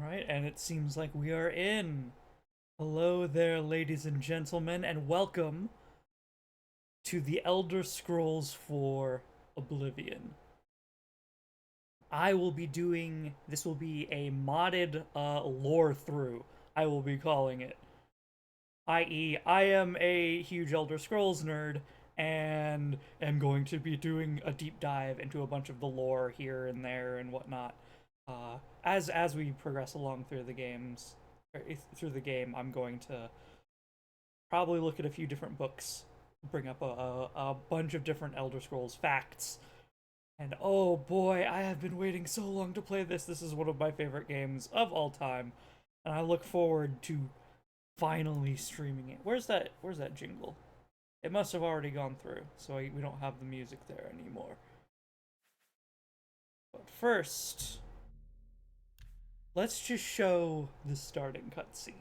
Alright, and it seems like we are in. Hello there, ladies and gentlemen, and welcome to the Elder Scrolls 4 Oblivion. I will be doing, this will be a modded lore through, I will be calling it. I.e., I am a huge Elder Scrolls nerd, and am going to be doing a deep dive into a bunch of the lore here and there and whatnot. As we progress along through the games, through the game, I'm going to probably look at a few different books, bring up a bunch of different Elder Scrolls facts, and oh boy, I have been waiting so long to play this. This is one of my favorite games of all time, and I look forward to finally streaming it. Where's that jingle? It must have already gone through, so we don't have the music there anymore. But first, let's just show the starting cutscene.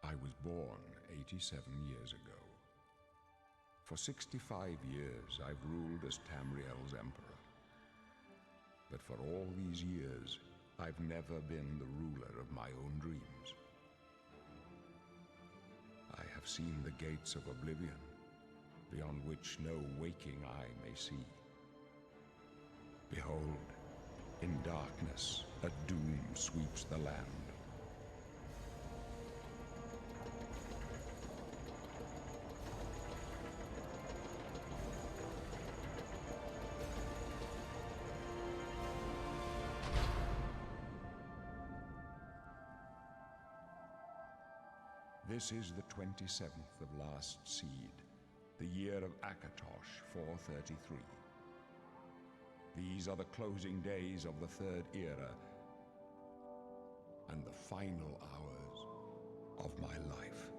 I was born 87 years ago. For 65 years, I've ruled as Tamriel's emperor. But for all these years, I've never been the ruler of my own dreams. I have seen the gates of Oblivion, beyond which no waking eye may see. Behold, in darkness, a doom sweeps the land. This is the 27th of last seed, the year of Akatosh 433. These are the closing days of the Third Era, and the final hours of my life.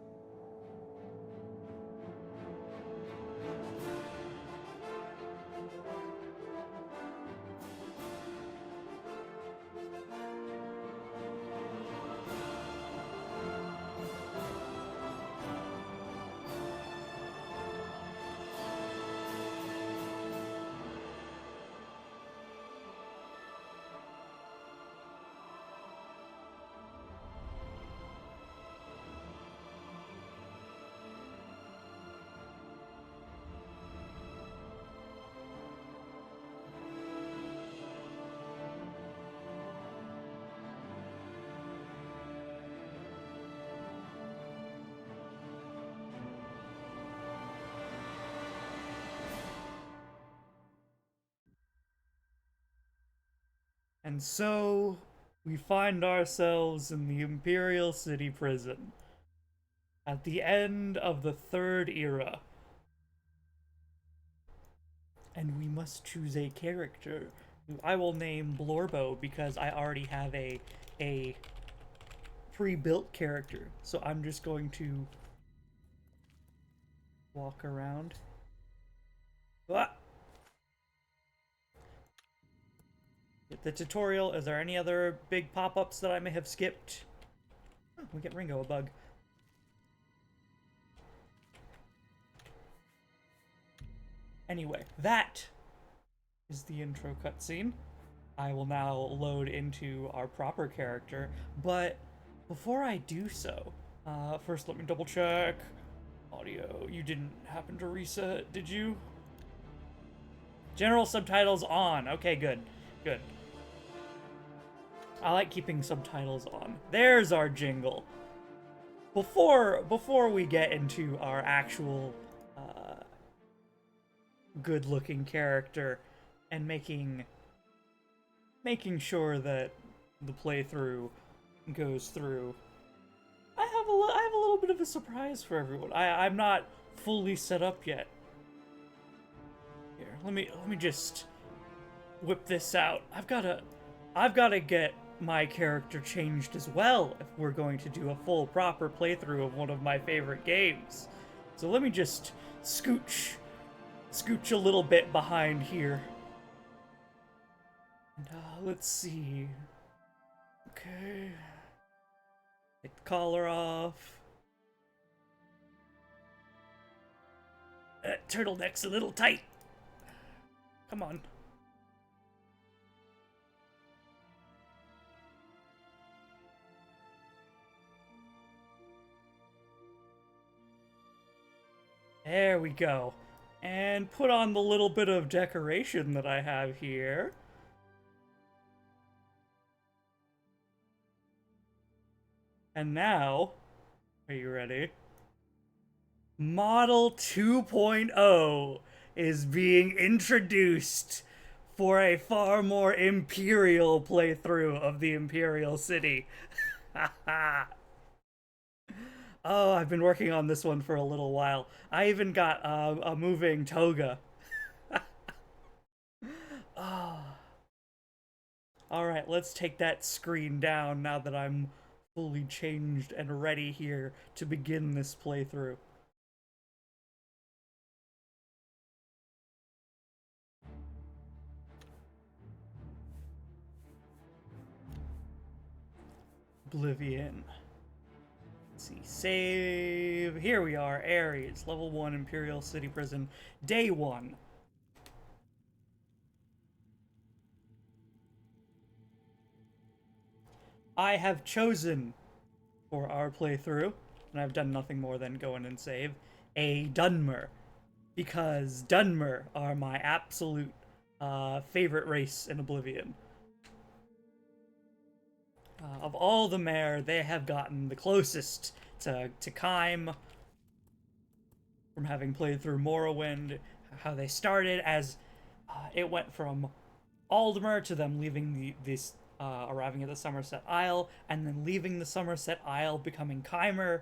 And so, we find ourselves in the Imperial City Prison at the end of the Third Era. And we must choose a character. I will name Blorbo because I already have a pre-built character. So I'm just going to walk around. Ah! Get the tutorial. Is there any other big pop-ups that I may have skipped? Oh, we get Ringo, a bug. Anyway, that is the intro cutscene. I will now load into our proper character, but before I do so, first let me double check. Audio, you didn't happen to reset, did you? General subtitles on. Okay, good. Good. I like keeping subtitles on. There's our jingle. Before we get into our actual good-looking character and making sure that the playthrough goes through, I have a little bit of a surprise for everyone. I'm not fully set up yet. Here, let me just whip this out. I've gotta get my character changed as well if we're going to do a full proper playthrough of one of my favorite games. So let me just scooch a little bit behind here. And let's see. Okay. Take the collar off. That turtleneck's a little tight. Come on. There we go. And put on the little bit of decoration that I have here. And now, are you ready? Model 2.0 is being introduced for a far more Imperial playthrough of the Imperial City. Oh, I've been working on this one for a little while. I even got a moving toga. Oh. Alright, let's take that screen down now that I'm fully changed and ready here to begin this playthrough. Oblivion. Let's see, save. Here we are, Ares, level 1 Imperial City Prison, day 1. I have chosen for our playthrough, and I've done nothing more than go in and save, a Dunmer. Because Dunmer are my absolute favorite race in Oblivion. Of all the mare, they have gotten the closest to Kaim from having played through Morrowind. How they started as it went from Aldmer to them leaving arriving at the Somerset Isle, and then leaving the Somerset Isle, becoming Keimer,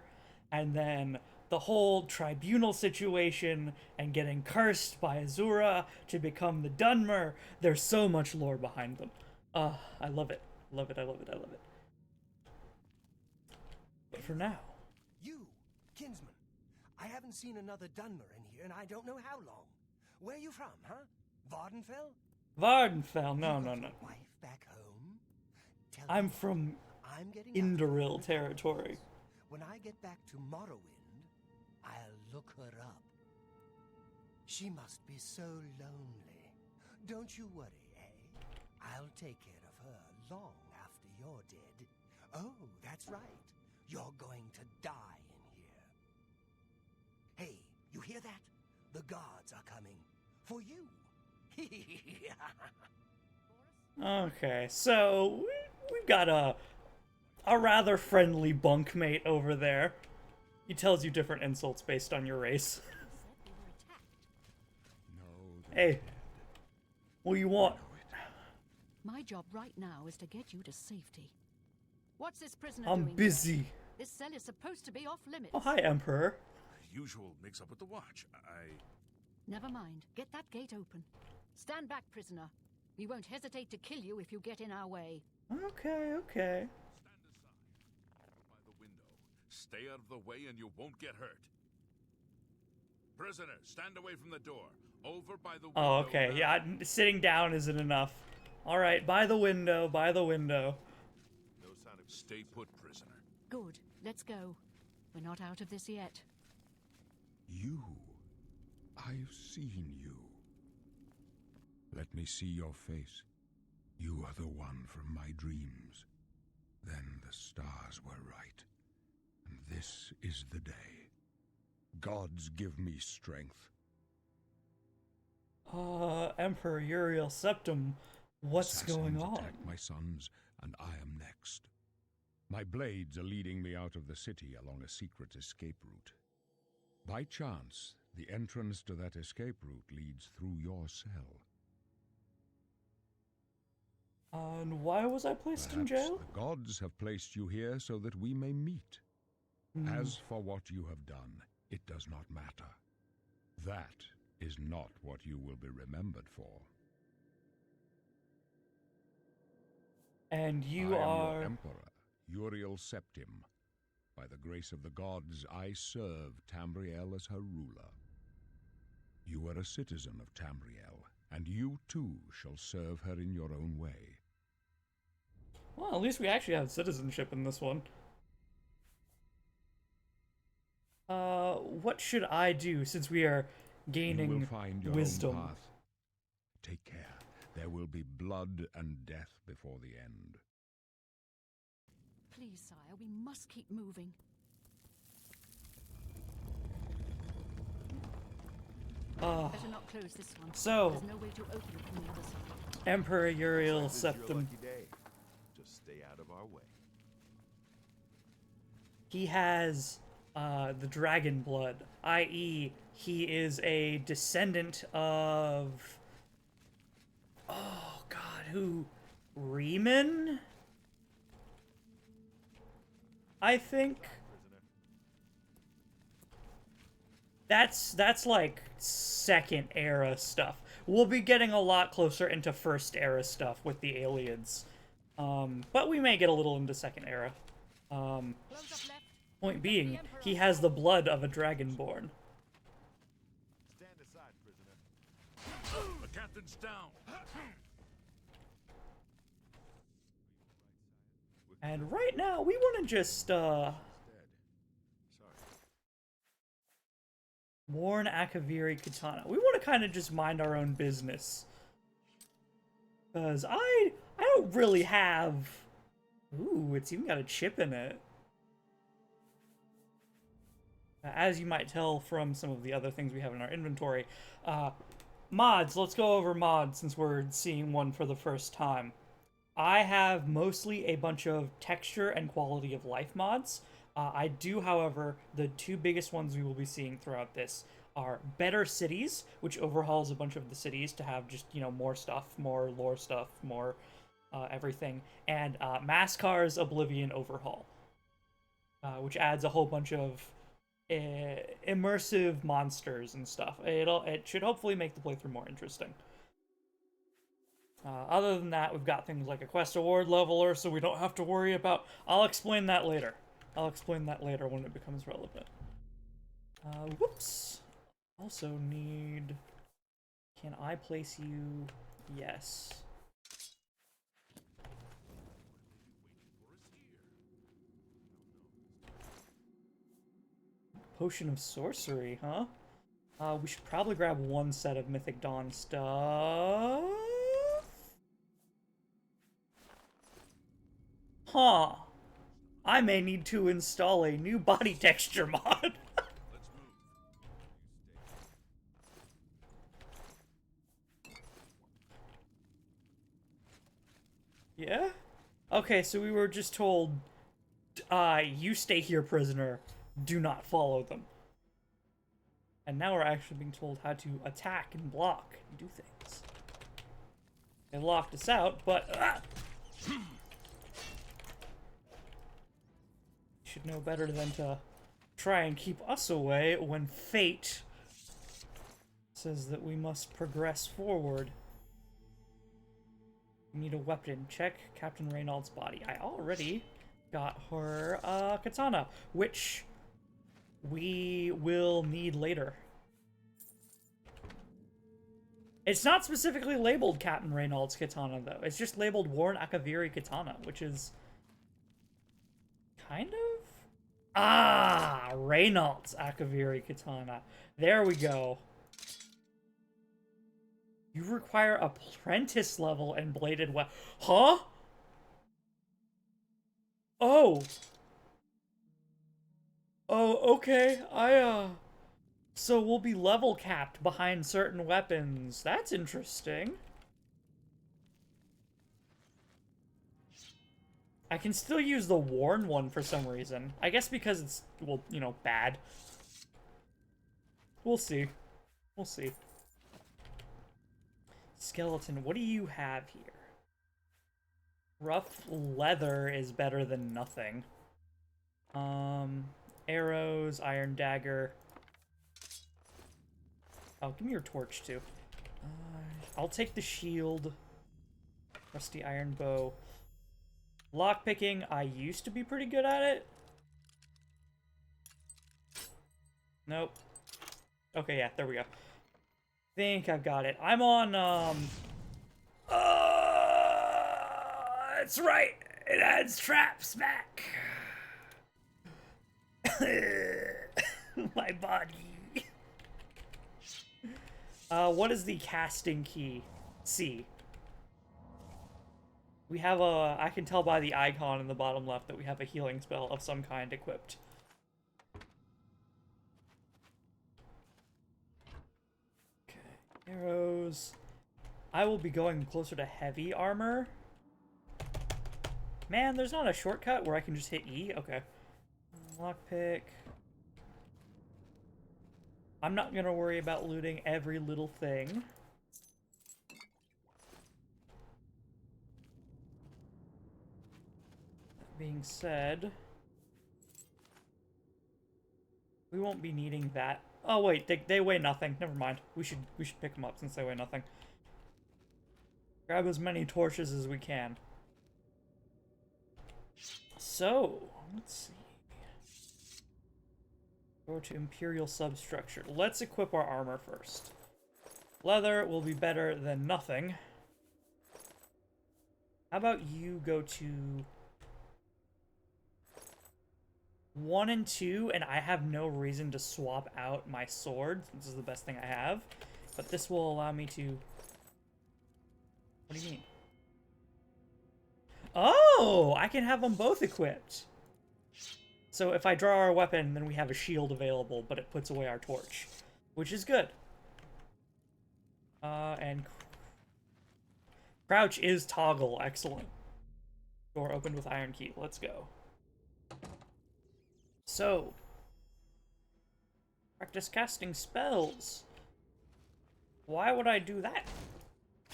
and then the whole tribunal situation and getting cursed by Azura to become the Dunmer. There's so much lore behind them. I love it. Love it, I love it, I love it. But for now... You, kinsman. I haven't seen another Dunmer in here, and I don't know how long. Where you from, huh? Vardenfell? Vardenfell? No, no, no. Wife back home? I'm from Indoril territory. When I get back to Morrowind, I'll look her up. She must be so lonely. Don't you worry, eh? I'll take care of her long after you're dead. Oh, that's right. You're going to die in here. Hey, you hear that? The guards are coming. For you. Okay, so we've got a rather friendly bunkmate over there. He tells you different insults based on your race. Hey, what do you want? My job right now is to get you to safety. What's this prisoner I'm doing busy. here? This cell is supposed to be off limits. Oh, hi, Emperor. Usual mix-up with the watch. Never mind. Get that gate open. Stand back, prisoner. We won't hesitate to kill you if you get in our way. Okay, okay. Stand aside. By the window. Stay out of the way and you won't get hurt. Prisoner, stand away from the door. Over by the window. Oh, okay. Now. Yeah, sitting down isn't enough. Alright, by the window, by the window. No sign of... Stay put, prisoner. Good. Let's go. We're not out of this yet. You. I've seen you. Let me see your face. You are the one from my dreams. Then the stars were right. And this is the day. Gods give me strength. Emperor Uriel Septim, what's going Assassins on? attack my sons, and I am next. My blades are leading me out of the city along a secret escape route. By chance, the entrance to that escape route leads through your cell. And why was I placed in Perhaps jail? the gods have placed you here so that we may meet. As for what you have done, it does not matter. That is not what you will be remembered for. And you I am are... your emperor, Uriel Septim. By the grace of the gods, I serve Tamriel as her ruler. You are a citizen of Tamriel, and you too shall serve her in your own way. Well, at least we actually have citizenship in this one. What should I do since we are You gaining will find your wisdom? own path. take care. There will be blood and death before the end. Please, sire, we must keep moving. Better not close this one. So- There's no way to open it from the other side. Emperor Uriel This is your Septim. lucky day. Just stay out of our way. He has the dragon blood, i.e., he is a descendant of. Oh God, who? Riemann? I think. That's like second era stuff. We'll be getting a lot closer into first era stuff with the aliens. But we may get a little into second era. Close up left. Point being, he has the blood of a dragonborn. Stand aside, prisoner. The captain's down. And right now, we want to just, Dead. Sorry. Worn Akaviri Katana. We want to kind of just mind our own business. Because I don't really have... Ooh, it's even got a chip in it. As you might tell from some of the other things we have in our inventory. Mods, let's go over mods since we're seeing one for the first time. I have mostly a bunch of texture and quality of life mods. I do, however, the two biggest ones we will be seeing throughout this are Better Cities, which overhauls a bunch of the cities to have just, you know, more stuff, more lore stuff, more everything, and Mascar's Oblivion Overhaul, which adds a whole bunch of immersive monsters and stuff. It should hopefully make the playthrough more interesting. Other than that, we've got things like a quest award leveler, so we don't have to worry about... I'll explain that later. I'll explain that later when it becomes relevant. Whoops. Also need... Can I place you? Yes. Potion of Sorcery, huh? We should probably grab one set of Mythic Dawn stuff. Huh. I may need to install a new body texture mod. Yeah? Okay, so we were just told, you stay here, prisoner. Do not follow them. And now we're actually being told how to attack and block and do things. They locked us out, but... should know better than to try and keep us away when fate says that we must progress forward. We need a weapon. Check Captain Reynald's body. I already got her katana, which we will need later. It's not specifically labeled Captain Reynald's katana, though. It's just labeled Worn Akaviri katana, which is kind of... Ah! Reynald's Akaviri katana. There we go. You require apprentice level and bladed weapon. Huh? Oh. Oh, okay. So we'll be level capped behind certain weapons. That's interesting. I can still use the worn one for some reason. I guess because it's, well, you know, bad. We'll see. We'll see. Skeleton, what do you have here? Rough leather is better than nothing. Arrows, iron dagger. Oh, give me your torch too. I'll take the shield. Rusty iron bow. Lockpicking, I used to be pretty good at it. Nope. Okay, yeah, there we go. Think I've got it. I'm on, that's right! It adds traps back! My body. What is the casting key? C. We have a... I can tell by the icon in the bottom left that we have a healing spell of some kind equipped. Okay, arrows. I will be going closer to heavy armor. Man, there's not a shortcut where I can just hit E? Okay. Lockpick. I'm not gonna worry about looting every little thing. That being said, we won't be needing that. Oh wait, they weigh nothing. Never mind. We should pick them up since they weigh nothing. Grab as many torches as we can. So, let's see. Go to Imperial Substructure. Let's equip our armor first. Leather will be better than nothing. How about you go to 1 and 2, and I have no reason to swap out my sword. This is the best thing I have. But this will allow me to... What do you mean? Oh! I can have them both equipped. So if I draw our weapon, then we have a shield available, but it puts away our torch. Which is good. And... Crouch is toggle. Excellent. Door opened with iron key. Let's go. So... Practice casting spells. Why would I do that?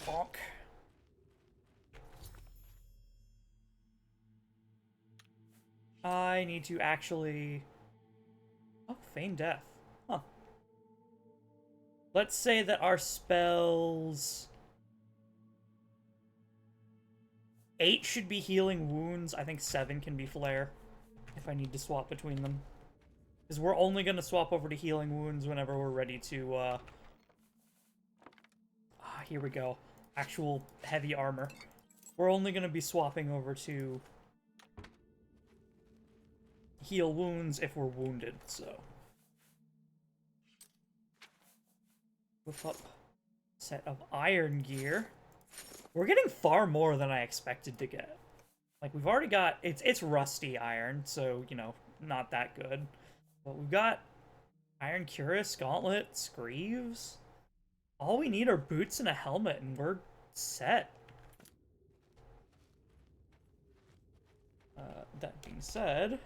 Bonk. I need to actually... Oh, feign death. Huh. Let's say that our spells... 8 should be healing wounds. I think 7 can be flare. If I need to swap between them. Because we're only going to swap over to healing wounds whenever we're ready to, here we go. Actual heavy armor. We're only going to be swapping over to... heal wounds if we're wounded, so. Whip up set of iron gear. We're getting far more than I expected to get. Like, we've already got... It's rusty iron, so, you know, not that good. But we've got iron cuirass, gauntlets, greaves. All we need are boots and a helmet, and we're set. That being said...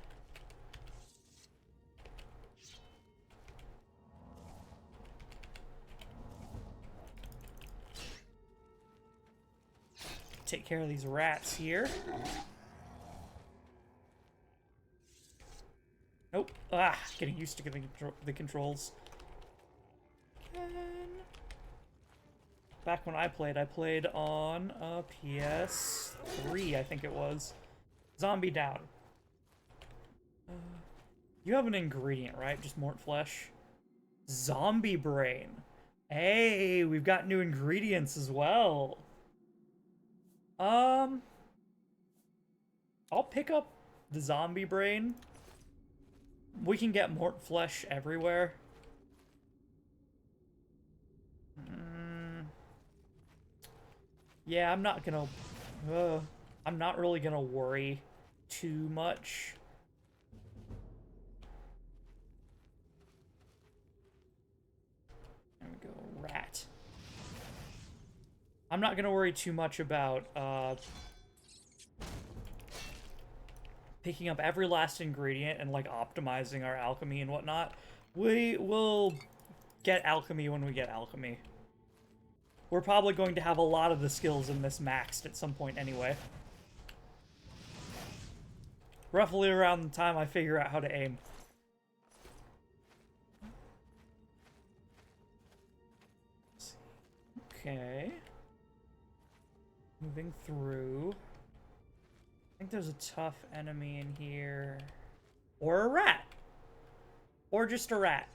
Take care of these rats here. Nope. Ah, getting used to the controls. Back when I played on a PS3, I think it was. Zombie down. You have an ingredient, right? Just mort flesh. Zombie brain. Hey, we've got new ingredients as well. I'll pick up the zombie brain. We can get mort flesh everywhere. Yeah, I'm not really gonna worry too much. There we go, rat. I'm not gonna worry too much about, picking up every last ingredient and, like, optimizing our alchemy and whatnot. We will get alchemy when we get alchemy. We're probably going to have a lot of the skills in this maxed at some point anyway. Roughly around the time I figure out how to aim. Okay. Moving through. I think there's a tough enemy in here. Or a rat. Or just a rat.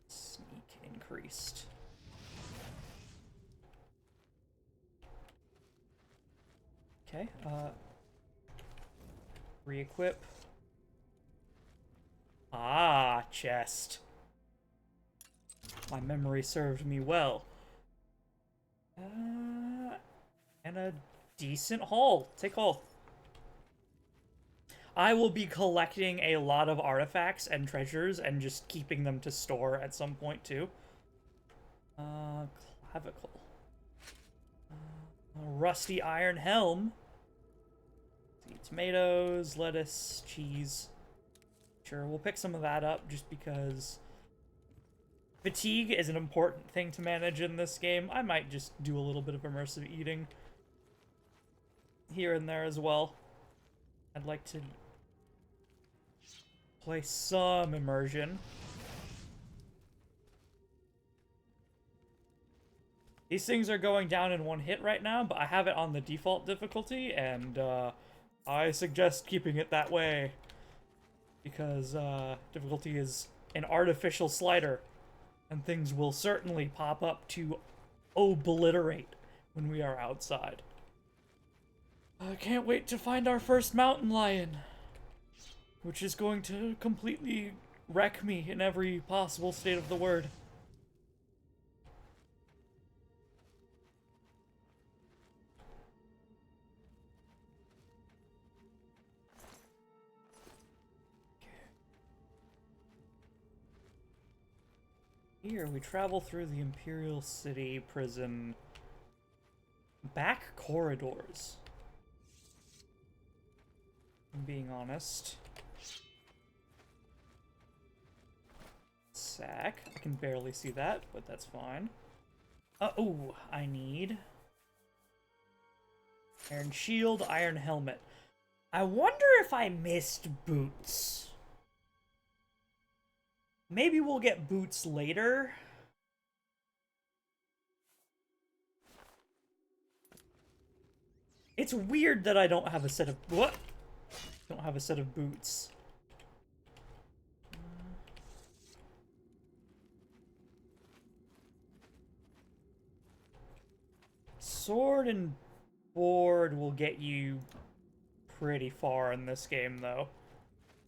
Sneak increased. Okay, re-equip. Ah, chest. My memory served me well. And a decent haul. Take all. I will be collecting a lot of artifacts and treasures and just keeping them to store at some point too. Clavicle. A rusty iron helm. Tomatoes, lettuce, cheese. Sure, we'll pick some of that up just because fatigue is an important thing to manage in this game. I might just do a little bit of immersive eating here and there as well. I'd like to play some immersion. These things are going down in one hit right now, but I have it on the default difficulty, and I suggest keeping it that way because difficulty is an artificial slider, and things will certainly pop up to obliterate when we are outside. I can't wait to find our first mountain lion, which is going to completely wreck me in every possible state of the word. Here, we travel through the Imperial City prison back corridors. I'm being honest. Sack. I can barely see that, but that's fine. Oh, I need iron shield, iron helmet. I wonder if I missed boots. Maybe we'll get boots later. It's weird that I don't have a set of... What? Don't have a set of boots. Sword and board will get you pretty far in this game, though.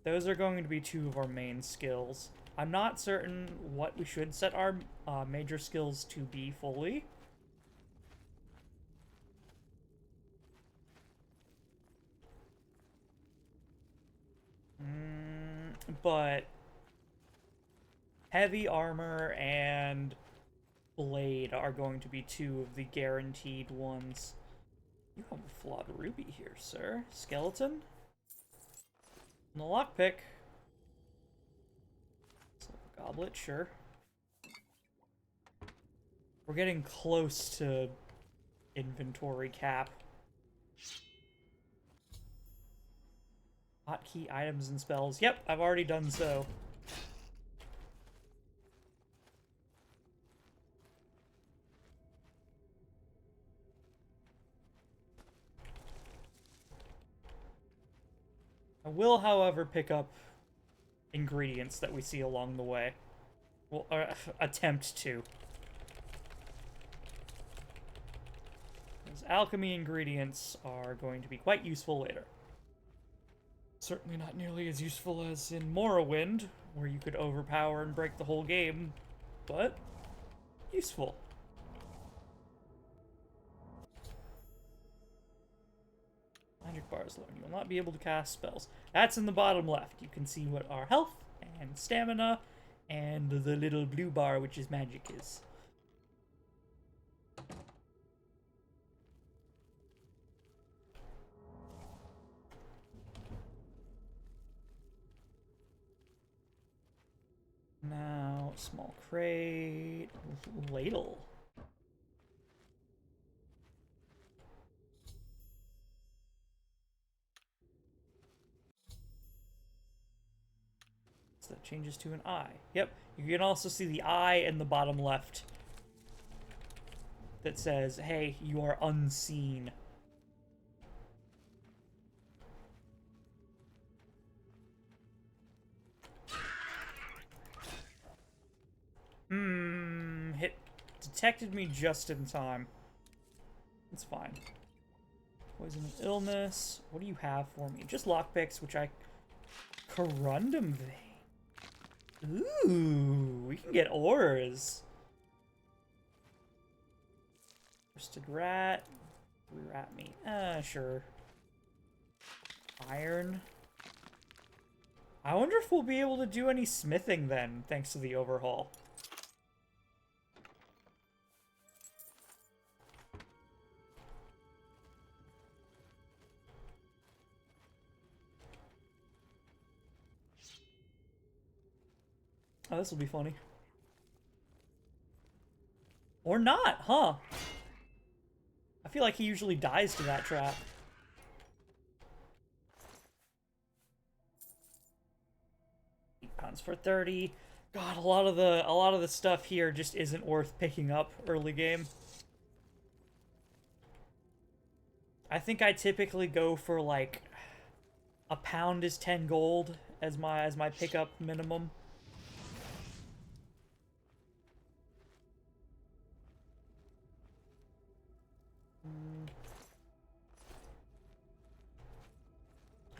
Those are going to be two of our main skills. I'm not certain what we should set our major skills to be fully. But heavy armor and blade are going to be two of the guaranteed ones. You have a flawed ruby here, sir. Skeleton? And the lockpick. Goblet, sure. We're getting close to inventory cap. Hotkey items and spells. Yep, I've already done so. I will, however, pick up ingredients that we see along the way. Well, attempt to. Those alchemy ingredients are going to be quite useful later. Certainly not nearly as useful as in Morrowind, where you could overpower and break the whole game, but useful. Magic bars low. You will not be able to cast spells. That's in the bottom left. You can see what our health and stamina and the little blue bar, which is magic, is. Now, small crate, ladle. So that changes to an eye. Yep, you can also see the eye in the bottom left that says, hey, you are unseen. It detected me just in time. It's fine. Poison of illness. What do you have for me? Just lockpicks, which I... Corundum vein. Ooh, we can get ores. Roasted rat. Rat meat. Sure. Iron. I wonder if we'll be able to do any smithing then, thanks to the overhaul. Oh, this will be funny. Or not, huh? I feel like he usually dies to that trap. £8 for 30. God, a lot of the stuff here just isn't worth picking up early game. I think I typically go for like £1 is 10 gold as my pickup minimum.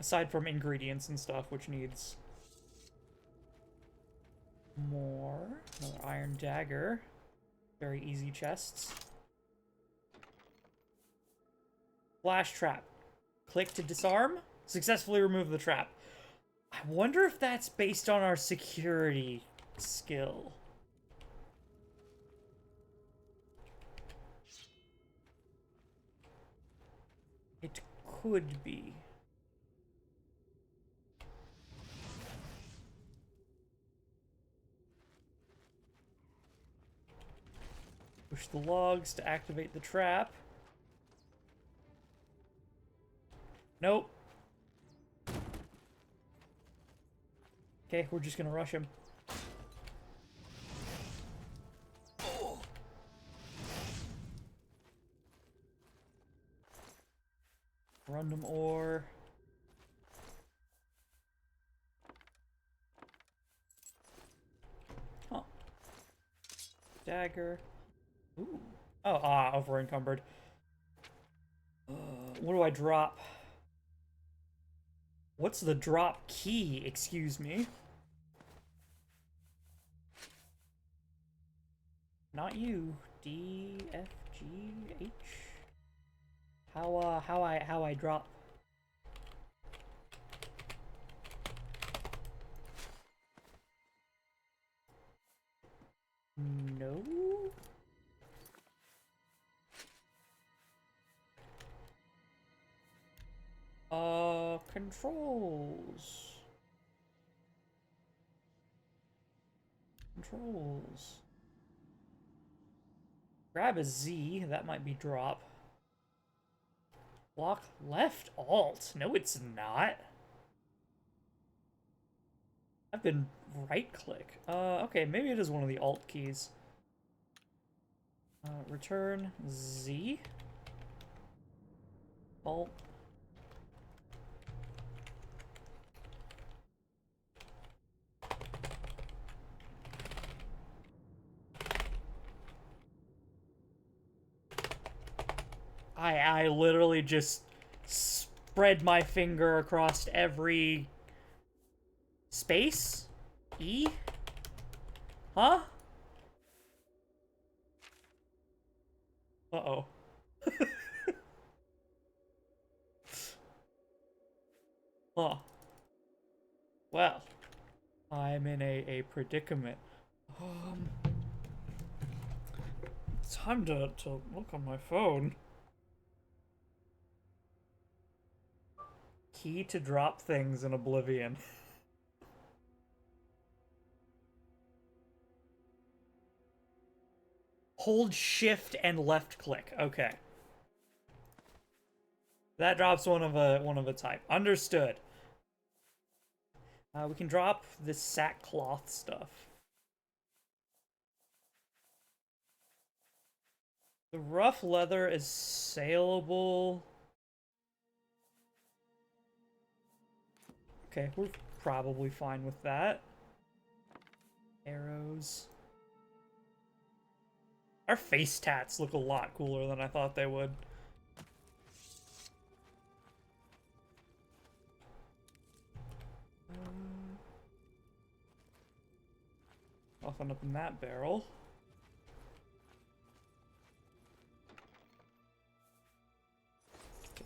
Aside from ingredients and stuff, which needs more. Another iron dagger. Very easy chests. Flash trap. Click to disarm. Successfully remove the trap. I wonder if that's based on our security skill. It could be. Push the logs to activate the trap. Nope. Okay, we're just gonna rush him. Random ore. Huh. Dagger. Ooh. Oh, over encumbered. What do I drop? What's the drop key? Excuse me. Not you. D, F, G, H. How I drop? No. Controls. Controls. Grab a Z, that might be drop. Block left alt. No, it's not. I've been right click. Okay, maybe it is one of the alt keys. Return Z. Alt. I literally just spread my finger across every space. E? Huh? Uh-oh. Huh. Well, I'm in a predicament. Time to look on my phone. Key to drop things in Oblivion. Hold shift and left click. Okay. That drops one of a type. Understood. We can drop this sackcloth stuff. The rough leather is saleable. Okay, we're probably fine with that. Arrows. Our face tats look a lot cooler than I thought they would. Nothing up in that barrel.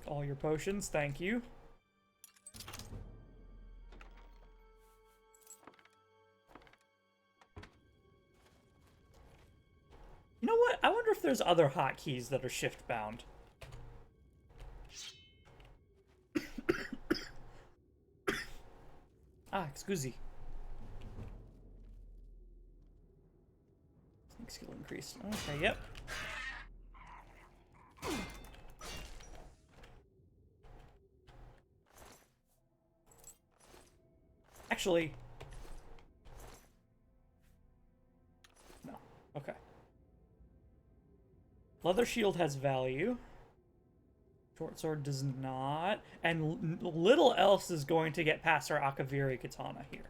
Take all your potions, thank you. You know what? I wonder if there's other hotkeys that are shift bound. Ah, excuse. Skill increase. Okay, yep. Actually, no. Okay. Leather shield has value. Short sword does not. And little else is going to get past our Akaviri katana here.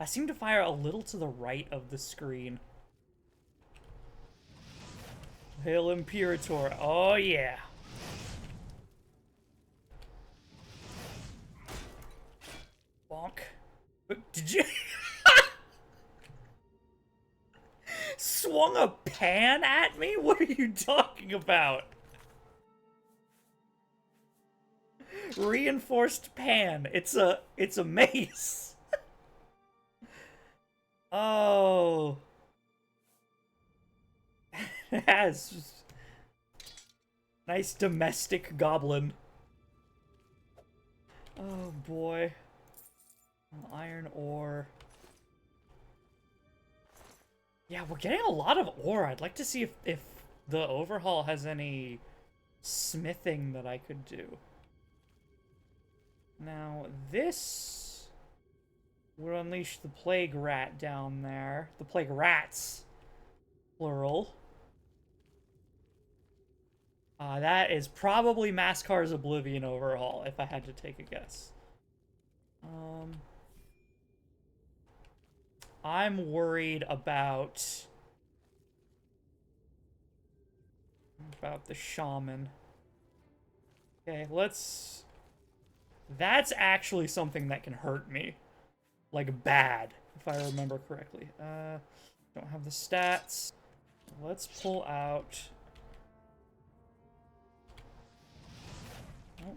I seem to fire a little to the right of the screen. Hail Imperator. Oh, yeah. Bonk. Did you... swung a pan at me? What are you talking about? Reinforced pan. It's a mace. Oh. It has nice domestic goblin. Oh boy. Iron ore. Yeah, we're getting a lot of ore. I'd like to see if the overhaul has any smithing that I could do. Now, this would unleash the plague rat down there. The plague rats. Plural. That is probably Mascar's Oblivion overhaul, if I had to take a guess. I'm worried about the shaman. Okay, let's... That's actually something that can hurt me. Like, bad, if I remember correctly. Don't have the stats. Let's pull out... Oh.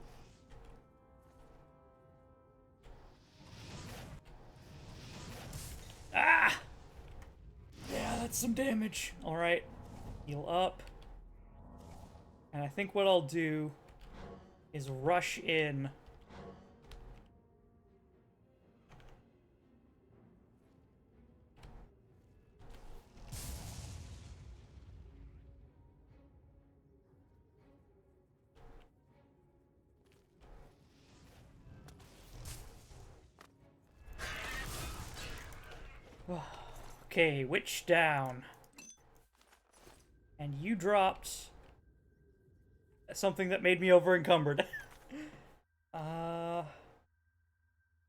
Ah! Yeah, that's some damage. Alright. Heal up. And I think what I'll do is rush in. Okay, witch down. And you dropped something that made me over encumbered. I'd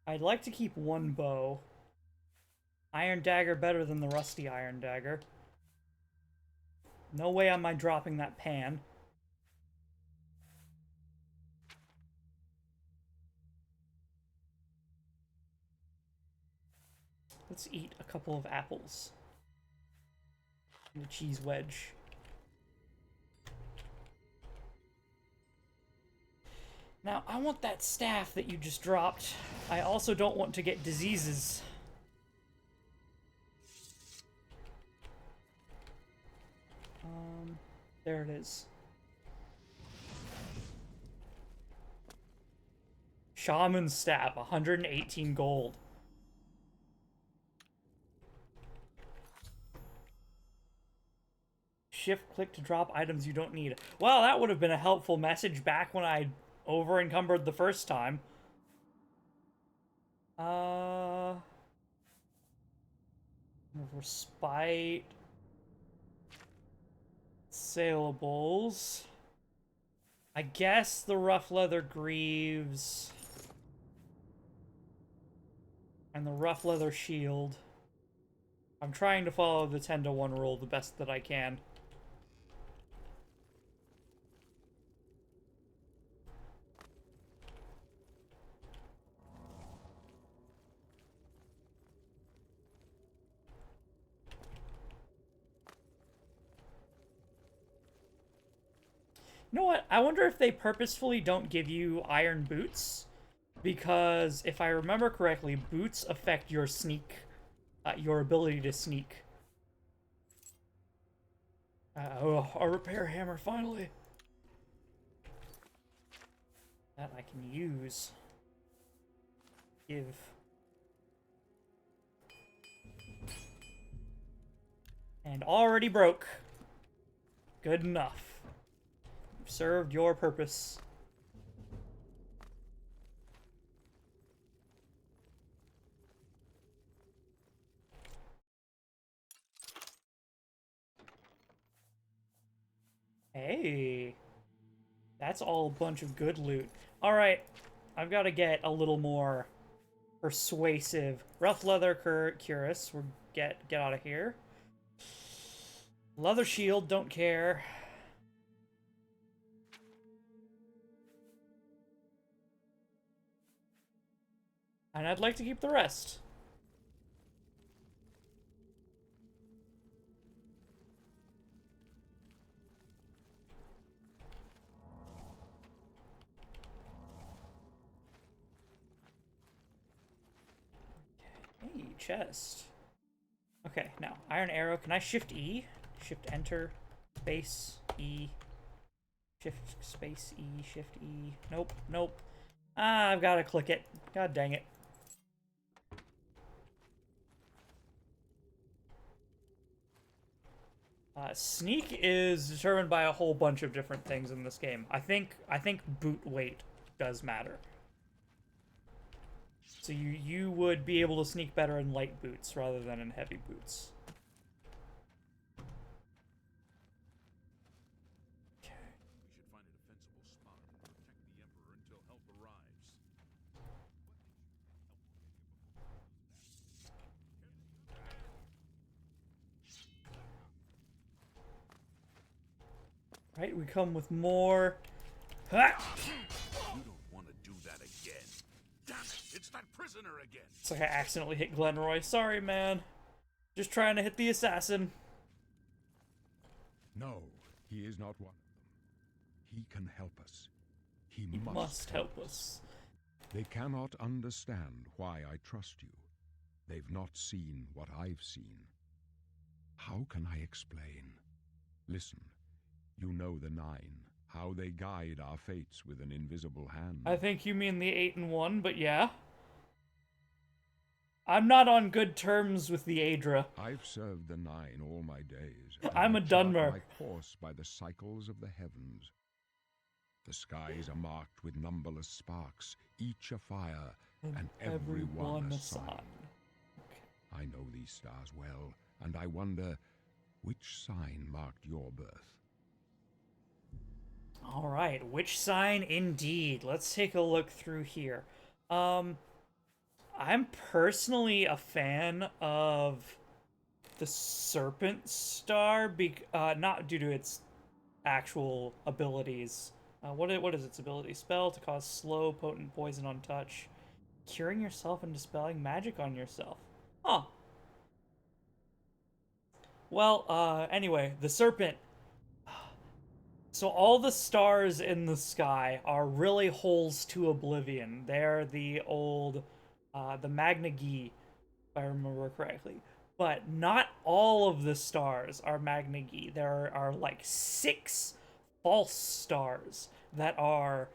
like to keep one bow. Iron dagger better than the rusty iron dagger. No way am I dropping that pan. Let's eat a couple of apples. And a cheese wedge. Now, I want that staff that you just dropped. I also don't want to get diseases. There it is. Shaman staff, 118 gold. Shift click to drop items you don't need. Well, that would have been a helpful message back when I over encumbered the first time. Respite. Saleables. I guess the rough leather greaves. And the rough leather shield. I'm trying to follow the 10-to-1 rule the best that I can. You know what? I wonder if they purposefully don't give you iron boots, because if I remember correctly, boots affect your sneak, your ability to sneak. Oh, a repair hammer, finally! That I can use. Give. And already broke. Good enough. You've served your purpose. Hey. That's all a bunch of good loot. Alright, I've got to get a little more persuasive. Rough leather cuirass. We're get out of here. Leather shield, don't care. And I'd like to keep the rest. Hey, chest. Okay, now, iron arrow. Can I shift E? Shift enter. Space E. Shift space E. Shift E. Nope, nope. Ah, I've got to click it. God dang it. Sneak is determined by a whole bunch of different things in this game. I think boot weight does matter. So you would be able to sneak better in light boots rather than in heavy boots. We should find a defensible spot and protect the Emperor until help arrives. Right, we come with more. Ha! You don't want to do that again. Damn it! It's that prisoner again. It's like I accidentally hit Glenroy. Sorry, man. Just trying to hit the assassin. No, he is not one of them. He can help us. He He must help us. They cannot understand why I trust you. They've not seen what I've seen. How can I explain? Listen, you know the Nine, how they guide our fates with an invisible hand. I think you mean the 8 and 1, but yeah. I'm not on good terms with the Aedra. I've served the Nine all my days. and I'm I a chart Dunmer. my course by the cycles of the heavens. The skies are marked with numberless sparks, each a fire, and every one a sign. I know these stars well, and I wonder which sign marked your birth. All right, which sign indeed? Let's take a look through here. I'm personally a fan of the Serpent Star, not due to its actual abilities. What is its ability? Spell to cause slow, potent poison on touch. Curing yourself and dispelling magic on yourself. Huh. Well, anyway, the Serpent. So all the stars in the sky are really holes to Oblivion. They're the old, the Magna Gi, if I remember correctly. But not all of the stars are Magna Gi. There are like 6 false stars that are,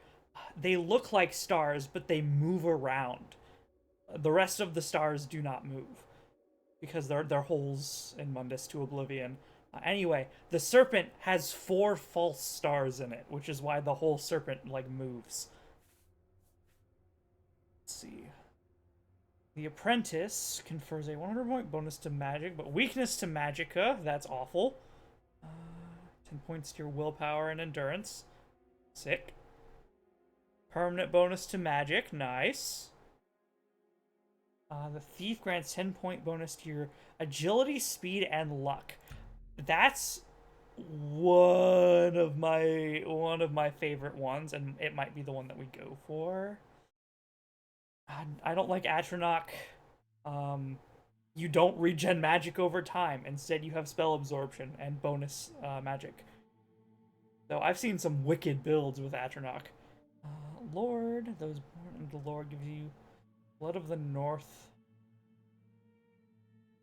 they look like stars, but they move around. The rest of the stars do not move because they're holes in Mundus to Oblivion. Anyway, the serpent has 4 false stars in it, which is why the whole serpent, like, moves. Let's see. The apprentice confers a 100-point bonus to magic, but weakness to magicka. That's awful. 10 points to your willpower and endurance. Sick. Permanent bonus to magic. Nice. The thief grants 10-point bonus to your agility, speed, and luck. That's one of my favorite ones, and it might be the one that we go for. I don't like Atronach. You don't regen magic over time. Instead, you have spell absorption and bonus magic. So I've seen some wicked builds with Atronach. Lord, those born in the Lord give you Blood of the North.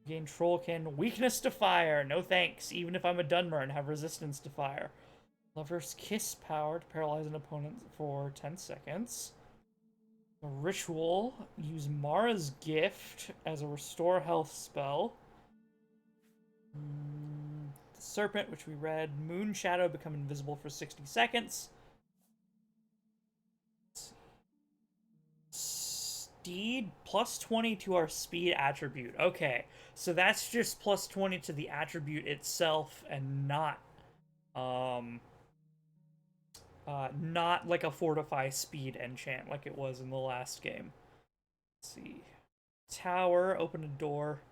Gain Trollkin. Weakness to fire. No thanks. Even if I'm a Dunmer and have resistance to fire. Lover's Kiss power to paralyze an opponent for 10 seconds. A Ritual. Use Mara's Gift as a restore health spell. The Serpent, which we read. Moon Shadow, become invisible for 60 seconds. Speed, plus 20 to our speed attribute. Okay, so that's just plus 20 to the attribute itself and not not like a fortify speed enchant like it was in the last game. Let's see. Tower, open a door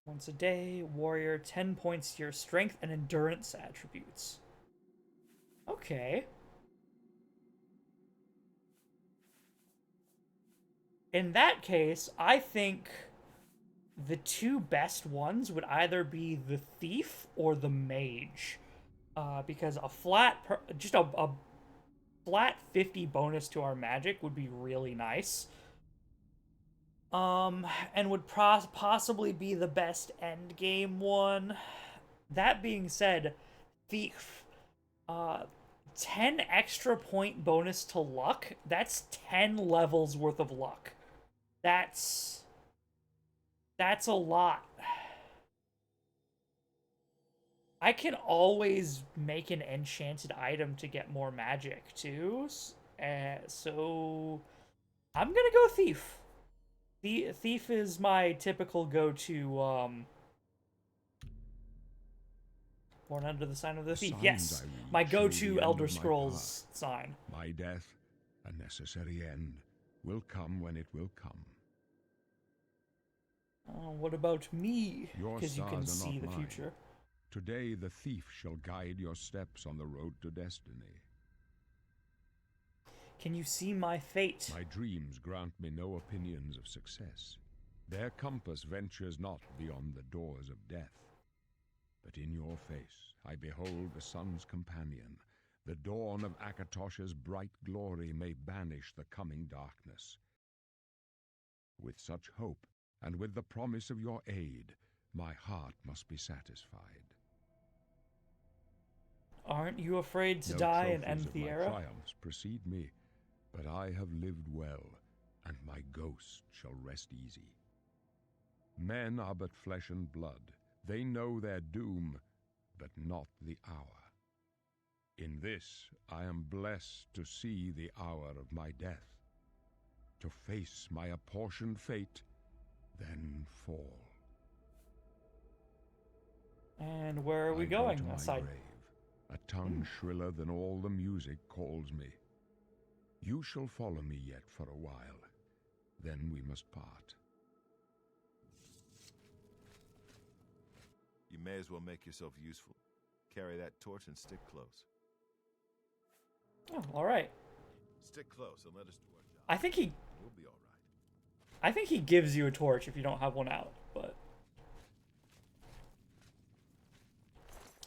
once a day. Warrior, 10 points to your strength and endurance attributes. Okay. In that case, I think the two best ones would either be the Thief or the Mage. Because a flat, just a flat 50 bonus to our magic would be really nice. And would possibly be the best end game one. That being said, Thief, 10 extra point bonus to luck, that's 10 levels worth of luck. That's a lot. I can always make an enchanted item to get more magic, too. So I'm gonna go Thief. The Thief is my typical go-to, Born Under the Sign of the Thief. Yes, my go-to Elder Scrolls sign. My death, a necessary end, will come when it will come. What about me? Your Because you can stars are see not the mine. future. Today the thief shall guide your steps on the road to destiny. Can you see my fate? My dreams grant me no opinions of success. Their compass ventures not beyond the doors of death. But in your face I behold the sun's companion. The dawn of Akatosh's bright glory may banish the coming darkness. With such hope, and with the promise of your aid, my heart must be satisfied. Aren't you afraid to No die and trophies end of the my era? triumphs precede me, but I have lived well, and my ghost shall rest easy. Men are but flesh and blood. They know their doom, but not the hour. In this I am blessed to see the hour of my death, to face my apportioned fate, then fall. And where are we I go going? to my Aside. grave. A tongue shriller than all the music calls me. You shall follow me yet for a while, then we must part. You may as well make yourself useful. Carry that torch and stick close. Oh, all right. Stick close and let us do our job. I think he We'll be all right. I think he gives you a torch if you don't have one out, but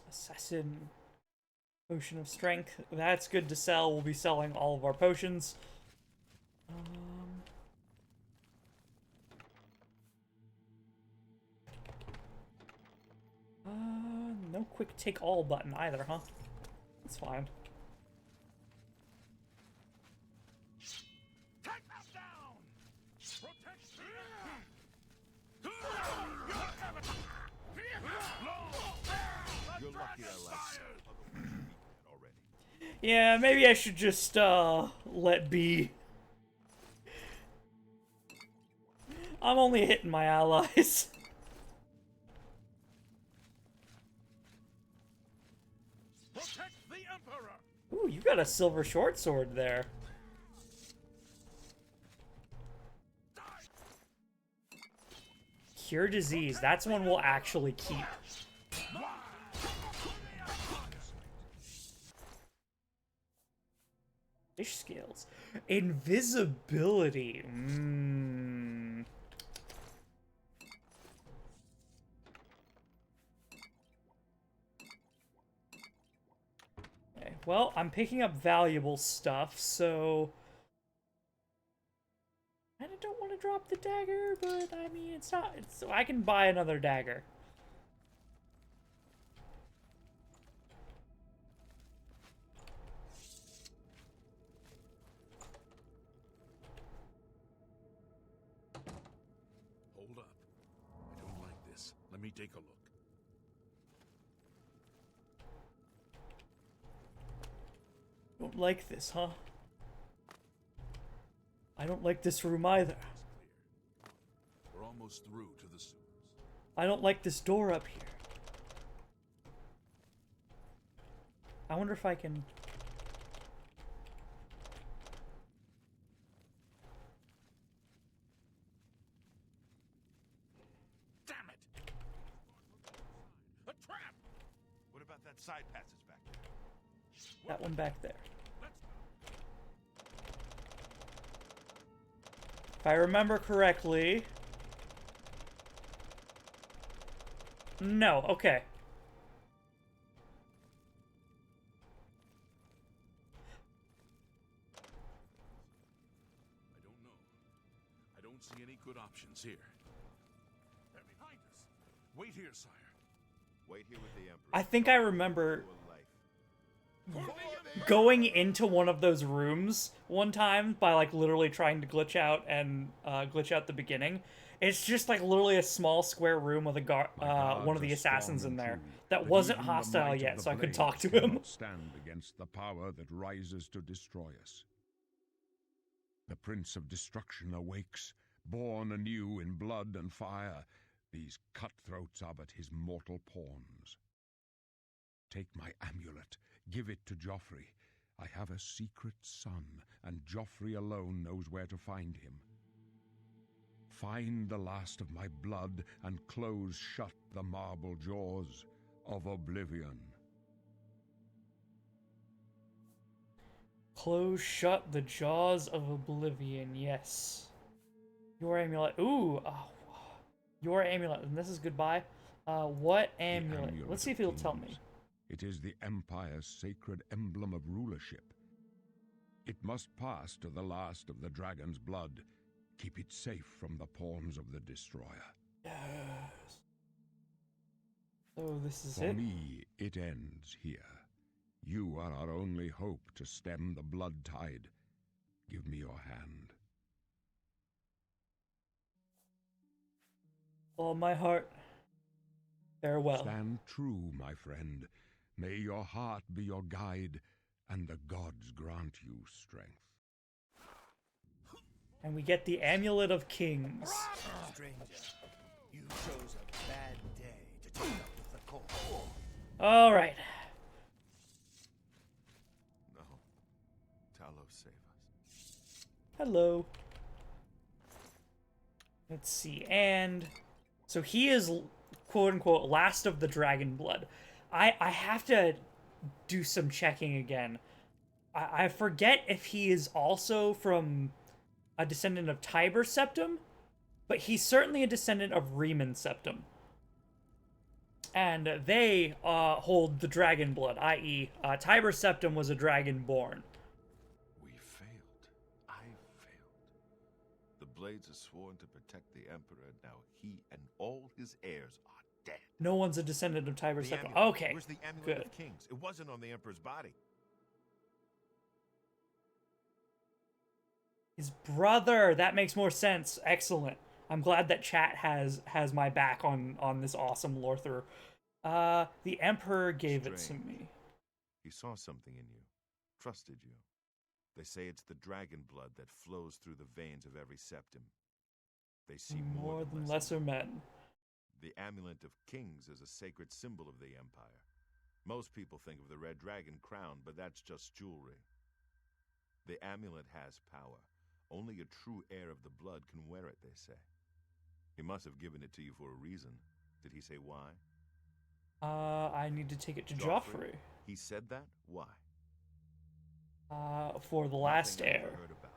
Assassin Potion of Strength. That's good to sell. We'll be selling all of our potions. No quick take all button either, huh? That's fine. Take them down! Protect You're lucky I like some, otherwise you'd be dead already. Yeah, maybe I should just let be. I'm only hitting my allies. Protect the Emperor! Ooh, you got a silver short sword there. Cure disease. That's one we'll actually keep. Fish scales. Invisibility. Okay, Well, I'm picking up valuable stuff, so I don't want to drop the dagger, but I mean, it's not. It's I can buy another dagger. Hold up. I don't like this. Let me take a look. Don't like this, huh? I don't like this room either. It's clear. We're almost through to the sewers. I don't like this door up here. I wonder if I can... Damn it! A trap! What about that side passage back there? That one back there. If I remember correctly... No, okay. I don't know. I don't see any good options here. They're behind us. Wait here, sire. Wait here with the Emperor. I think I remember For life. going into one of those rooms one time by like literally trying to glitch out and glitch out the beginning. It's just like literally a small square room with a one of the assassins in there that wasn't hostile yet, so I could talk to him. Stand against the power that rises to destroy us. The Prince of Destruction awakes, born anew in blood and fire. These cutthroats are but his mortal pawns. Take my amulet, give it to Joffrey. I have a secret son, and Joffrey alone knows where to find him. Find the last of my blood and close shut the marble jaws of Oblivion. Close shut the jaws of Oblivion, yes. Your amulet. Ooh, oh, your amulet. And this is goodbye. What The amulet? Let's see if he'll tell me. kings. It is the Empire's sacred emblem of rulership. It must pass to the last of the dragon's blood. Keep it safe from the pawns of the destroyer. Yes. So this is For it. me, it ends here. You are our only hope to stem the blood tide. Give me your hand. All my heart. Farewell. Stand true, my friend. May your heart be your guide, and the gods grant you strength. And we get the Amulet of Kings. Stranger, you chose a bad day to take up with the cause. Alright. No. Talos, save us. Hello. Let's see. And so he is, quote unquote, last of the dragon blood. I have to do some checking again. I forget if he is also from a descendant of Tiber Septim, but he's certainly a descendant of Riemann Septim. And they hold the dragon blood, i.e., Tiber Septim was a dragon born. We failed. I failed. The Blades are sworn to protect the Emperor. Now he and all his heirs are dead. No one's a descendant of Tiber The Septim. amulet. Okay, Where's the amulet good. of kings? It wasn't on the Emperor's body. His brother. That makes more sense. Excellent. I'm glad that chat has my back on this awesome lore through. The Emperor gave it to Strange. me. He saw something in you, trusted you. They say it's the dragon blood that flows through the veins of every septim. They see More than lesser men. The amulet of kings is a sacred symbol of the Empire. Most people think of the red dragon crown, but that's just jewelry. The amulet has power. Only a true heir of the blood can wear it, they say. He must have given it to you for a reason. Did he say why? I need to take it to Joffrey. He said that? Why? For the last Nothing I heir. ever heard about.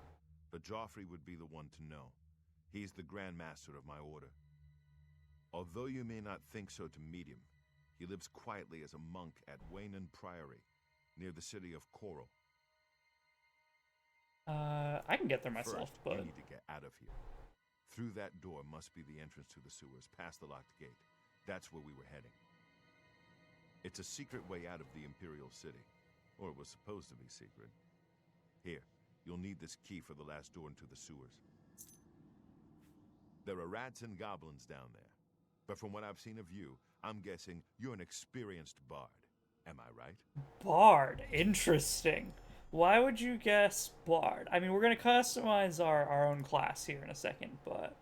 But Joffrey would be the one to know. He's the Grand Master of my order. Although you may not think so to meet him, he lives quietly as a monk at Waynon Priory. near the city of Coral. I can get there myself, First, but you need to get out of here. Through that door must be the entrance to the sewers, past the locked gate. That's where we were heading. It's a secret way out of the Imperial City. Or it was supposed to be secret. Here, you'll need this key for the last door into the sewers. There are rats and goblins down there. But from what I've seen of you, I'm guessing you're an experienced bard. Am I right? Bard, interesting. Why would you guess Bard? I mean, we're gonna customize our own class here in a second, but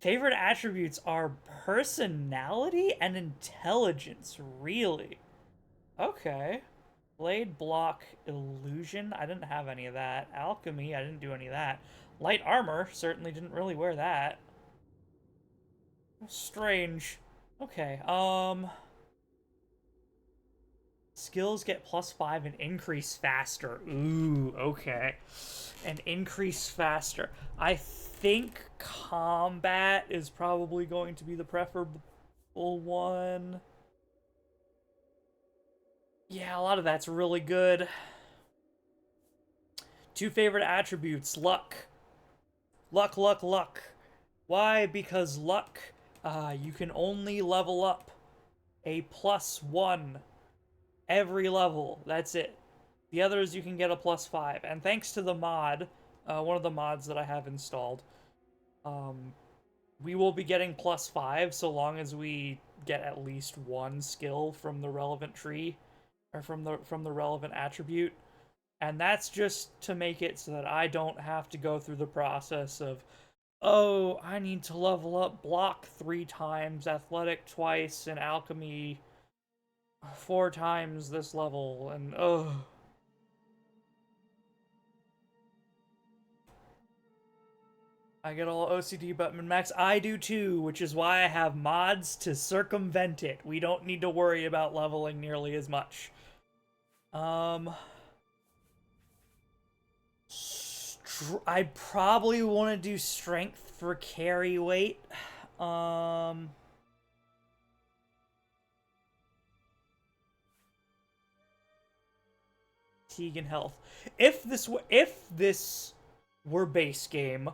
favorite attributes are personality and intelligence, really. Okay. Blade, block, illusion. I didn't have any of that. Alchemy, I didn't do any of that. Light armor, certainly didn't really wear that. Strange. Okay, skills get +5 and increase faster. Ooh, okay. And increase faster. I think combat is probably going to be the preferable one. Yeah, a lot of that's really good. Two favorite attributes. Luck. Luck, luck, luck. Why? Because luck, you can only level up a +1 every level. That's it. The others you can get a +5. And thanks to the mod, one of the mods that I have installed, we will be getting +5 so long as we get at least one skill from the relevant tree, or from the relevant attribute. And that's just to make it so that I don't have to go through the process of, oh, I need to level up block 3 times, athletic twice, and alchemy 4 times this level, and oh. I get all OCD but min-max. I do too, which is why I have mods to circumvent it. We don't need to worry about leveling nearly as much. I probably want to do strength for carry weight. Fatigue and health. If this were base game,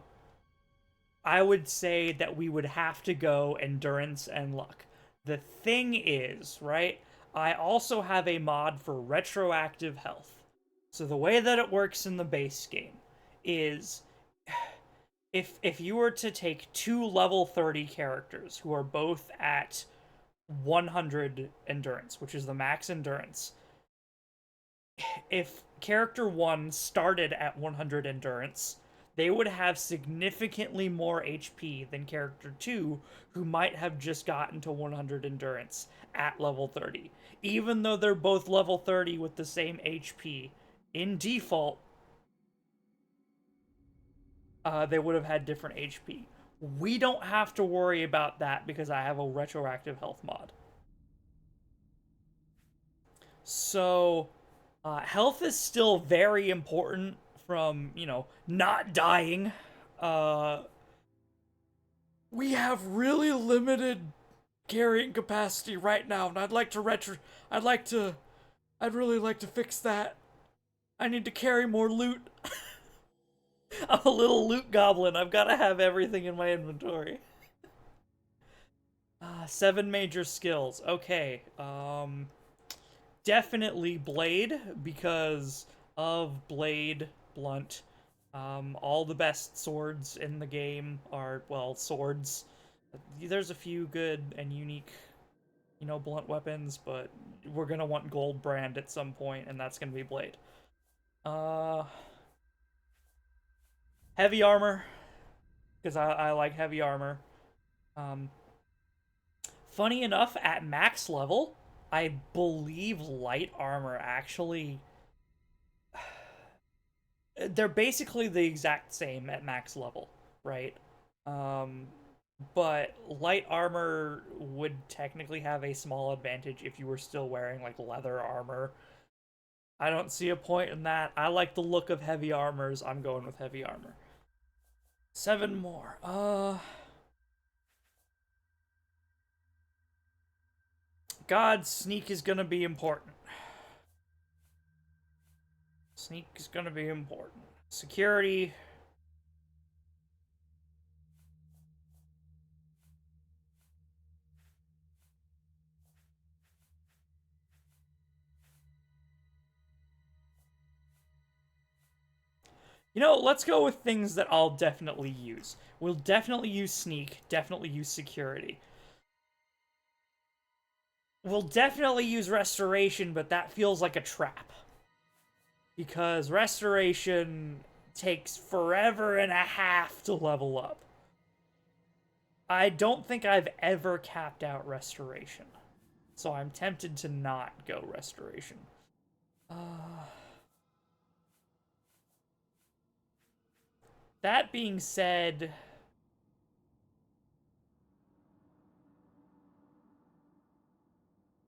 I would say that we would have to go endurance and luck. The thing is, right, I also have a mod for retroactive health. So the way that it works in the base game is, if you were to take 2 level 30 characters who are both at 100 endurance, which is the max endurance, if character 1 started at 100 endurance, they would have significantly more HP than character 2, who might have just gotten to 100 endurance at level 30. Even though they're both level 30 with the same HP, in default, they would have had different HP. We don't have to worry about that because I have a retroactive health mod. So, health is still very important from, not dying. We have really limited carrying capacity right now, and I'd really like to fix that. I need to carry more loot. I'm a little loot goblin. I've got to have everything in my inventory. 7 major skills. Okay. Definitely blade, because of blade, blunt. All the best swords in the game are, well, swords. There's a few good and unique, blunt weapons, but we're gonna want gold brand at some point, and that's gonna be blade. Heavy armor, because I like heavy armor. Funny enough, at max level, I believe light armor actually... They're basically the exact same at max level, right? But light armor would technically have a small advantage if you were still wearing, like, leather armor. I don't see a point in that. I like the look of heavy armors. I'm going with heavy armor. 7 more. God, sneak is gonna be important. Sneak is gonna be important. Security. You know, let's go with things that I'll definitely use. We'll definitely use sneak, definitely use security. We'll definitely use restoration, but that feels like a trap. Because restoration takes forever and a half to level up. I don't think I've ever capped out restoration. So I'm tempted to not go restoration. That being said,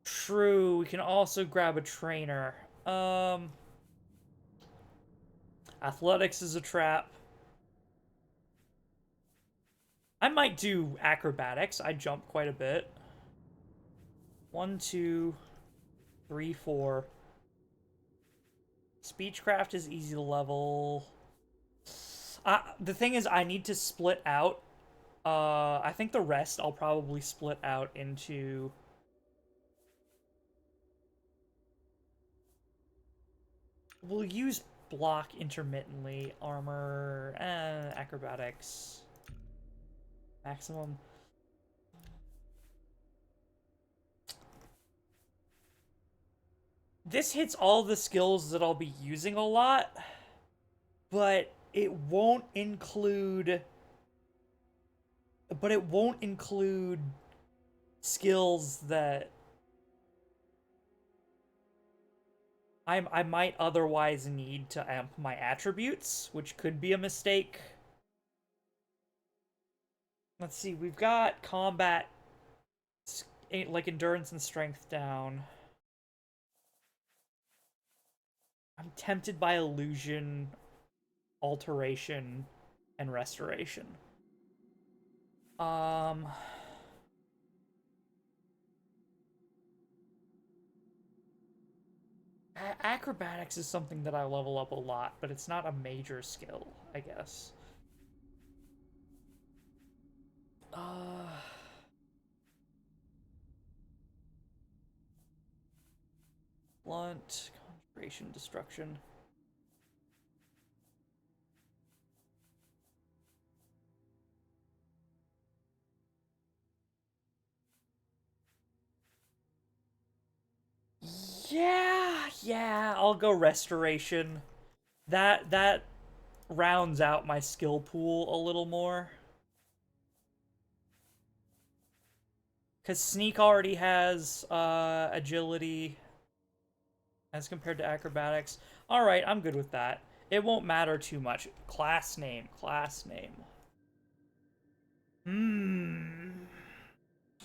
true, we can also grab a trainer. Athletics is a trap. I might do acrobatics. I jump quite a bit. 1, 2, 3, 4. Speechcraft is easy to level. The thing is, I need to split out. I think the rest I'll probably split out into. We'll use block intermittently. Armor, acrobatics. Maximum. This hits all the skills that I'll be using a lot, but it won't include. But it won't include skills that I might otherwise need to amp my attributes, which could be a mistake. Let's see, we've got combat, like endurance and strength down. I'm tempted by illusion, alteration, and restoration. Acrobatics is something that I level up a lot, but it's not a major skill, I guess. Blunt, conjuration, destruction. Yeah, I'll go restoration. That rounds out my skill pool a little more. Because Sneak already has agility as compared to acrobatics. Alright, I'm good with that. It won't matter too much. Class name.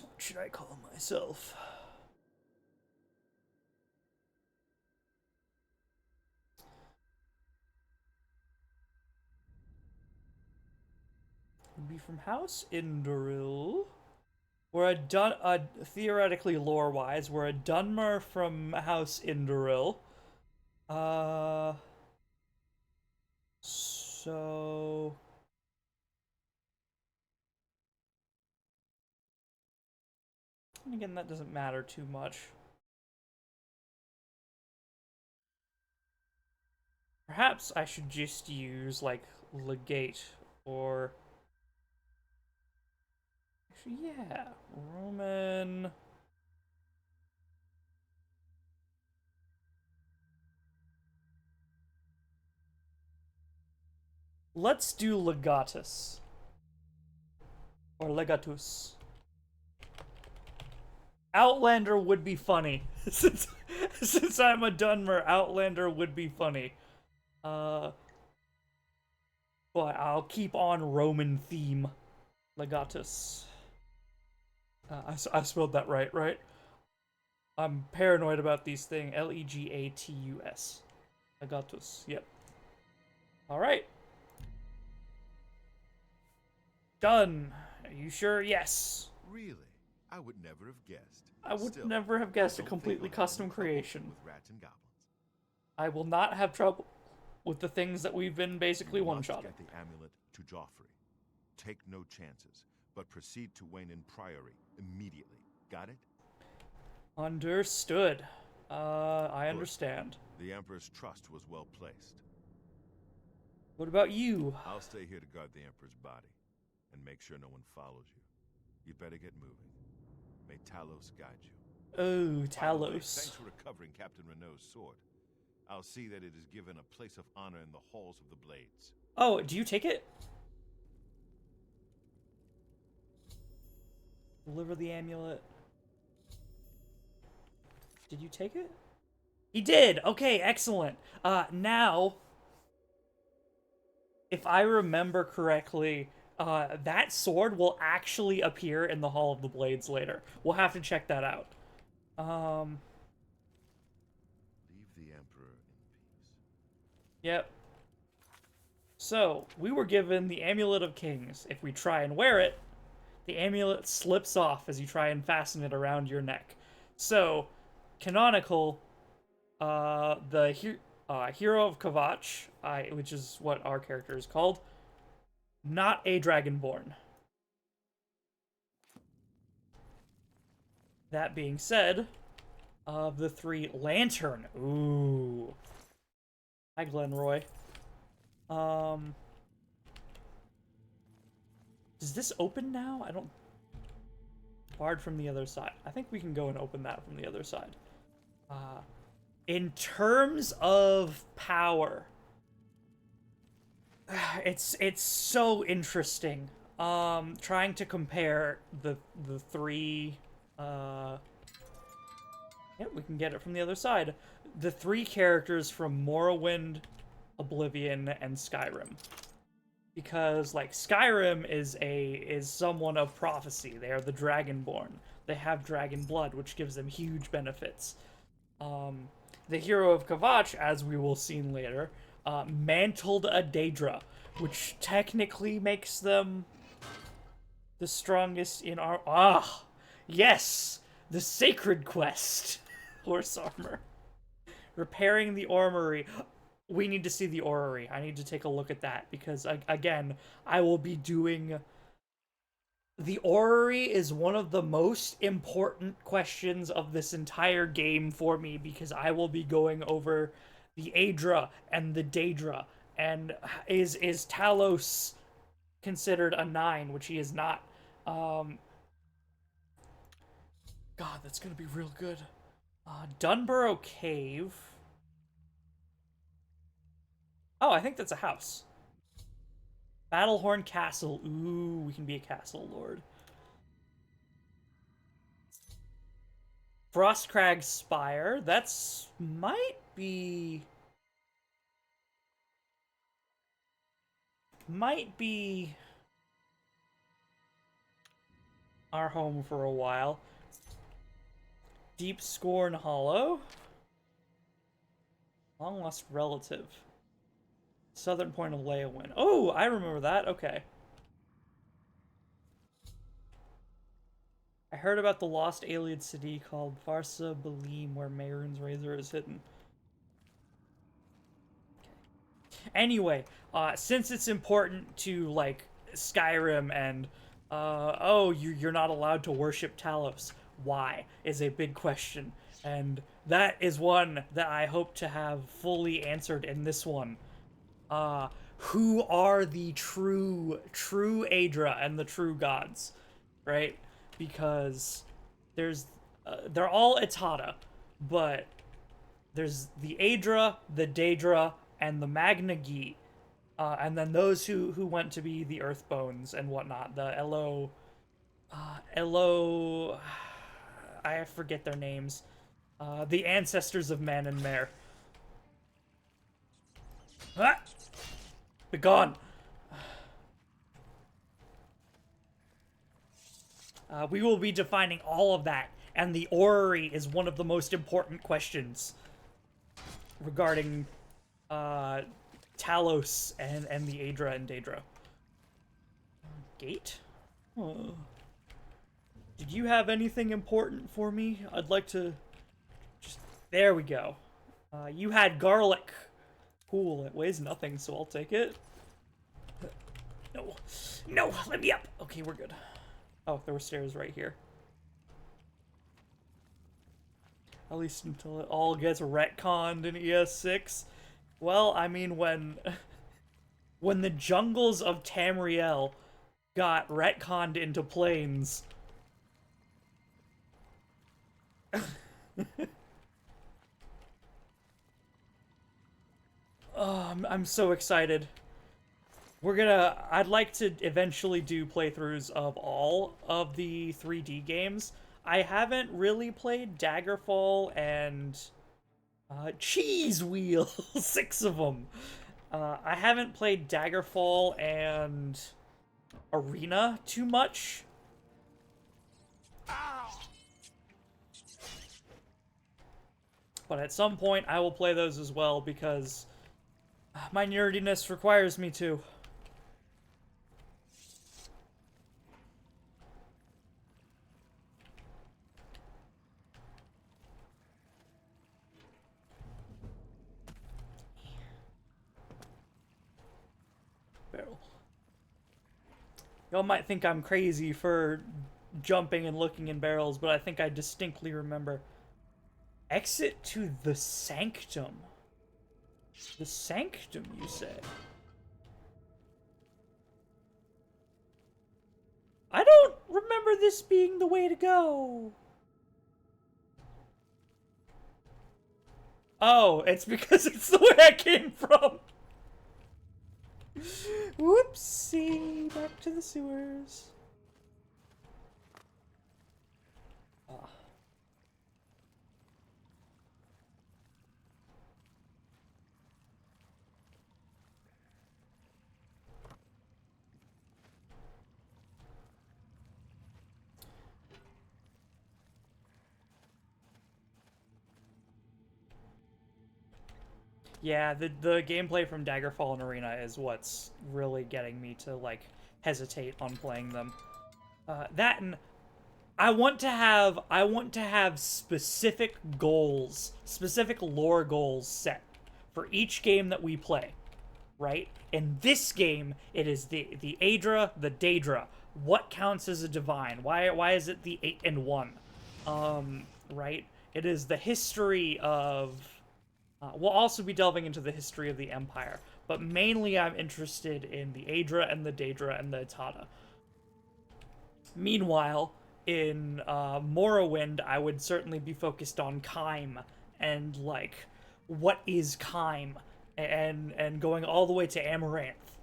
What should I call myself? Be from House Indoril. We're theoretically lore-wise, we're a Dunmer from House Indoril. So... And again, that doesn't matter too much. Perhaps I should just use, like, Legate, or... Actually, yeah, Roman... Let's do Legatus. Or Legatus. Outlander would be funny. since I'm a Dunmer, Outlander would be funny. But I'll keep on Roman theme. Legatus. I spelled that right? I'm paranoid about these things. Legatus. Legatus. Yep. Alright. Done. Are you sure? Yes. Really? I would never have guessed. I would Still, never have guessed a don't think completely we'll have custom any trouble creation. with rats and goblins. I will not have trouble with the things that we've been basically You one-shotting. must get the amulet to Joffrey. Take no chances, but proceed to Wayne Priory immediately. Got it? Understood. I understand. The Emperor's trust was well placed. What about you? I'll stay here to guard the Emperor's body, and make sure no one follows you. You better get moving. May Talos guide you. Oh, By the way, Talos. thanks for recovering Captain Renault's sword. I'll see that it is given a place of honor in the halls of the Blades. Oh, do you take it? Deliver the amulet. Did you take it? He did! Okay, excellent. Now, if I remember correctly, that sword will actually appear in the Hall of the Blades later. We'll have to check that out. Leave the Emperor in peace. Yep. So, we were given the Amulet of Kings. If we try and wear it, the amulet slips off as you try and fasten it around your neck. So, canonical, the Hero of Kavach, which is what our character is called, not a Dragonborn. That being said, of the three, Lantern. Ooh. Hi, Glenroy. Does this open now? I don't... Barred from the other side. I think we can go and open that from the other side. In terms of power, it's so interesting. Trying to compare the three... Yeah, we can get it from the other side. The three characters from Morrowind, Oblivion, and Skyrim. Because, like, Skyrim is someone of prophecy. They are the Dragonborn. They have dragon blood, which gives them huge benefits. The Hero of Kavach, as we will see later, mantled a Aedra, which technically makes them the strongest in our... Ah! Yes! The Sacred Quest! Horse armor. Repairing the Orrery. We need to see the Orrery. I need to take a look at that, because, again, I will be doing... The Orrery is one of the most important questions of this entire game for me, because I will be going over the Aedra and the Daedra, and is Talos considered a 9, which he is not. God, that's gonna be real good. Dunborough Cave. Oh, I think that's a house. Battlehorn Castle. Ooh, we can be a castle lord. Frostcrag Spire. That's... might be our home for a while. Deep Scorn Hollow. Long Lost Relative. Southern Point of Leyawind. Oh, I remember that. Okay. I heard about the lost alien city called Farsa Balim, where Mehrunes Razor is hidden. Okay. Anyway, since it's important to, like, Skyrim and, oh, you're not allowed to worship Talos. Why? Is a big question. And that is one that I hope to have fully answered in this one. Who are the true Aedra and the true gods, right? Because there's, they're all Itata, but there's the Aedra, the Daedra, and the Magna Gi, and then those who went to be the Earthbones and whatnot, the I forget their names, the ancestors of Man and Mare. Ah! Begone! We will be defining all of that, and the Orrery is one of the most important questions regarding Talos and the Aedra and Daedra. Gate? Oh. Did you have anything important for me? I'd like to... Just... There we go. You had garlic. Cool, it weighs nothing, so I'll take it. No. No, let me up! Okay, we're good. Oh, there were stairs right here. At least until it all gets retconned in ES6. Well, I mean, when the jungles of Tamriel got retconned into plains. Oh, I'm so excited. I'd like to eventually do playthroughs of all of the 3D games. I haven't really played Daggerfall and Cheese Wheel, 6 of them. I haven't played Daggerfall and Arena too much. But at some point, I will play those as well because my nerdiness requires me to. Barrel. Y'all might think I'm crazy for jumping and looking in barrels, but I think I distinctly remember. Exit to the Sanctum. The Sanctum, you say? I don't remember this being the way to go. Oh, it's because it's the way I came from. Whoopsie. Back to the sewers. Ah. Yeah, the gameplay from Daggerfall and Arena is what's really getting me to, like, hesitate on playing them. That and I want to have specific goals, specific lore goals set for each game that we play, right? In this game, it is the Aedra, the Daedra. What counts as a divine? Why is it the 8 and 1? Right? It is the history of. We'll also be delving into the history of the Empire, but mainly I'm interested in the Aedra and the Daedra and the Etata. Meanwhile, in Morrowind, I would certainly be focused on Kime and, like, what is Kime, and going all the way to Amaranth.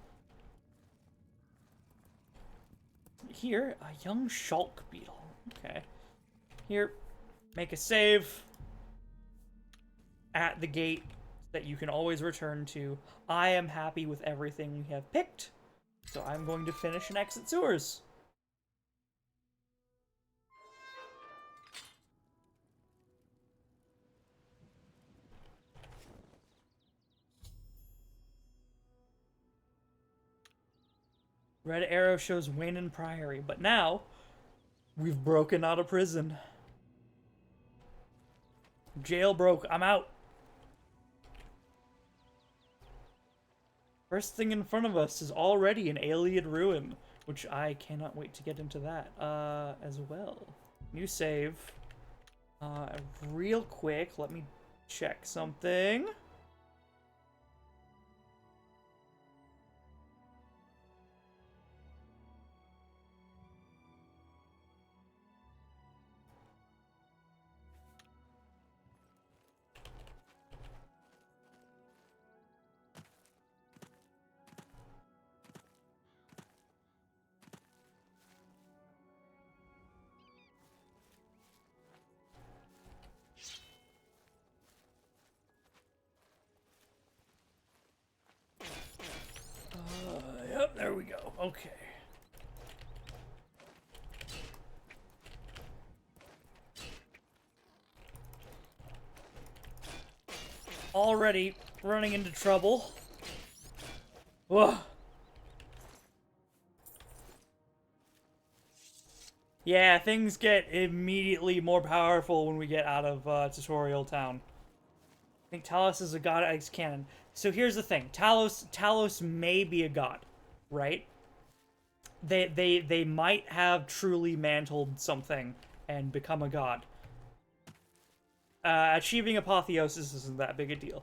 Here, a young Shulk beetle. Okay. Here, make a save at the gate that you can always return to. I am happy with everything we have picked, so I'm going to finish and exit sewers. Red arrow shows Wayne and Priory, but now we've broken out of prison. Jailbroke, I'm out. First thing in front of us is already an Alien ruin, which I cannot wait to get into that as well. New save. Real quick, let me check something. Yep, there we go. Okay. Already running into trouble. Whoa. Yeah, things get immediately more powerful when we get out of Tutorial Town. I think Talos is a god X cannon. So here's the thing. Talos may be a god, right? They might have truly mantled something and become a god. Achieving apotheosis isn't that big a deal.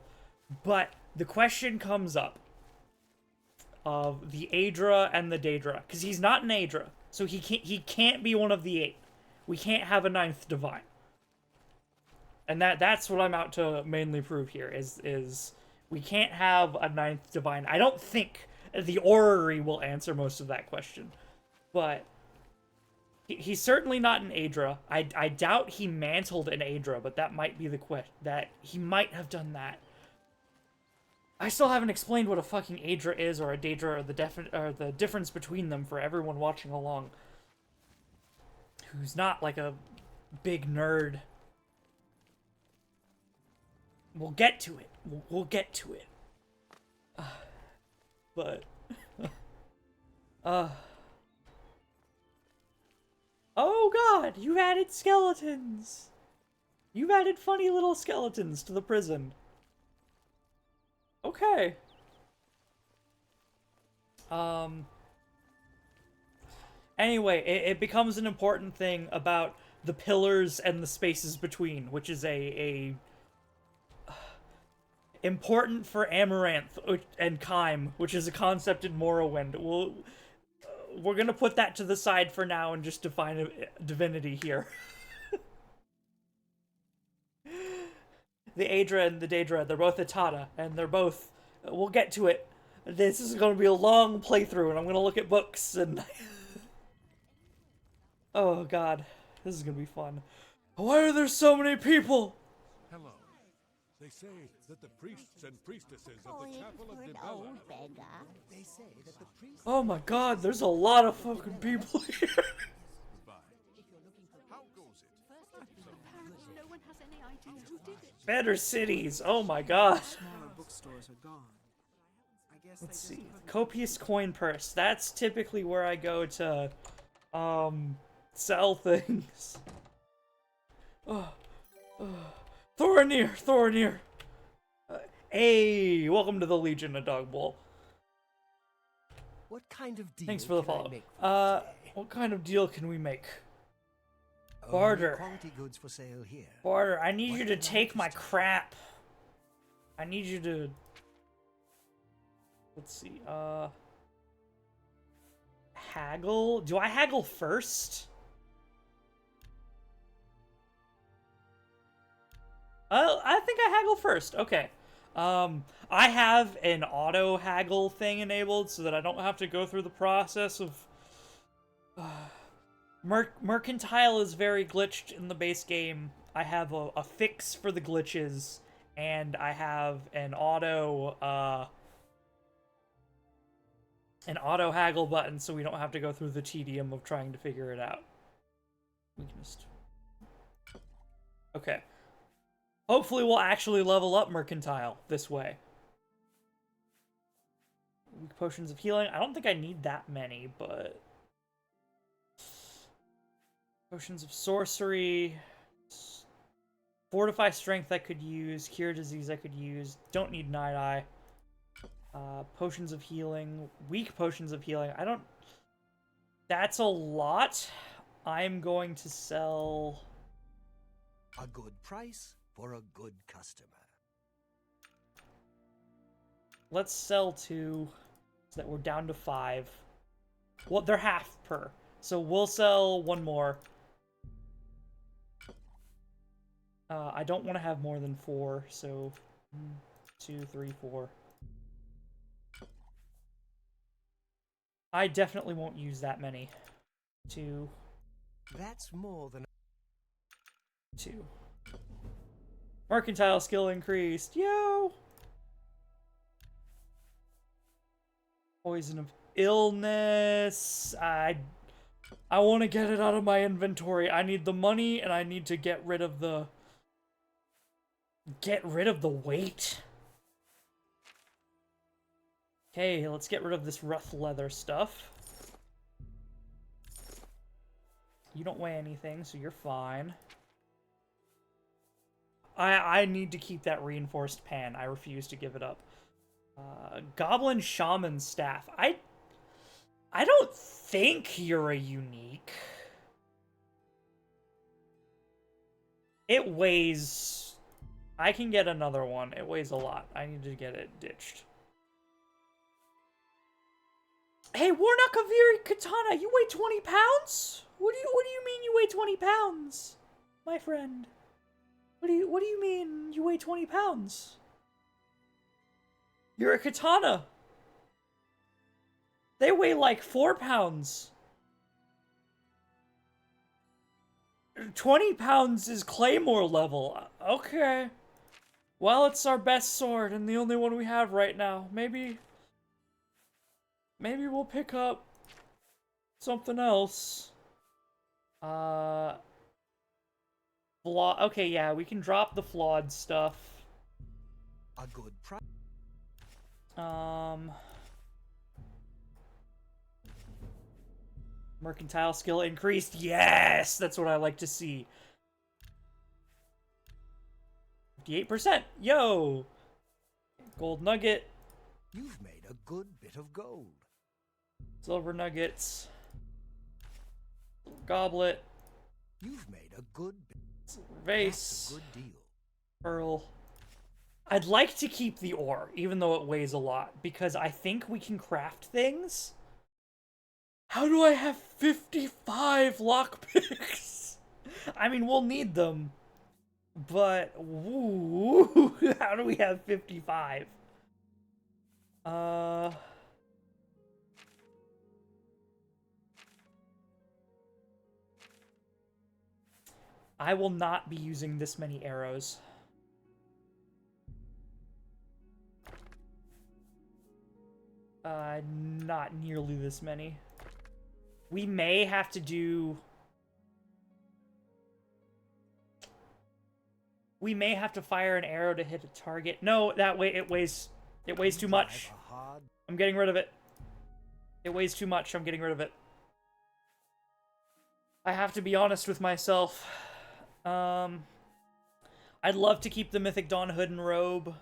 But the question comes up of the Aedra and the Daedra, because he's not an Aedra, so he can't be one of the 8. We can't have a 9th divine. And that's what I'm out to mainly prove here, is we can't have a 9th divine. I don't think the orrery will answer most of that question. But he's certainly not an Aedra. I doubt he mantled an Aedra, but that might be the question. That he might have done that. I still haven't explained what a fucking Aedra is or a Daedra or the difference between them for everyone watching along who's not like a big nerd. We'll get to it. We'll get to it. But oh god, you've added skeletons. You've added funny little skeletons to the prison. Okay. Anyway, it becomes an important thing about the pillars and the spaces between, which is a important for Amaranth and Kime, which is a concept in Morrowind. We're gonna put that to the side for now and just define a divinity here. The Aedra and the Daedra, they're both Atata, and they're both... We'll get to it. This is going to be a long playthrough, and I'm going to look at books, and... Oh, God. This is going to be fun. Why are there so many people? Hello. They say that the priests and priestesses of the Chapel of Divinity... They say that the priest... Oh my God, there's a lot of fucking people here. How goes it? Apparently no one has any idea who did it. Better cities. Oh my God. Smaller bookstores are gone. I guess Let's they just see. couldn't- Copious coin purse. That's typically where I go to, sell things. Thorinir. Hey, welcome to the Legion of Dog Bowl. What kind of deal Thanks for the can I follow. make for you today? What kind of deal can we make? Only Barter. Quality goods for sale here. Barter, I need What you to can I take my interest you? crap. I need you to... Let's see, haggle? Do I haggle first? I think I haggle first. Okay. I have an auto haggle thing enabled so that I don't have to go through the process of... Mercantile is very glitched in the base game. I have a fix for the glitches, and I have an auto haggle button so we don't have to go through the tedium of trying to figure it out. We can just... Okay. Hopefully we'll actually level up Mercantile this way. Weak potions of healing. I don't think I need that many, but... Potions of sorcery. Fortify strength I could use. Cure disease I could use. Don't need night eye. Potions of healing. Weak potions of healing. I don't... That's a lot. I'm going to sell... A good price for a good customer. Let's sell 2. So that we're down to 5. Well, they're half per. So we'll sell 1 more. I don't want to have more than 4, so 2, 3, 4. I definitely won't use that many. 2, That's more than 2. Mercantile skill increased. Yo! Poison of illness. I want to get it out of my inventory. I need the money, and I need to get rid of the... weight. Okay, let's get rid of this rough leather stuff. You don't weigh anything, so you're fine. I need to keep that reinforced pan. I refuse to give it up. Goblin Shaman Staff. I don't think you're a unique. It weighs... I can get another one. It weighs a lot. I need to get it ditched. Hey, Warnock Aviri Katana, you weigh 20 pounds? What do you mean you weigh 20 pounds? My friend. What do you mean you weigh 20 pounds? You're a katana. They weigh like 4 pounds. 20 pounds is Claymore level. Okay. Well, it's our best sword and the only one we have right now. Maybe we'll pick up something else. Okay, yeah, we can drop the flawed stuff. A good price. Mercantile skill increased. Yes, that's what I like to see. 58%. Yo. Gold nugget. You've made a good bit of gold. Silver nuggets. Goblet. You've made a good bit. Silver vase. That's a good deal. Pearl. I'd like to keep the ore, even though it weighs a lot, because I think we can craft things. How do I have 55 lockpicks? I mean, we'll need them. But, woo, how do we have 55? I will not be using this many arrows. Not nearly this many. We may have to do... We may have to fire an arrow to hit a target. No, that way it weighs too much. I'm getting rid of it. It weighs too much. I'm getting rid of it. I have to be honest with myself. I'd love to keep the Mythic Dawn hood and robe.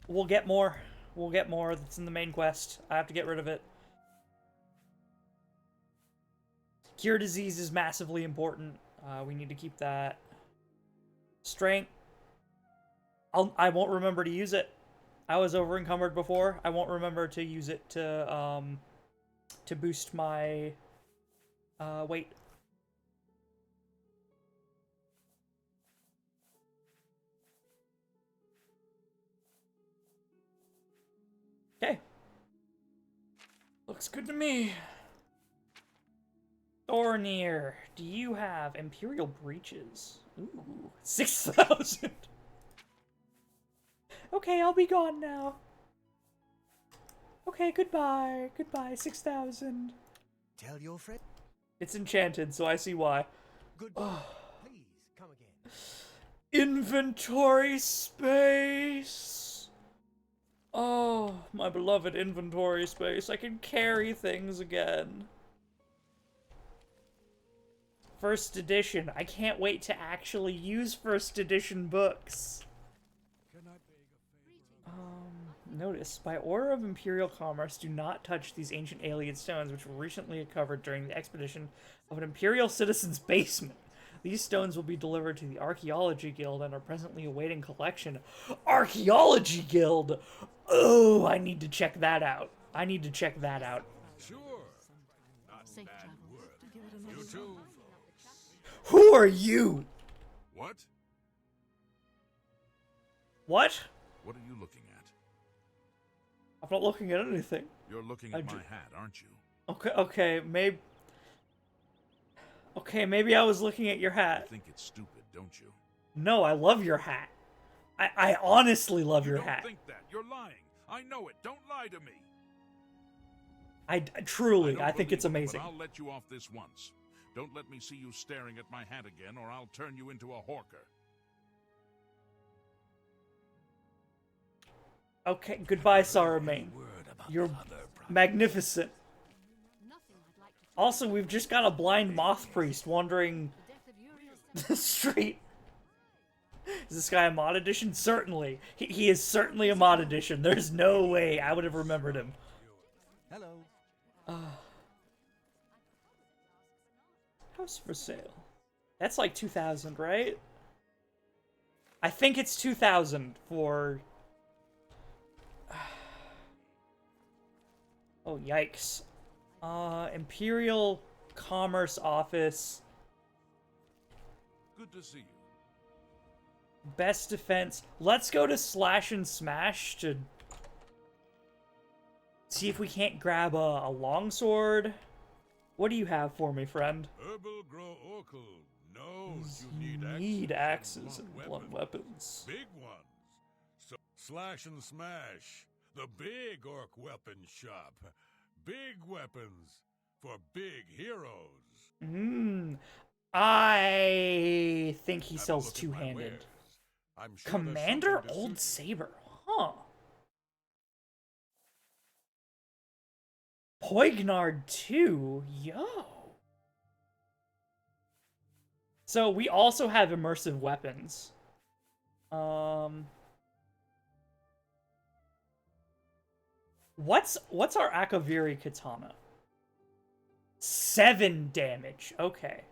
We'll get more. We'll get more. That's in the main quest. I have to get rid of it. Cure disease is massively important. We need to keep that. Strength. I won't remember to use it. I was over encumbered before. I won't remember to use it to boost my weight. Okay. Looks good to me. Thornir, do you have Imperial Breaches? Ooh, 6,000. Okay, I'll be gone now. Okay, goodbye. Goodbye, 6,000. Tell your friend. It's enchanted, so I see why. Goodbye. Please come again. Inventory space. Oh, my beloved inventory space. I can carry things again. First edition. I can't wait to actually use first edition books. Notice, by order of Imperial Commerce, do not touch these ancient alien stones which were recently uncovered during the expedition of an Imperial citizen's basement. These stones will be delivered to the Archaeology Guild and are presently awaiting collection. Archaeology Guild! Oh, I need to check that out. I need to check that out. Sure. Not Safe bad travels. work. You too. Who are you? What? What? What are you looking at? I'm not looking at anything. You're looking at my hat, aren't you? Okay, maybe... Okay, maybe I was looking at your You hat. think it's stupid, don't you? No, I love your hat. I honestly love You your don't hat. think that. You're lying. I know it. Don't lie to me. Truly, don't I think it's believe it, amazing. But I'll let you off this once. Don't let me see you staring at my hat again, or I'll turn you into a hawker. Okay, goodbye, Saruman. You're magnificent. Nothing I'd like to Also, we've just got a blind moth priest wandering the death of Uriel's the street. Is this guy a mod edition? Certainly. He is certainly a mod edition. There's no way I would have remembered him. Hello. House for sale. That's like 2,000, right? I think it's 2,000 for... Oh, yikes. Imperial Commerce Office. Good to see you. Best defense. Let's go to Slash and Smash to see if we can't grab a longsword. What do you have for me, friend? Herbal grow oracle knows you Need axes and blunt weapons. Big ones. So Slash and Smash, the big orc weapon shop. Big weapons for big heroes. I think he Have a sells look at my two-handed. wares. I'm sure there's Commander something to Old suit you. Saber. Huh. Poignard 2? Yo. So we also have immersive weapons. What's our Akaviri katana? 7 damage. Okay.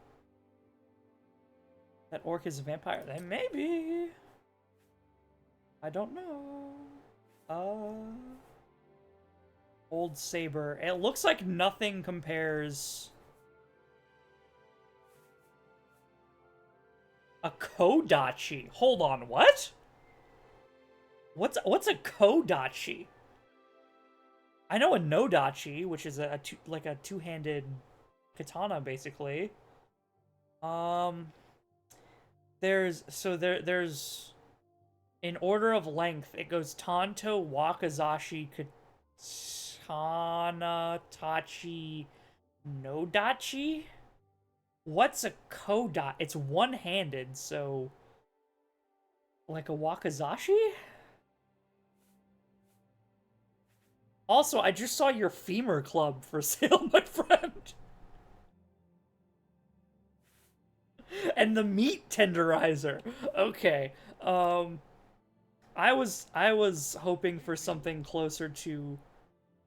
That orc is a vampire. Then maybe. I don't know. Old Saber. It looks like nothing compares. A Kodachi. Hold on, what? What's a Kodachi? I know a Nodachi, which is like a two-handed katana, basically. There's in order of length, it goes Tanto, Wakazashi, Katana, Tachi, Nodachi? What's a Kodachi? It's one-handed, so... Like a Wakazashi? Also, I just saw your femur club for sale, my friend. And the meat tenderizer. Okay. I was hoping for something closer to...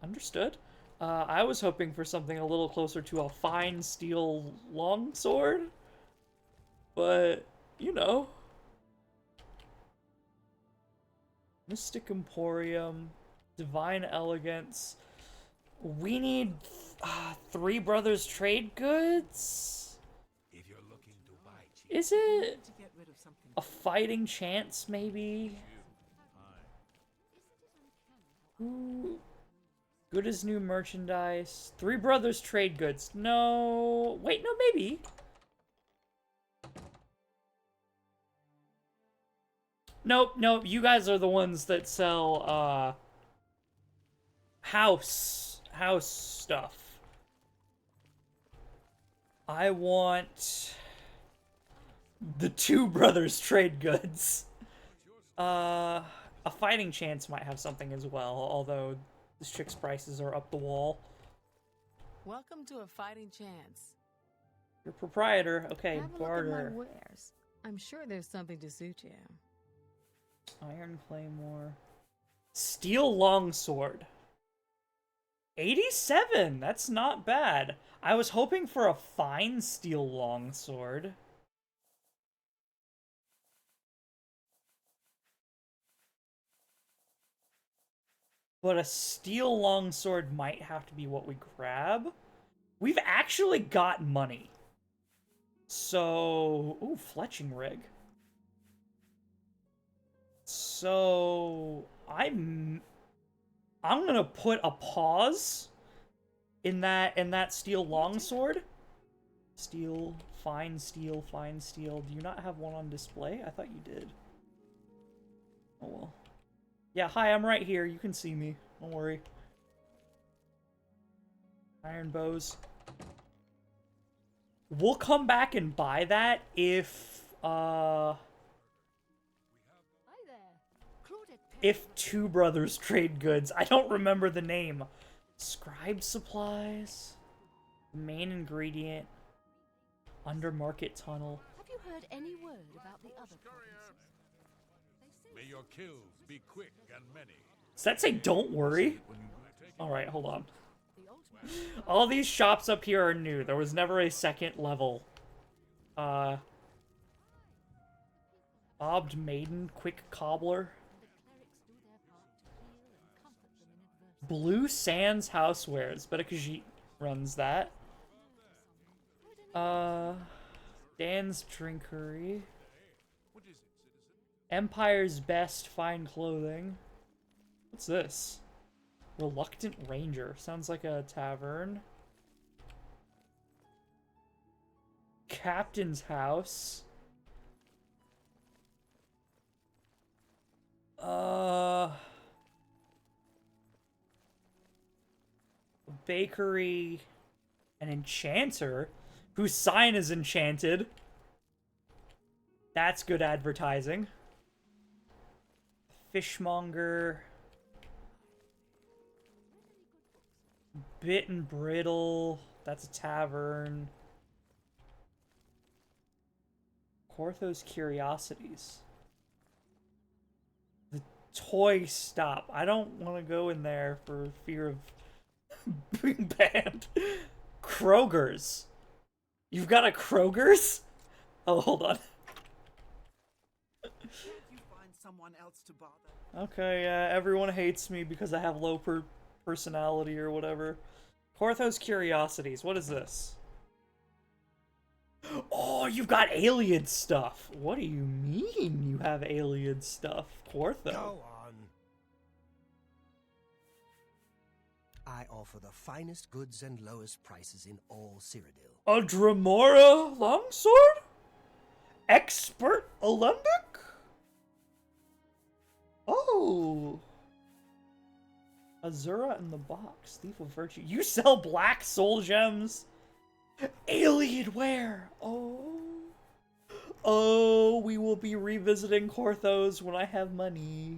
Understood. I was hoping for something a little closer to a fine steel longsword. But, you know. Mystic Emporium. Divine Elegance. We need 3 Brothers Trade Goods? If you're looking to buy cheap, Is it To get rid of something. a fighting chance, maybe? Ooh. Good as new merchandise. 3 Brothers Trade Goods. No. Wait, no, maybe. Nope, nope. You guys are the ones that sell, house stuff. I want the 2 Brothers Trade Goods. A fighting chance might have something as well, although this chick's prices are up the wall. Welcome to a fighting chance. Your proprietor. Okay, Have a look at barter. my wares. I'm sure there's something to suit you. Iron Claymore. Steel Longsword. 87! That's not bad. I was hoping for a fine steel longsword. But a steel longsword might have to be what we grab. We've actually got money. So... Ooh, fletching rig. So... I'm gonna put a pause in that steel longsword. Steel, fine steel, fine steel. Do you not have one on display? I thought you did. Oh well. Yeah, hi, I'm right here. You can see me. Don't worry. Iron bows. We'll come back and buy that if, if 2 Brothers Trade Goods. I don't remember the name. Scribe Supplies? Main ingredient. Under Market Tunnel. Have you heard any word about the other provinces? May your kills be quick and many. Does that say don't worry? Alright, hold on. All these shops up here are new. There was never a second level. Bobbed Maiden, Quick Cobbler. Blue Sands Housewares. Betakajit runs that. Dan's Drinkery. Empire's Best Fine Clothing. What's this? Reluctant Ranger. Sounds like a tavern. Captain's House. Bakery. An enchanter whose sign is enchanted. That's good advertising. Fishmonger. Bit and Brittle. That's a tavern. Cortho's Curiosities. The toy stop. I don't want to go in there for fear of being banned. Kroger's. You've got a Kroger's? Oh, hold on. Can't you find someone else to bother? Okay, yeah, everyone hates me because I have low personality or whatever. Cortho's Curiosities. What is this? Oh, you've got alien stuff. What do you mean you have alien stuff, Cortho? Go on. I offer the finest goods and lowest prices in all Cyrodiil. A Dremora longsword? Expert Alembic? Oh. Azura in the box. Thief of Virtue. You sell black soul gems? Alienware. Oh. Oh, we will be revisiting Corthos when I have money.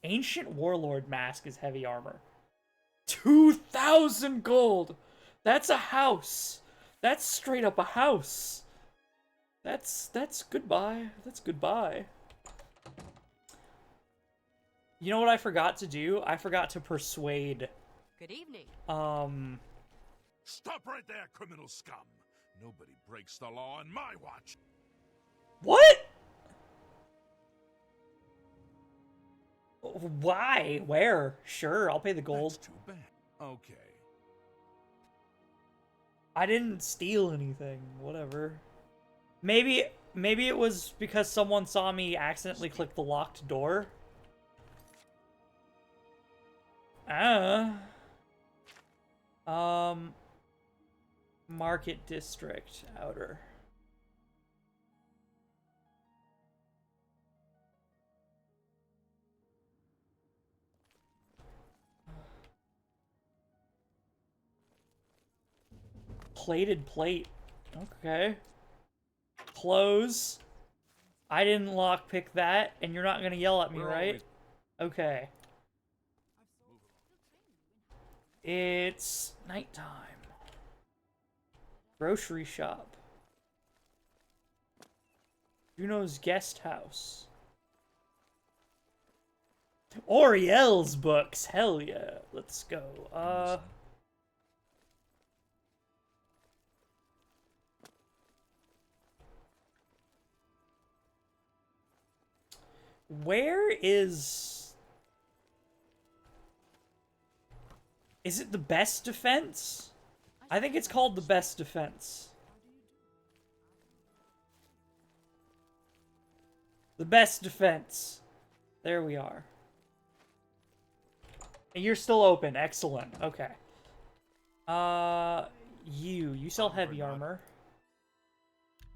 Ancient Warlord Mask is heavy armor. 2,000 gold. That's a house. That's straight up a house. That's goodbye. That's goodbye. You know what I forgot to do? I forgot to persuade. Good evening. Stop right there, criminal scum. Nobody breaks the law on my watch. What? Why? Where? Sure, I'll pay the gold. That's too bad. Okay. I didn't steal anything. Whatever. Maybe it was because someone saw me accidentally click the locked door. Market District, outer. Plated plate. Okay. Close. I didn't lockpick that, and you're not gonna yell at me, right? Okay. It's nighttime. Grocery shop. Juno's guest house. Oriel's books. Hell yeah. Let's go. Where is it the best defense? I think it's called the best defense. The best defense. There we are. And you're still open. Excellent. Okay. You sell heavy armor.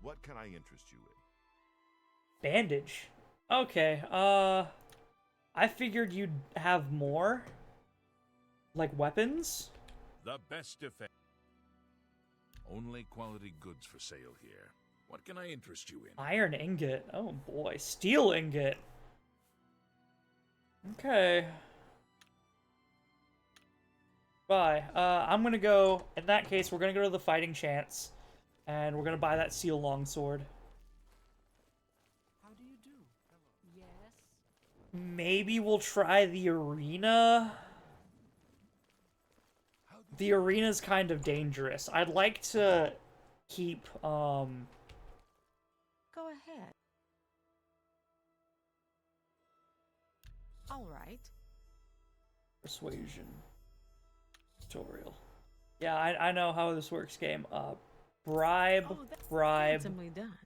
What can I interest you in? Bandage. Okay, I figured you'd have more. Like weapons? The best defense. Only quality goods for sale here. What can I interest you in? Iron ingot. Oh boy. Steel ingot. Okay. Bye. I'm gonna go, in that case, we're gonna go to the fighting chance. And we're gonna buy that seal longsword. How do you do? Yes? maybe we'll try the arena. The arena's kind of dangerous. I'd like to keep, Go ahead. All right. Persuasion. Tutorial. Yeah, I know how this works, game. Bribe, Oh, that's bribe, handsomely done.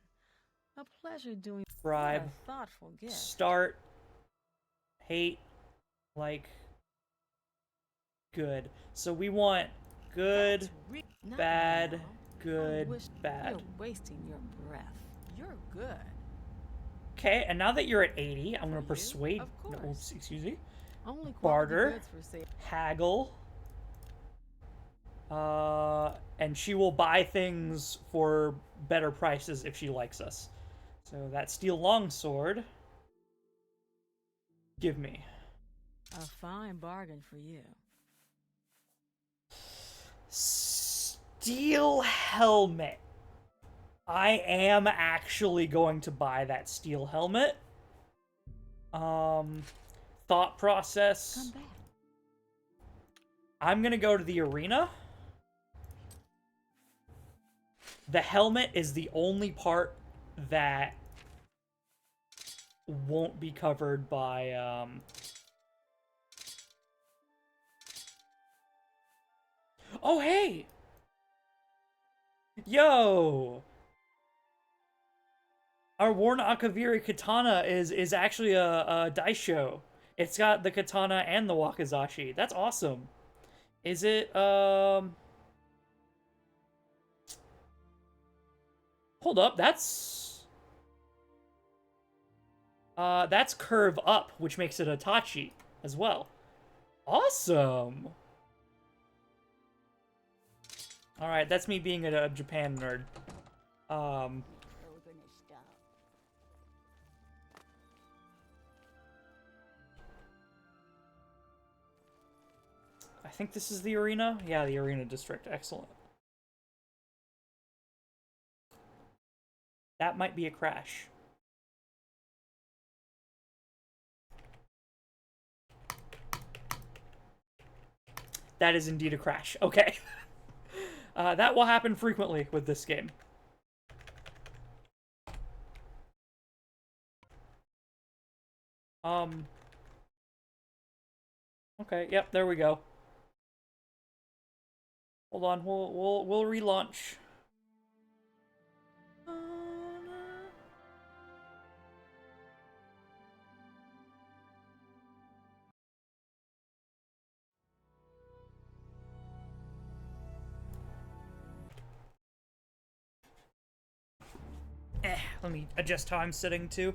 A pleasure doing. bribe, What a thoughtful gift. start, hate, like, good. So we want good, Not bad, now. good, I wish bad. You're wasting your breath. You're good. Okay, and now that you're at 80, I'm For gonna you? persuade. Of No, course. oops, excuse me. Only quality Barter, goods for sale. haggle, and she will buy things for better prices if she likes us. So that steel longsword, give me. A fine bargain for you. Steel helmet. I am actually going to buy that steel helmet. Thought process. Come back. I'm gonna go to the arena. The helmet is the only part that won't be covered by, Oh, hey! Yo! Our Worn Akaviri katana is actually a daisho. It's got the katana and the wakizashi. That's awesome. Is it, Hold up, that's curve up, which makes it a tachi as well. Awesome! Alright, that's me being a Japan nerd. I think this is the arena? Yeah, the arena district. Excellent. That might be a crash. That is indeed a crash. Okay. That will happen frequently with this game. Okay, yep, there we go. Hold on, we'll relaunch. Let me adjust how I'm sitting too.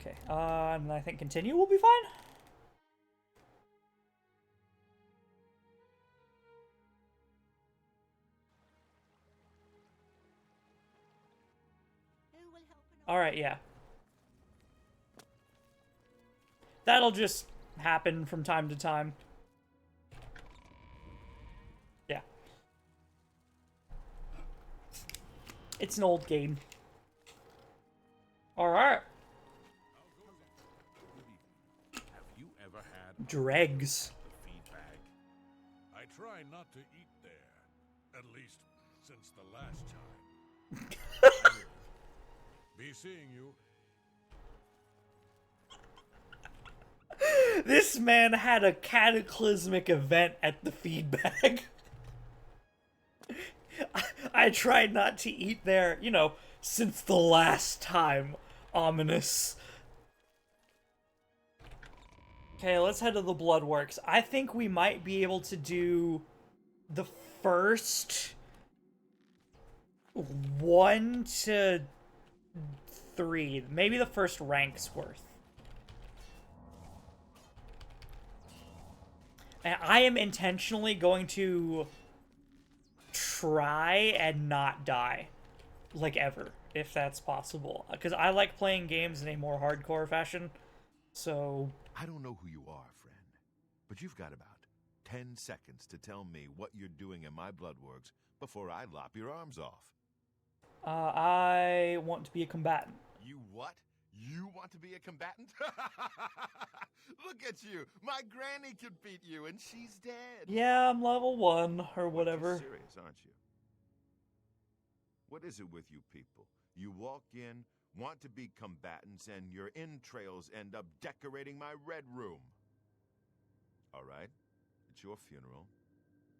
Okay, and I think continue will be fine. Alright, yeah. That'll just happen from time to time. Yeah. It's an old game. Alright. Have you ever had Dregs. the feedback? I try not to eat there, at least since the last time. Be seeing you. This man had a cataclysmic event at the feedback. I tried not to eat there, you know, since the last time. Ominous. Okay, let's head to the Bloodworks. I think we might be able to do the first 1 to 3. Maybe the first rank's worth. And I am intentionally going to try and not die. Like, ever. If that's possible. Because I like playing games in a more hardcore fashion. So... I don't know who you are, friend, but you've got about 10 seconds to tell me what you're doing in my Bloodworks before I lop your arms off. I want to be a combatant. You what? You want to be a combatant? Look at you. My granny could beat you, and she's dead. Yeah, I'm level 1 or You're whatever. serious, aren't you? What is it with you people? You walk in, want to be combatants, and your entrails end up decorating my red room. All right, it's your funeral.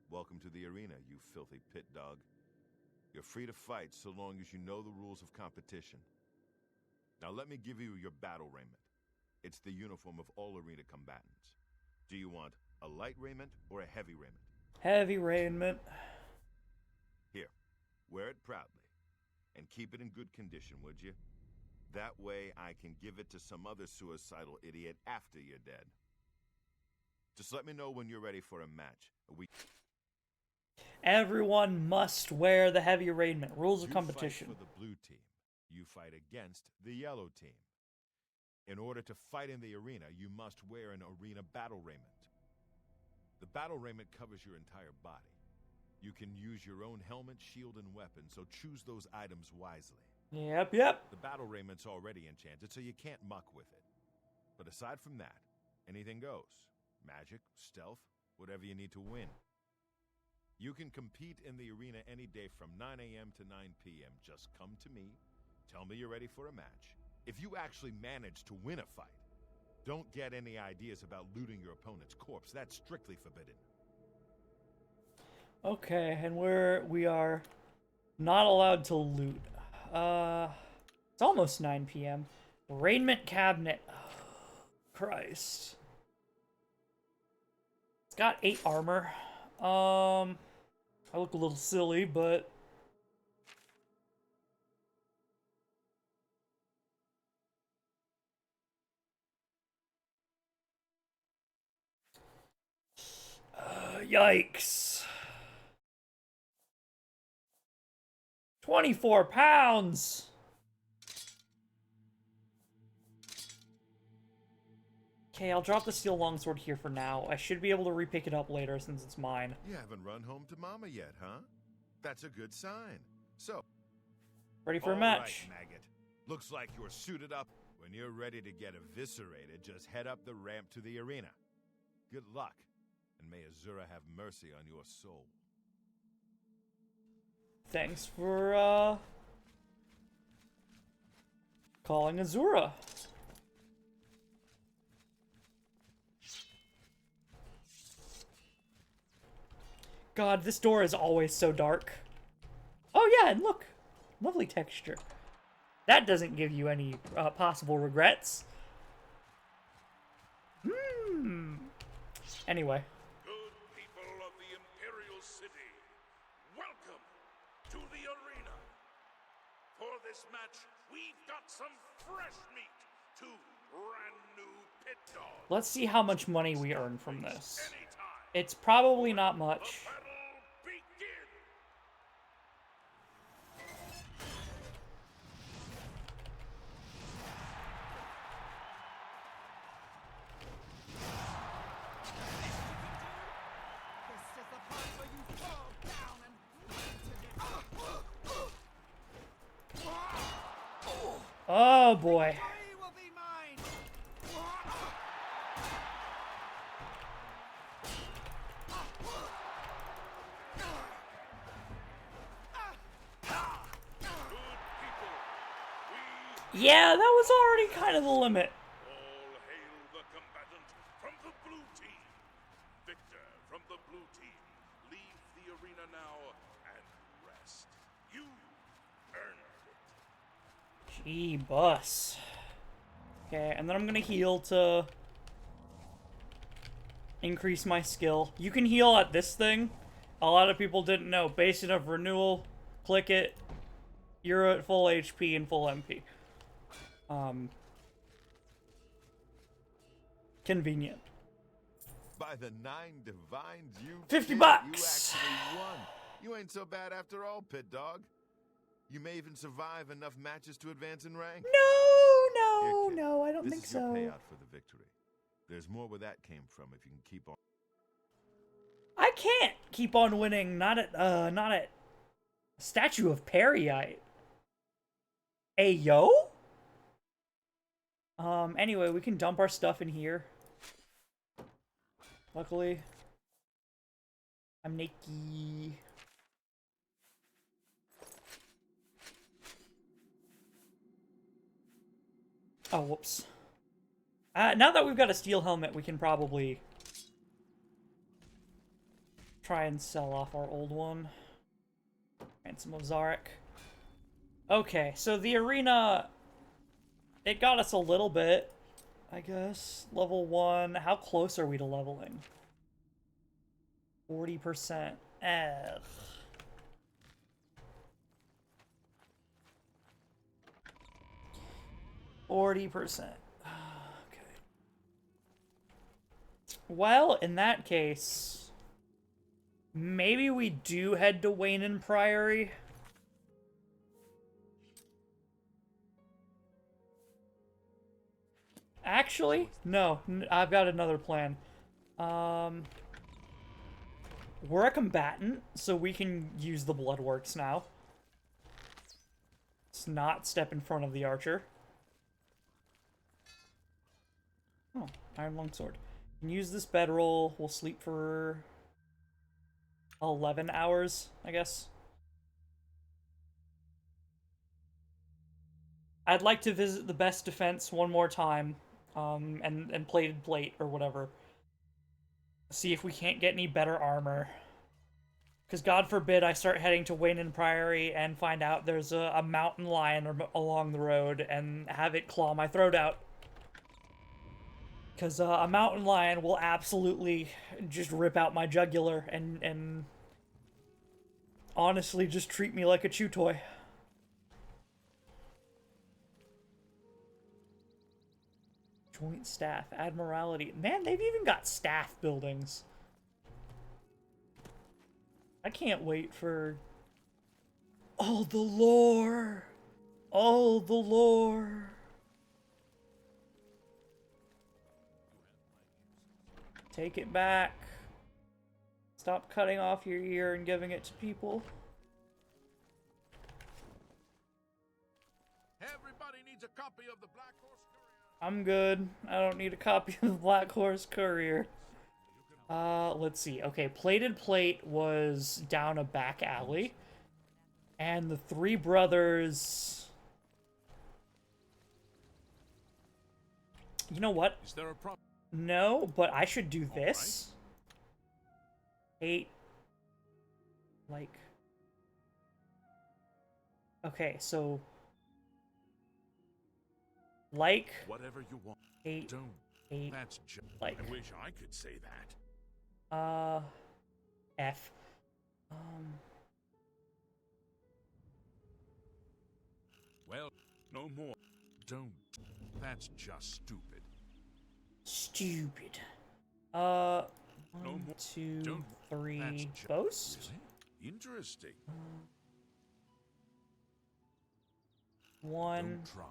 Welcome to the arena, you filthy pit dog. You're free to fight so long as you know the rules of competition. Now let me give you your battle raiment. It's the uniform of all arena combatants. Do you want a light raiment or a heavy raiment? Heavy raiment. Here, wear it proudly. And keep it in good condition, would you? That way I can give it to some other suicidal idiot after you're dead. Just let me know when you're ready for a match. Everyone must wear the heavy raiment. Rules of competition. You fight for the blue team. You fight against the yellow team. In order to fight in the arena, you must wear an arena battle raiment. The battle raiment covers your entire body. You can use your own helmet, shield, and weapon, so choose those items wisely. Yep. The battle raiment's already enchanted, so you can't muck with it. But aside from that, anything goes. Magic, stealth, whatever you need to win. You can compete in the arena any day from 9 a.m. to 9 p.m. Just come to me, tell me you're ready for a match. If you actually manage to win a fight, don't get any ideas about looting your opponent's corpse. That's strictly forbidden. Okay, and we are not allowed to loot. It's almost 9 p.m. Raiment cabinet. Oh, Christ. It's got 8 armor. I look a little silly, but yikes. 24 pounds! Okay, I'll drop the steel longsword here for now. I should be able to repick it up later since it's mine. You haven't run home to Mama yet, huh? That's a good sign. So, Ready for a match. All right, maggot. Looks like you're suited up. When you're ready to get eviscerated, just head up the ramp to the arena. Good luck, and may Azura have mercy on your soul. Thanks for, calling Azura. God, this door is always so dark. Oh yeah, and look. Lovely texture. That doesn't give you any possible regrets. Anyway. Good people of the Imperial City, welcome to the arena. For this match, we've got some fresh meat, 2 brand new pit dogs. Let's see how much money we earn from this. Anytime. It's probably not much. The battle begins. This is the part where you fall down and Oh boy. victory will be mine. Yeah, that was already kind of the limit. All hail the combatant from the blue team. Victor from the blue team, leave the arena now and rest. You earned it. Gee, bus. Okay, and then I'm gonna heal to increase my skill. You can heal at this thing. A lot of people didn't know. Basin of Renewal, click it. You're at full HP and full MP. Convenient. By the 9 divines, you 50 did. bucks. You actually won. You ain't so bad after all, pit dog. You may even survive enough matches to advance in rank. No, Here, kid. no, I don't This think is your so. payout for the victory. There's more where that came from if you can keep on. I can't keep on winning. Not at Statue of Periite. Ayo? Anyway, we can dump our stuff in here. Luckily. I'm naked. Oh, whoops. Now that we've got a steel helmet, we can probably try and sell off our old one. Ransom of Zarek. Okay, so the arena, it got us a little bit, I guess. Level 1. How close are we to leveling? 40%. Ugh. %. Okay. Well, in that case, maybe we do head to Wayne Priory. Actually, no. I've got another plan. We're a combatant, so we can use the Bloodworks now. Let's not step in front of the archer. Oh, Iron Longsword. Use this bedroll. We'll sleep for 11 hours, I guess. I'd like to visit the best defense one more time, and plated plate or whatever. See if we can't get any better armor. Because God forbid I start heading to Wayne Priory and find out there's a mountain lion along the road and have it claw my throat out. Because a mountain lion will absolutely just rip out my jugular and honestly just treat me like a chew toy. Joint staff, admiralty. Man, they've even got staff buildings. I can't wait for... all the lore! All the lore! Take it back. Stop cutting off your ear and giving it to people. Everybody needs a copy of the Black Horse Courier. I'm good. I don't need a copy of the Black Horse Courier. Let's see. Okay, Plated Plate was down a back alley. And the Three Brothers... You know what? Is there a problem? No, but I should do this. 8. Like... Okay, so... Like... Whatever you want. 8. Don't. 8. That's just... Like... I wish I could say that. F. Well, no more. Don't. That's just stupid. Stupid. 1, No more. 2, Don't. 3. Boast? Really? Interesting. 1, Don't try.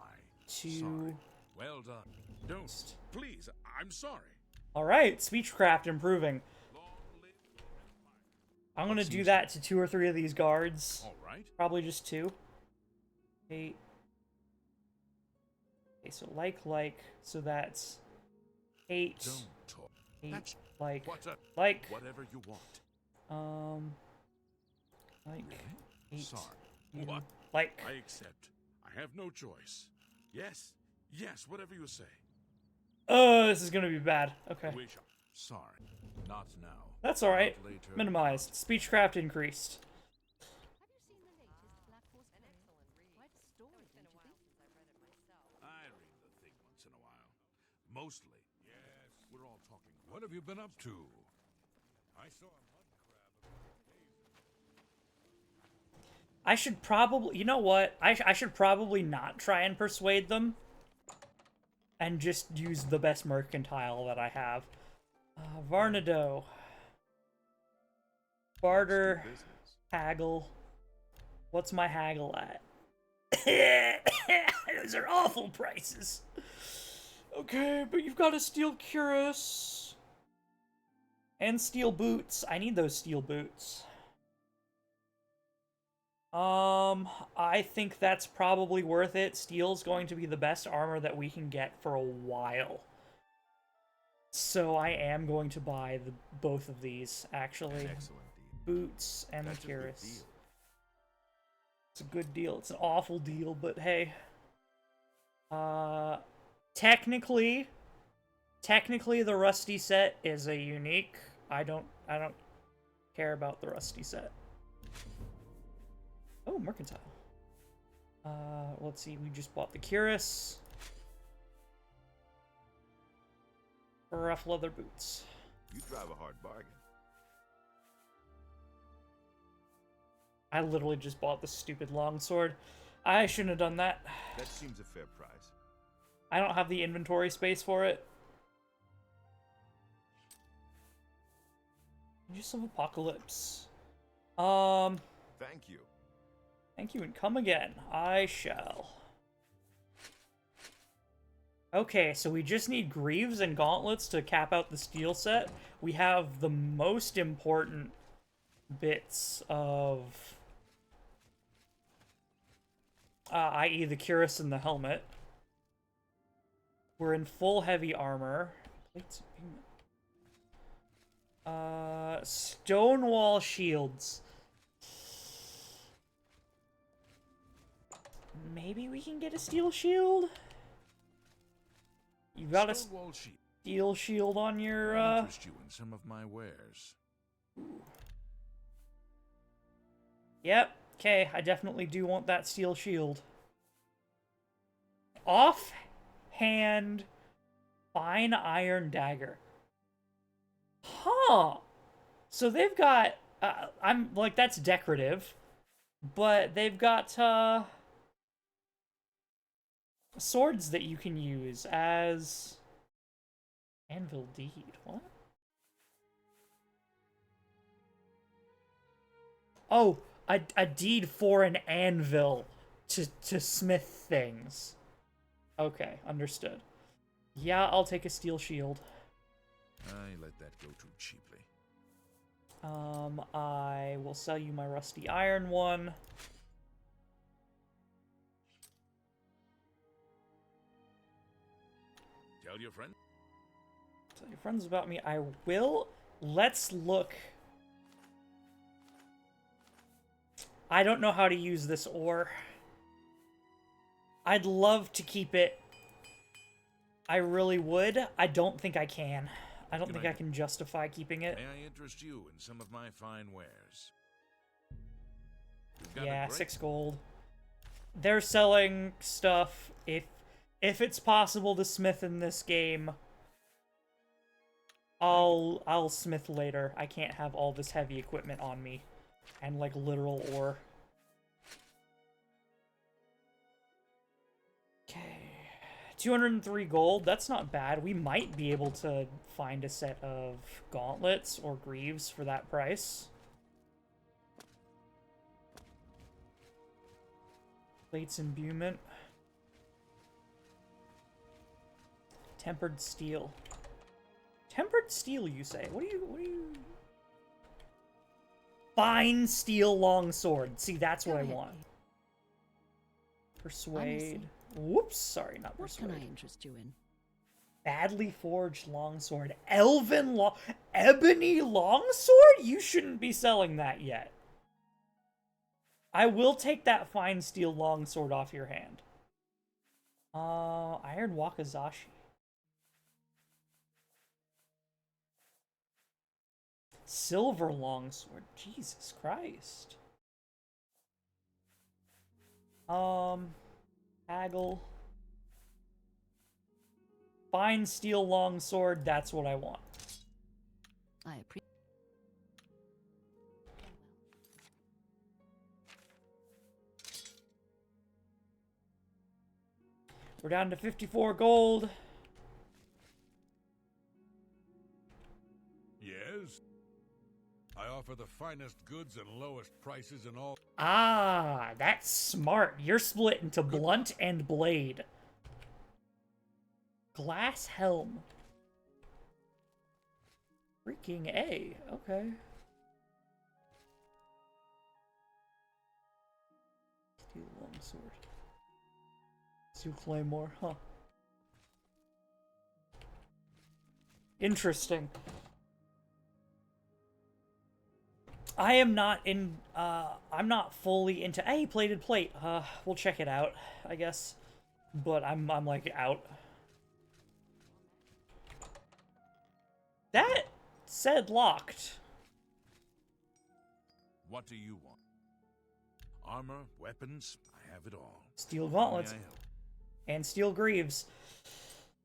2. Sorry. Well done. Don't. Please, I'm sorry. Alright, Speechcraft improving. Long live the Empire. I'm gonna do that to 2 or 3 of these guards. All right. Probably just 2. 8. Okay, so like, so that's 8. Don't talk. 8, That's like, whatever you want. Like, 8. Sorry. and What? Like, I accept. I have no choice. Yes. Yes, whatever you say. oh, this is gonna be bad. Okay. Wish I... Sorry. Not now. That's alright. Not later. Minimized. Speechcraft increased. Have you seen the latest Black Horse Courier? Quite a story, don't you think? I read the thing once in a while. Mostly. Yes. We're all talking. What have you been up to? I saw a mud crab. I should probably, you know what? I should probably not try and persuade them. And just use the best mercantile that I have. Varnado. Barter. Haggle. What's my haggle at? Those are awful prices. Okay, but you've got a steel cuirass. And steel boots. I need those steel boots. I think that's probably worth it. Steel's going to be the best armor that we can get for a while. So I am going to buy both of these, actually. An excellent deal. Boots and That's the a good cuirass. deal. It's a good deal. It's an awful deal, but hey. Technically the Rusty set is a unique. I don't care about the Rusty set. Oh, Mercantile. Let's see, we just bought the cuirass. Rough leather boots. You drive a hard bargain. I literally just bought the stupid longsword. I shouldn't have done that. That seems a fair price. I don't have the inventory space for it. Just some Apocalypse. Thank you. Thank you and come again. I shall. Okay, so we just need Greaves and Gauntlets to cap out the steel set. We have the most important bits of... i.e. the cuirass and the helmet. We're in full heavy armor. Plates of Stonewall shields. Maybe we can get a steel shield? You got a Stonewall sheep. steel shield on your, I'll interest you in some of my wares. Yep. Okay, I definitely do want that steel shield. Offhand, fine iron dagger. Huh. So they've got, I'm like, that's decorative, but they've got, swords that you can use as anvil deed. What? Oh, a deed for an anvil to smith things. Okay, understood. Yeah, I'll take a steel shield. I let that go too cheaply. I will sell you my rusty iron one. Tell your friend. Tell your friends about me. I will. Let's look. I don't know how to use this ore. I'd love to keep it. I really would. I don't think I can. I don't think I can justify keeping it. May I interest you in some of my fine wares? You've got a Yeah, great- 6 gold. They're selling stuff. If it's possible to smith in this game, I'll smith later. I can't have all this heavy equipment on me and like literal ore. Okay. 203 gold. That's not bad. We might be able to find a set of gauntlets or greaves for that price. Plates imbuement. Tempered steel. Tempered steel, you say? What do you... Fine steel longsword. See, that's what I want. Persuade. Whoops, sorry, not What persuade. can I interest you in? Badly forged longsword. Ebony longsword? You shouldn't be selling that yet. I will take that fine steel longsword off your hand. Iron Wakizashi. Silver longsword. Jesus Christ. Haggle. Fine steel longsword, that's what I want. I appreciate. We're down to 54 gold. Yes? I offer the finest goods and lowest prices in all... Ah, that's smart. You're split into blunt and blade. Glass helm. Freaking A. Okay. sword. Steel claymore, huh? Interesting. I am not in, I'm not fully into, hey, plated plate. We'll check it out, I guess. But I'm like, out. That said locked. What do you want? Armor, weapons, I have it all. Steel How gauntlets. may I help? And steel greaves.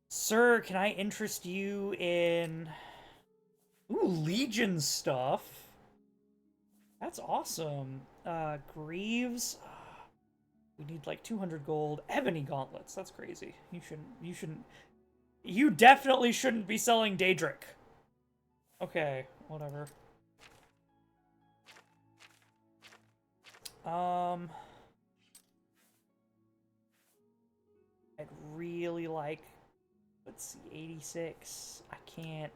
Sir, can I interest you in... Ooh, Legion stuff. That's awesome. Greaves. We need like 200 gold. Ebony gauntlets. That's crazy. You definitely shouldn't be selling Daedric. Okay, whatever. I'd really like, let's see, 86. I can't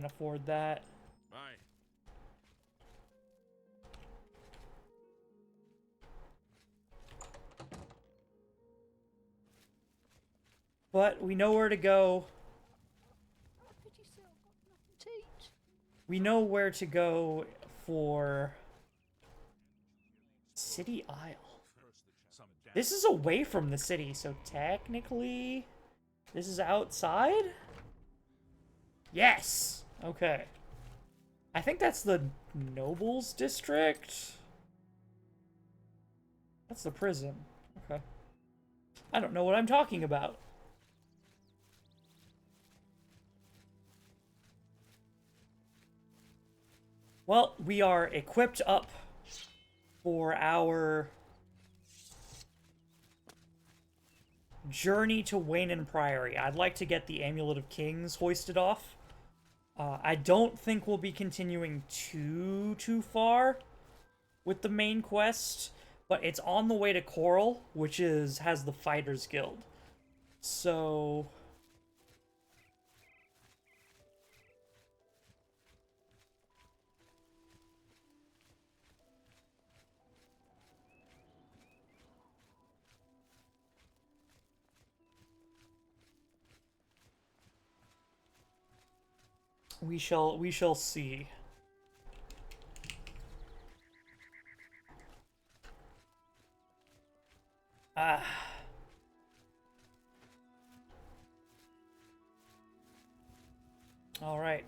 afford that. Bye. But we know where to go. We know where to go for City Isle. This is away from the city, so technically this is outside? Yes! Okay. I think that's the Nobles District. That's the prison. Okay. I don't know what I'm talking about. Well, we are equipped up for our journey to Wayne Priory. I'd like to get the Amulet of Kings hoisted off. I don't think we'll be continuing too far with the main quest, but it's on the way to Coral, which has the Fighters Guild. So we shall see. All right.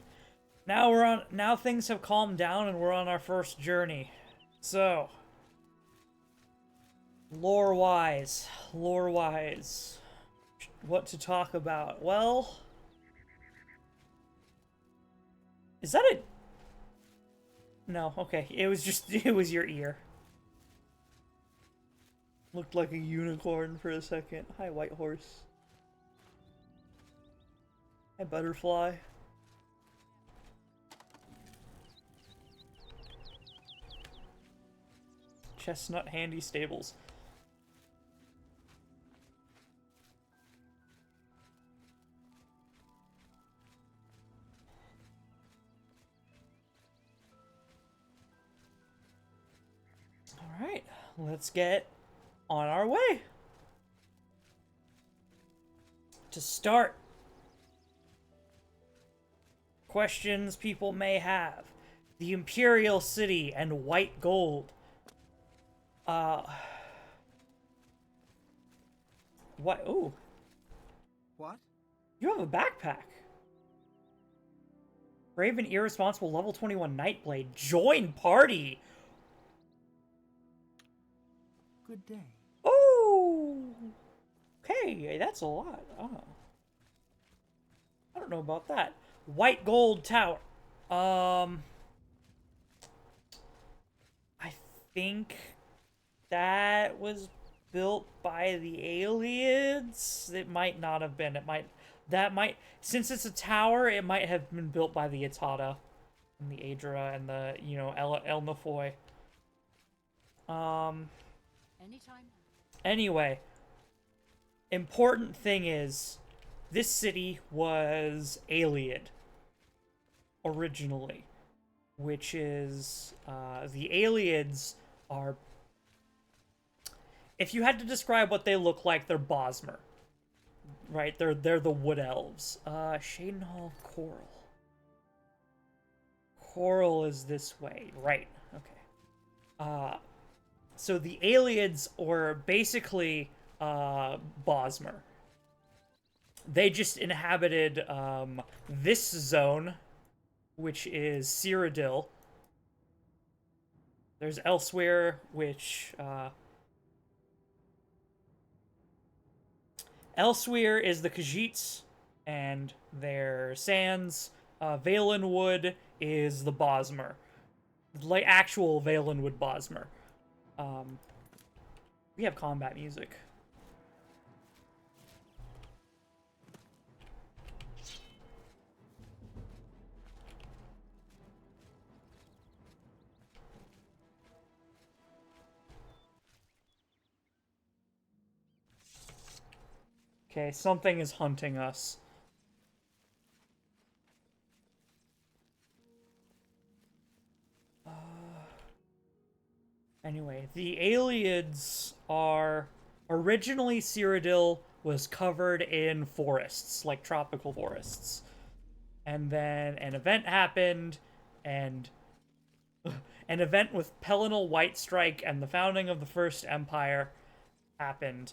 Now things have calmed down and we're on our first journey. So, lore-wise, what to talk about? Well, is that it? No, okay. It was your ear. Looked like a unicorn for a second. Hi, white horse. Hi, butterfly. Chestnut handy stables. All right, let's get on our way. To start, questions people may have. The Imperial City and white gold. What? Ooh. What? You have a backpack. Brave and irresponsible level 21 Nightblade. Join party. Good day. Oh. Okay, that's a lot. Oh. I don't know about that. White gold tower. I think that was built by the aliens. It might not have been. Since it's a tower, it might have been built by the Itata and the Aedra and the, El Nafoy. Anytime. Anyway, important thing is, this city was alien originally, which is, the aliens are... if you had to describe what they look like, they're Bosmer. Right? They're the wood elves. Shadenhall Coral. Coral is this way. Right. Okay. So the Aelids were basically Bosmer. They just inhabited this zone, which is Cyrodiil. There's Elsewhere, which Elsewhere is the Khajiits and their sands. Valenwood is the Bosmer. Like actual Valenwood Bosmer. We have combat music. Okay, something is hunting us. Anyway, the Aelids are... Originally, Cyrodiil was covered in forests, like tropical forests. And then an event happened, and... an event with Pelinal Whitestrike and the founding of the First Empire happened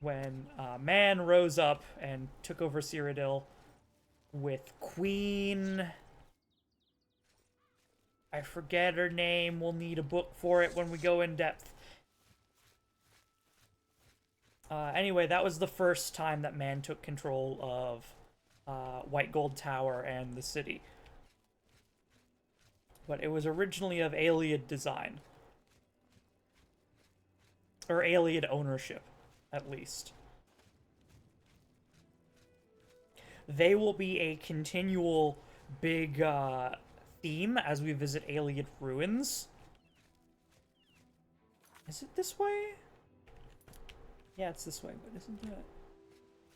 when man rose up and took over Cyrodiil with Queen... I forget her name. We'll need a book for it when we go in depth. Anyway, that was the first time that man took control of White Gold Tower and the city. But it was originally of Aeliad design. Or Aeliad ownership, at least. They will be a continual big theme as we visit Aeliad ruins. Is it this way? Yeah, it's this way, but isn't it?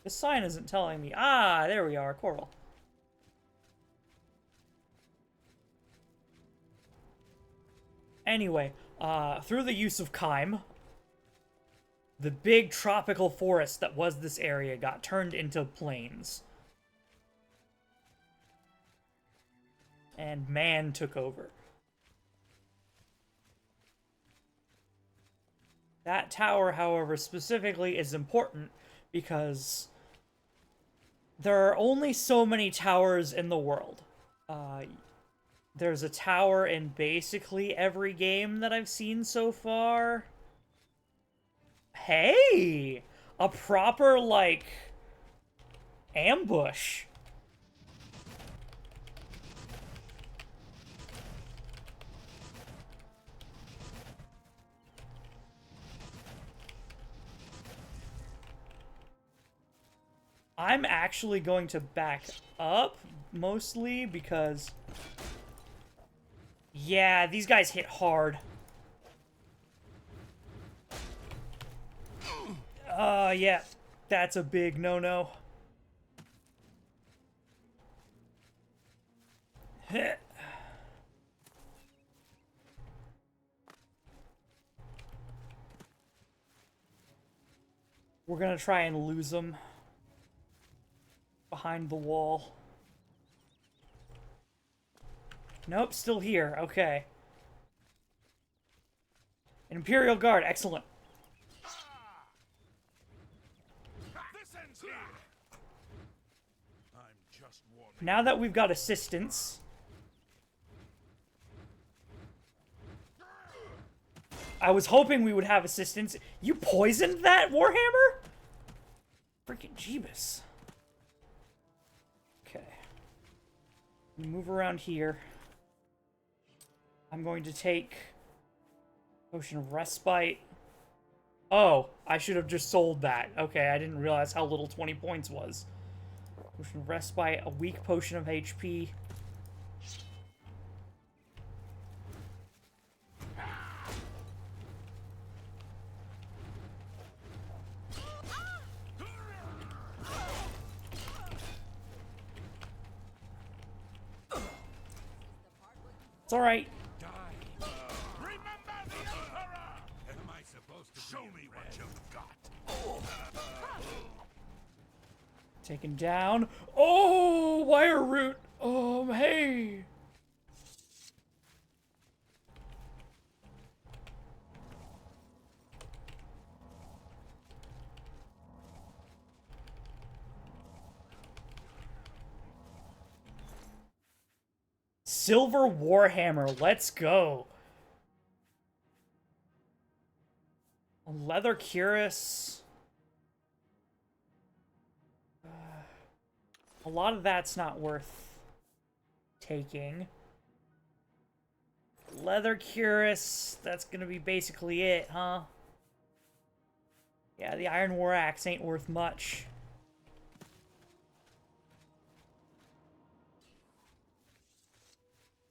This sign isn't telling me. Ah, there we are, Coral. Anyway, through the use of Chyme, the big tropical forest that was this area got turned into plains. And man took over. That tower, however, specifically is important because there are only so many towers in the world. There's a tower in basically every game that I've seen so far. Hey! A proper, like, ambush. I'm actually going to back up, mostly, because... yeah, these guys hit hard. Yeah, that's a big no-no. We're gonna try and lose them behind the wall. Nope, still here. Okay. An Imperial Guard, excellent. Now that we've got assistance, I was hoping we would have assistance. You poisoned that Warhammer? Freaking Jeebus. Okay. We move around here. I'm going to take Potion of Respite. Oh, I should have just sold that. Okay, I didn't realize how little 20 points was. Potion of Respite, a weak potion of HP. It's alright. Show me what you've got. Taken down. Oh, wire root. Hey. Silver Warhammer, let's go. A leather cuirass. A lot of that's not worth taking. Leather cuirass, that's gonna be basically it, huh? Yeah, the Iron War Axe ain't worth much.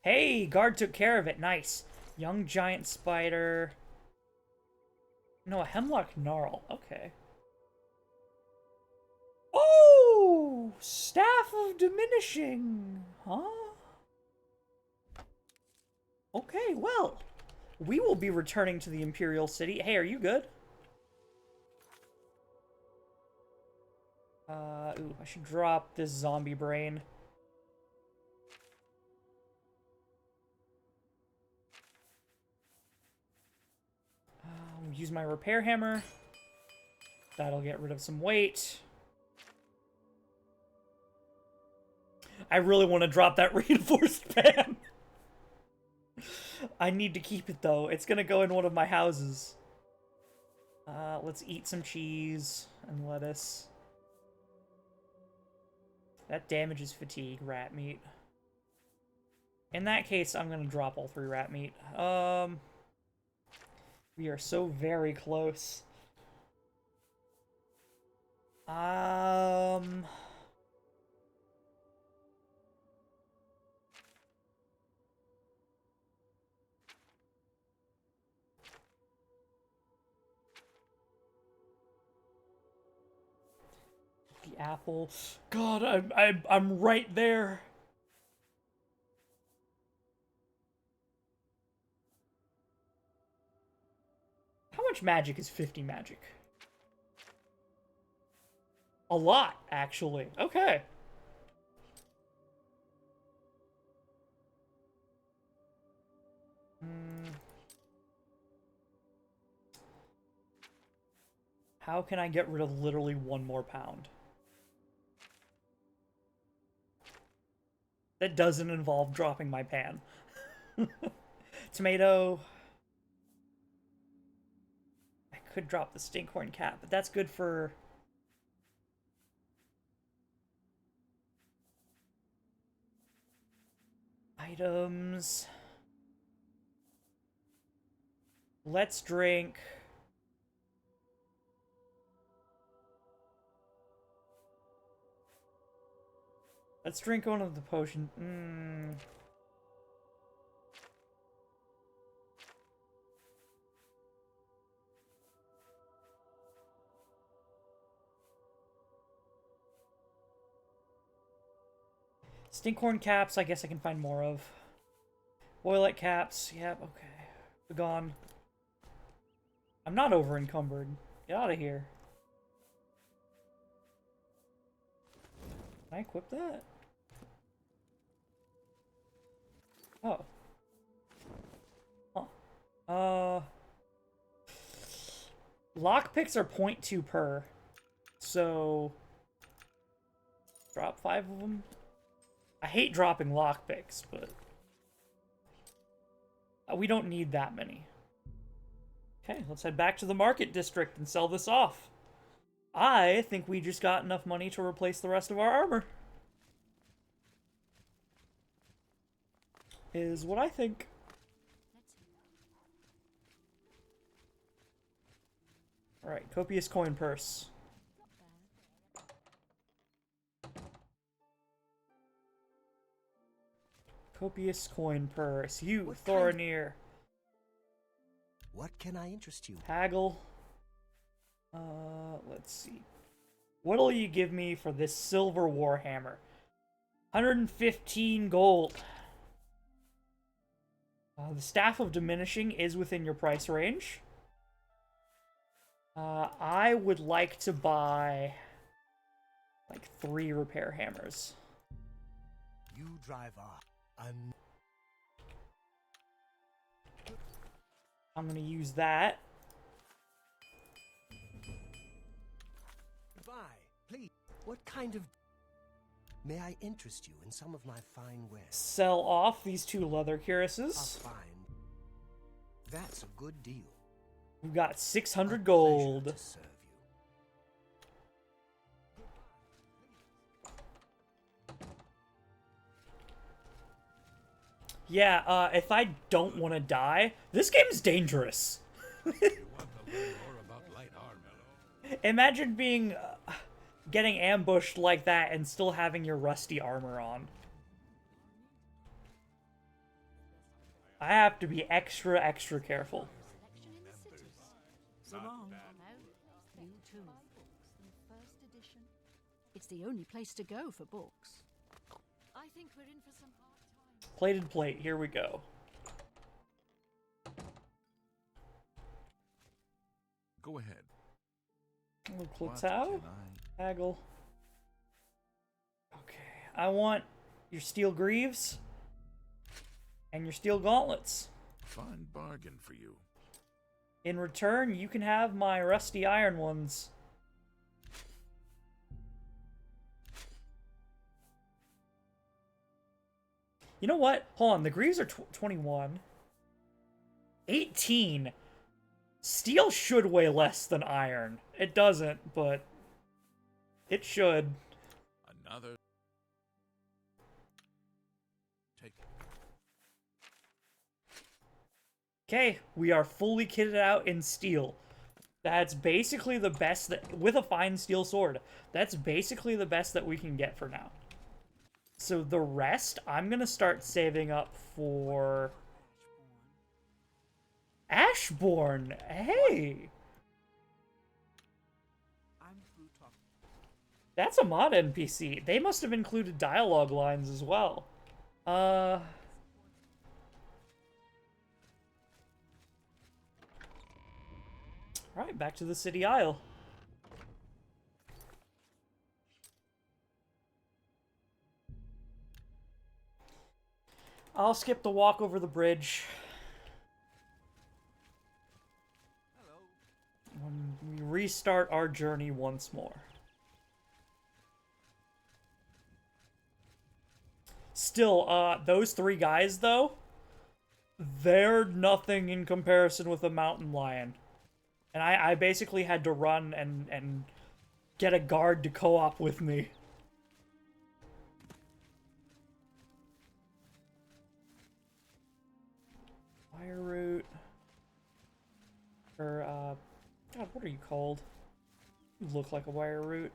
Hey, guard took care of it. Nice. Young giant spider. No, a hemlock gnarl. Okay. Oh! Staff of diminishing. Huh? Okay, well. We will be returning to the Imperial City. Hey, are you good? Ooh, I should drop this zombie brain. Use my repair hammer. That'll get rid of some weight. I really want to drop that reinforced pan. I need to keep it, though. It's gonna go in one of my houses. Let's eat some cheese and lettuce. That damages fatigue, rat meat. In that case, I'm gonna drop all 3 rat meat. We are so very close. The apple. God, I'm right there. How much magic is 50 magic? A lot, actually. Okay. How can I get rid of literally 1 more pound? That doesn't involve dropping my pan. Tomato. I could drop the stinkhorn cap, but that's good for... items. Let's drink. Let's drink one of the potion. Stinkhorn caps, I guess I can find more of. Boilet caps, yep, okay. They're gone. I'm not over encumbered. Get out of here. Can I equip that? Oh. Huh. Lockpicks are 0.2 per. So... drop 5 of them? I hate dropping lockpicks, but... we don't need that many. Okay, let's head back to the market district and sell this off. I think we just got enough money to replace the rest of our armor. Is what I think. Alright, copious coin purse. Copious coin purse. You, Thorinir. What can I interest you? Haggle. Let's see. What'll you give me for this silver warhammer? 115 gold. The Staff of Diminishing is within your price range. I would like to buy like 3 repair hammers. You drive off. I'm gonna use that. Goodbye, please. What kind of... May I interest you in some of my fine wares? Sell off these 2 leather cuirasses. A fine. That's a good deal. We've got 600 A gold. pleasure to serve you. Yeah, if I don't want to die, this game's dangerous. Imagine being, getting ambushed like that and still having your rusty armor on. I have to be extra, extra careful. So long. You too. First edition. It's the only place to go for books. I think we're in for some hard times. Plated plate, here we go. Go ahead. Clitao? Haggle. Okay, I want your steel greaves and your steel gauntlets. Fine bargain for you. In return, you can have my rusty iron ones. You know what? Hold on, the greaves are 21. 18. Steel should weigh less than iron. It doesn't, but it should. Another. Take. Okay, we are fully kitted out in steel. That's basically the best that, with a fine steel sword, that's basically the best that we can get for now. So the rest, I'm gonna start saving up for... Ashbourne! Hey! That's a mod NPC. They must have included dialogue lines as well. Alright, back to the city isle. I'll skip the walk over the bridge. When we restart our journey once more. Still, those 3 guys, though, they're nothing in comparison with a mountain lion. And I basically had to run and get a guard to co-op with me. Wire root. Or, God, what are you called? You look like a wire root.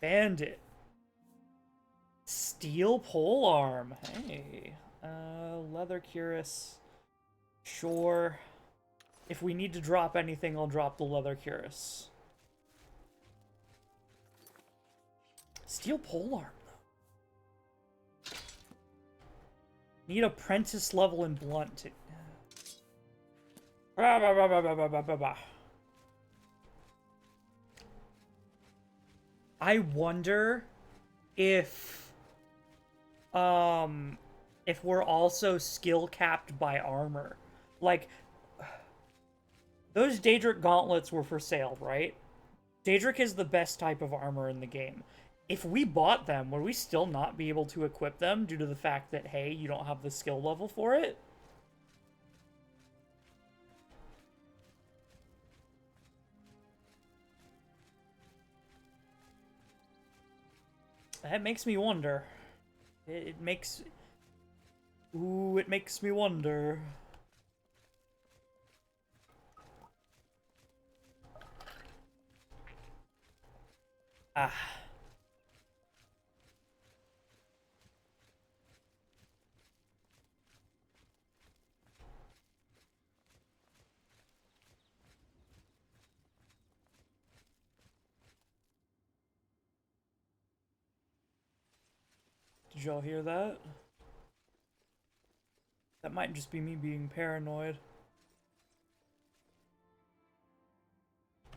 Bandit. Steel polearm. Hey. Leather cuirass. Sure. If we need to drop anything, I'll drop the leather cuirass. Steel polearm, though. Need apprentice level in blunt to... I wonder if we're also skill capped by armor. Like, those Daedric gauntlets were for sale, right? Daedric is the best type of armor in the game. If we bought them, would we still not be able to equip them due to the fact that, hey, you don't have the skill level for it? That makes me wonder. It makes... Ooh, it makes me wonder. Ah. Did y'all hear that? That might just be me being paranoid.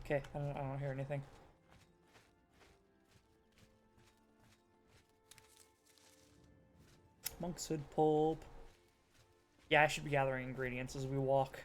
Okay, I don't hear anything. Monk's hood pulp. Yeah, I should be gathering ingredients as we walk.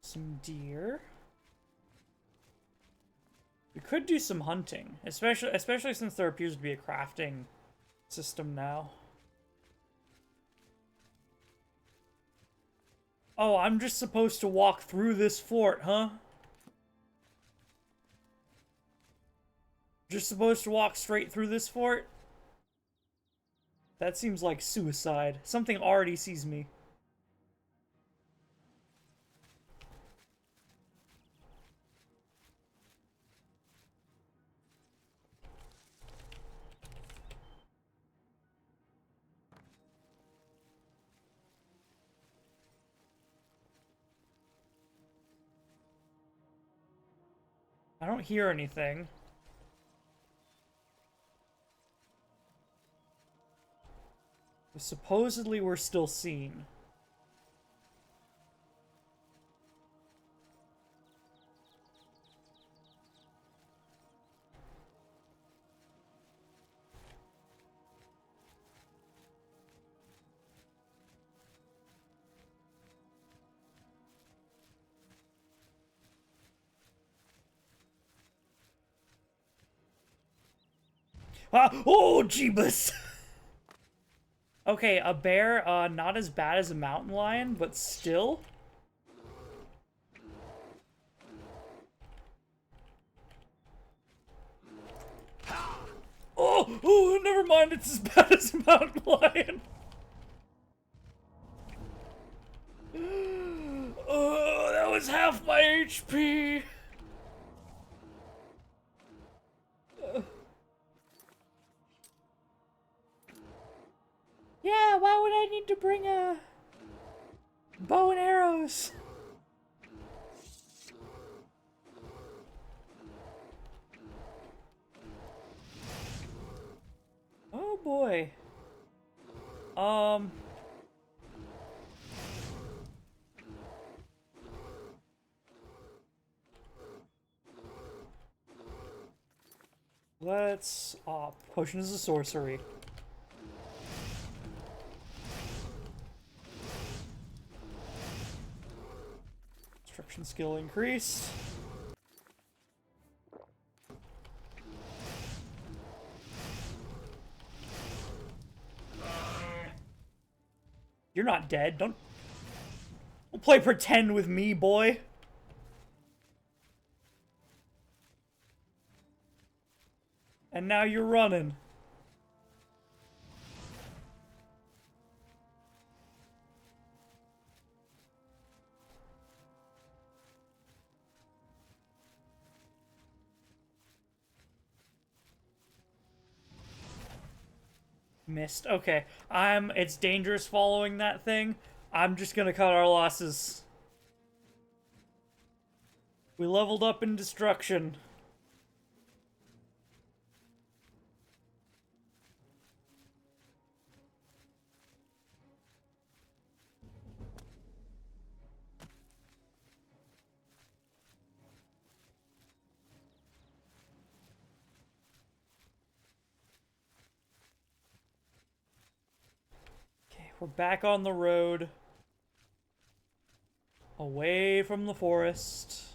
Some deer. We could do some hunting, especially since there appears to be a crafting system now. Oh, I'm just supposed to walk through this fort, huh? Just supposed to walk straight through this fort? That seems like suicide. Something already sees me. I don't hear anything. But supposedly we're still seen. Ah! Oh, Jeebus! Okay, a bear, not as bad as a mountain lion, but still. Oh, never mind, it's as bad as a mountain lion. Oh, that was half my HP. Yeah, why would I need to bring a bow and arrows? Oh boy. Let's potions of sorcery. Construction skill increased. You're not dead. Don't play pretend with me, boy. And now you're running. Missed. Okay. It's dangerous following that thing. I'm just gonna cut our losses. We leveled up in destruction. Okay, we're back on the road. Away from the forest.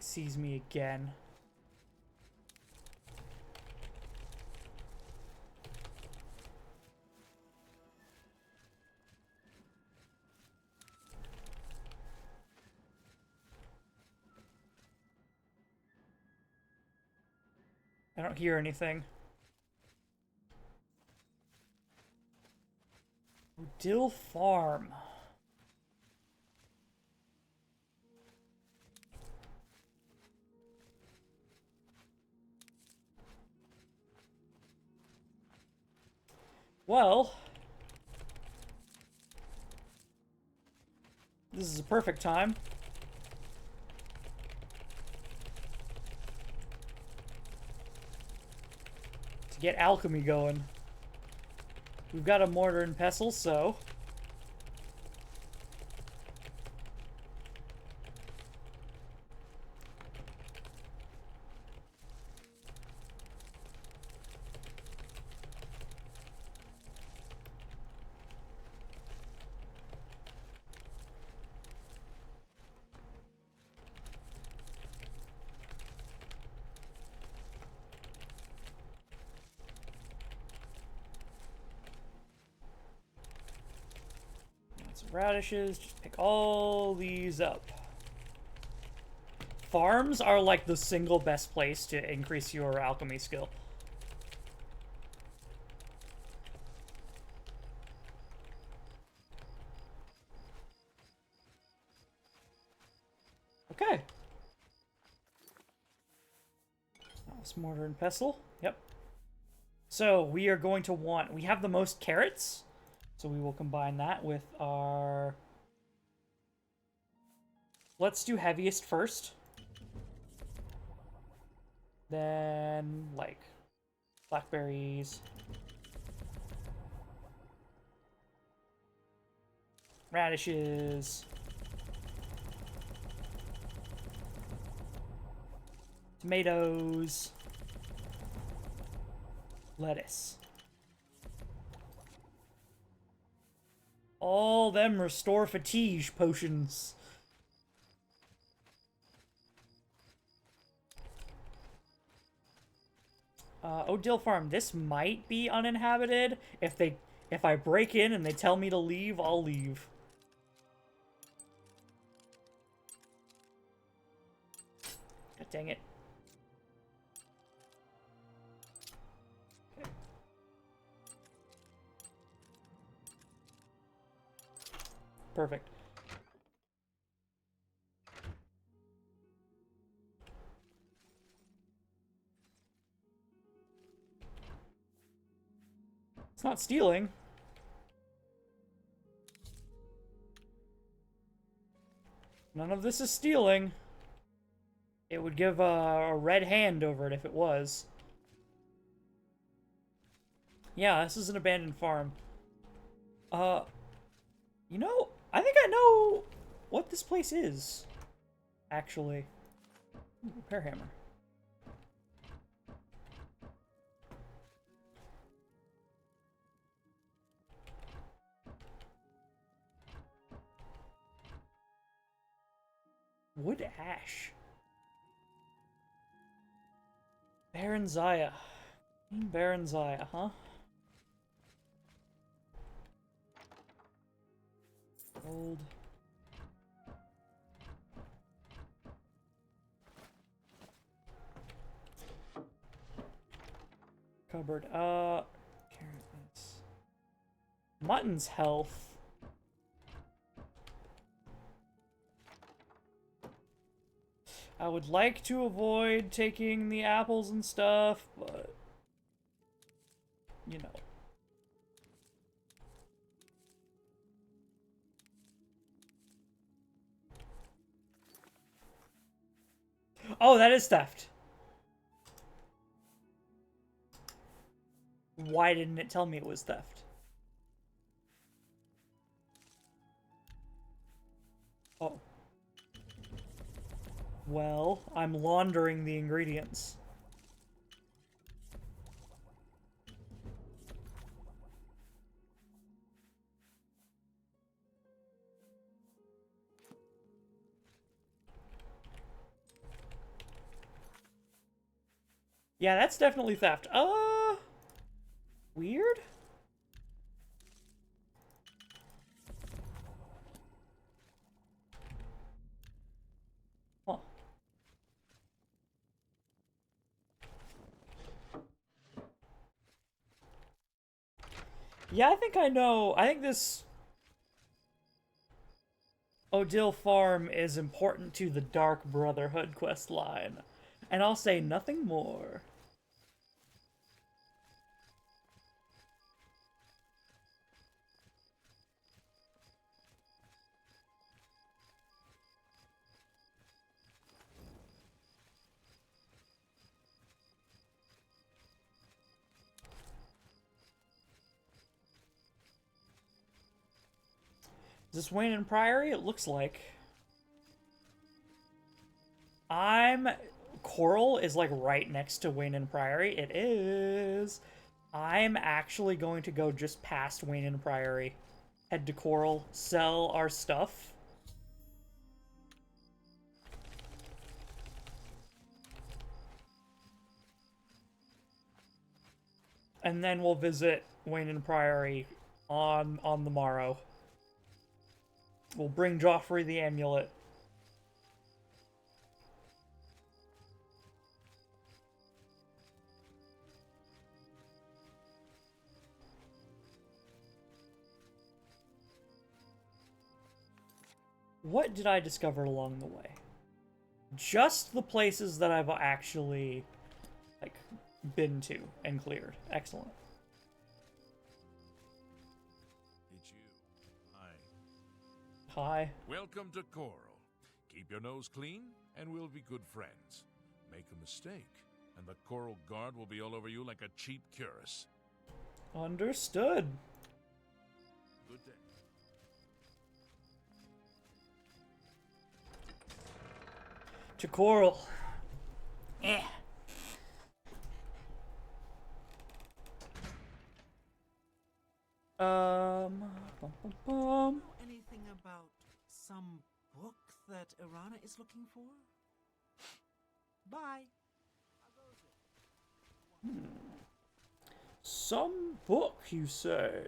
Sees me again. I don't hear anything. Dill Farm. Well, this is a perfect time to get alchemy going. We've got a mortar and pestle, so radishes, just pick all these up. Farms are like the single best place to increase your alchemy skill. Okay. That's mortar and pestle. Yep. So we are going to want, we have the most carrots. So we will combine that with our... Let's do heaviest first. Then, like, blackberries. Radishes. Tomatoes. Lettuce. All them restore fatigue potions. Dill Farm. This might be uninhabited. If I break in and they tell me to leave, I'll leave. God dang it. Okay. Perfect. It's not stealing. None of this is stealing. It would give a red hand over it if it was. Yeah, this is an abandoned farm. You know, I think I know what this place is, actually. Ooh, repair hammer. Wood ash. Baron Zaya. Baron Zaya, huh? Gold. Cupboard. Carrots. Mutton's health. I would like to avoid taking the apples and stuff, but you know. Oh, that is theft. Why didn't it tell me it was theft? Oh. Well, I'm laundering the ingredients. Yeah, that's definitely theft. Weird? Huh. Yeah, I think I know. I think this Odile Farm is important to the Dark Brotherhood quest line. And I'll say nothing more. Is this Wayne and Priory? It looks like. Coral is like right next to Wayne and Priory. It is. I'm actually going to go just past Wayne and Priory. Head to Coral, sell our stuff. And then we'll visit Wayne and Priory on the morrow. We'll bring Joffrey the amulet. What did I discover along the way? Just the places that I've actually, like, been to and cleared. Excellent. It's you. Hi. Hi. Welcome to Coral. Keep your nose clean, and we'll be good friends. Make a mistake, and the Coral Guard will be all over you like a cheap cuirass. Understood. Good day. To Coral. Eh. Bum, bum, bum. Anything about some book that Irana is looking for? Bye. Some book, you say?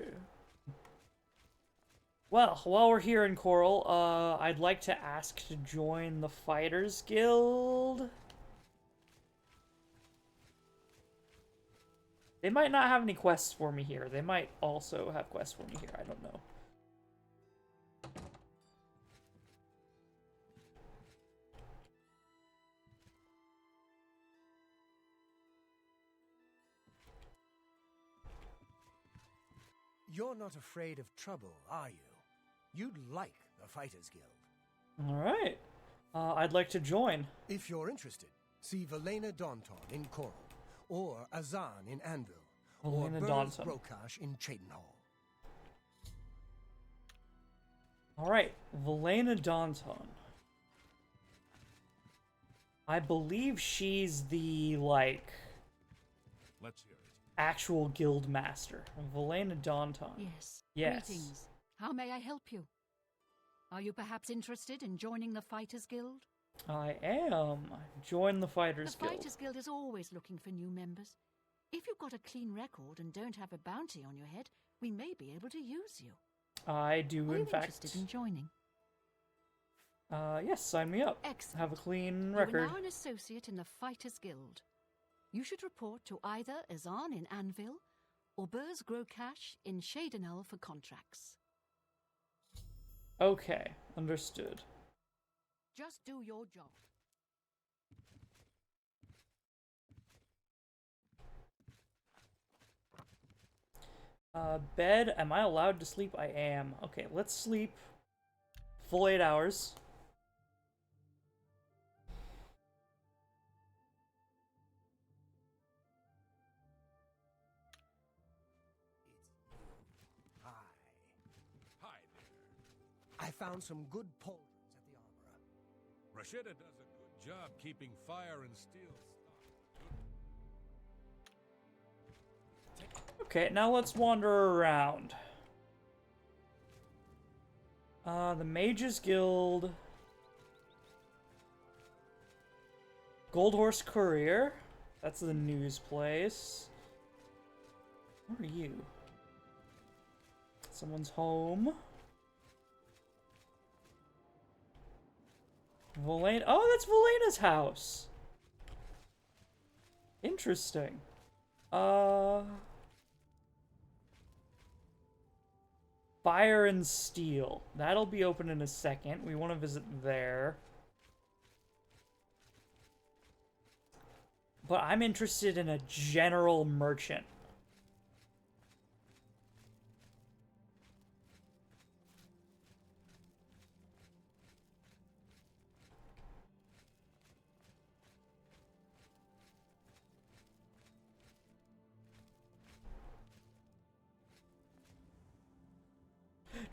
Well, while we're here in Coral, I'd like to ask to join the Fighters Guild. They might not have any quests for me here. They might also have quests for me here. I don't know. You're not afraid of trouble, are you? You'd like the Fighters Guild. Alright. I'd like to join. If you're interested, see Valena Daunton in Coral, or Azan in Anvil, or Valena Burns Daunton. Brokash in Cheydinhall. Alright, Valena Daunton. I believe she's the, like, Let's hear it. actual guild master. Valena Daunton. Yes. Yes. Greetings. How may I help you? Are you perhaps interested in joining the Fighters Guild? I am. Join the Fighters The Guild. Fighters Guild is always looking for new members. If you've got a clean record and don't have a bounty on your head, we may be able to use you. I do, Are in you fact. interested in joining? Yes, sign me up. Excellent. Have a clean You record. are now an associate in the Fighters Guild. You should report to either Azan in Anvil or Burrs Grokash in Cheydinhall for contracts. Okay, understood. Just do your job. Bed. Am I allowed to sleep? I am. Okay, let's sleep. Full 8 hours. Hi. Hi there. I found some good pauldrons at the Armorer. Rashida does a good job keeping fire and steel stocked. Okay, now let's wander around. The Mages Guild. Gold Horse Courier. That's the news place. Where are you? Someone's home. Valena. Oh, that's Valena's house. Interesting. Fire and Steel. That'll be open in a second. We want to visit there. But I'm interested in a general merchant.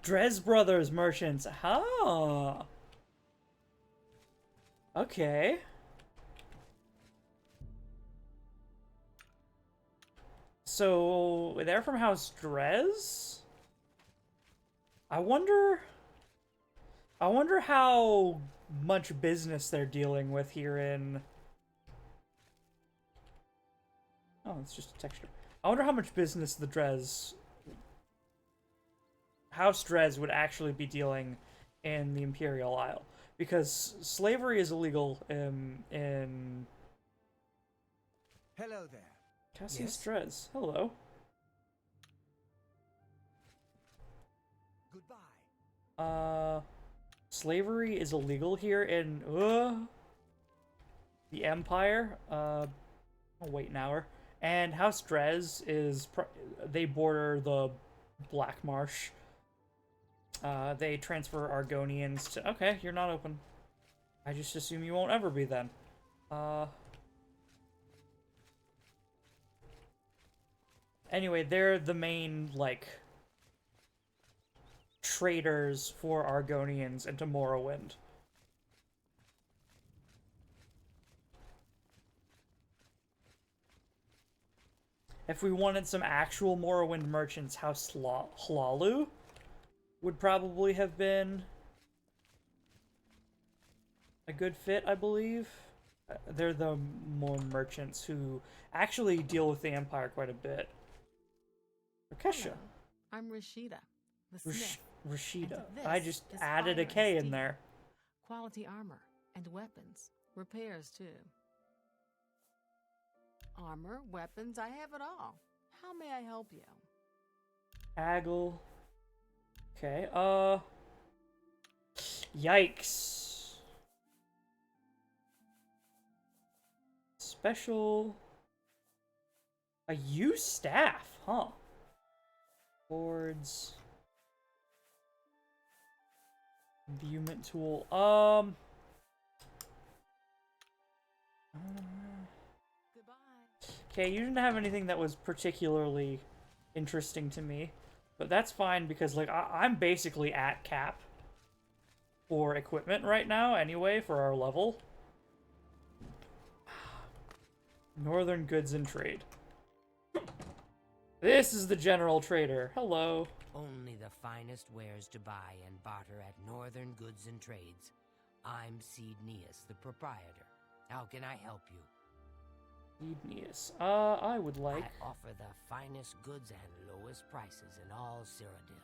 Dres Brothers merchants. Huh. Okay. So they're from House Dres? I wonder how much business they're dealing with here in... Oh, it's just a texture. I wonder how much business the Dres... House Dres would actually be dealing in the Imperial Isle. Because slavery is illegal in... Hello there. Cassius Yes? Dres. Hello. Goodbye. Slavery is illegal here in the Empire. Oh, wait an hour. And House Dres is they border the Black Marsh. They transfer Argonians to... Okay, you're not open. I just assume you won't ever be then. Anyway, they're the main, like, traders for Argonians into Morrowind. If we wanted some actual Morrowind merchants, House Hlalu would probably have been a good fit, I believe. They're the more merchants who actually deal with the Empire quite a bit. Rakesha. Hello. I'm Rashida, the smith. Rashida. And this I just is added fire a K and in steel. there. Quality armor and weapons. Repairs, too. Armor, weapons, I have it all. How may I help you? Aggle. Okay, yikes. Special... A U staff, huh? Boards. Imbuement tool. Goodbye. Okay, you didn't have anything that was particularly interesting to me. But that's fine because, like, I'm basically at cap for equipment right now anyway for our level. Northern Goods and Trade. This is the General Trader. Hello. Only the finest wares to buy and barter at Northern Goods and Trades. I'm Cednius, the proprietor. How can I help you? Ednius. I would like... I offer the finest goods and lowest prices in all Cyrodiil.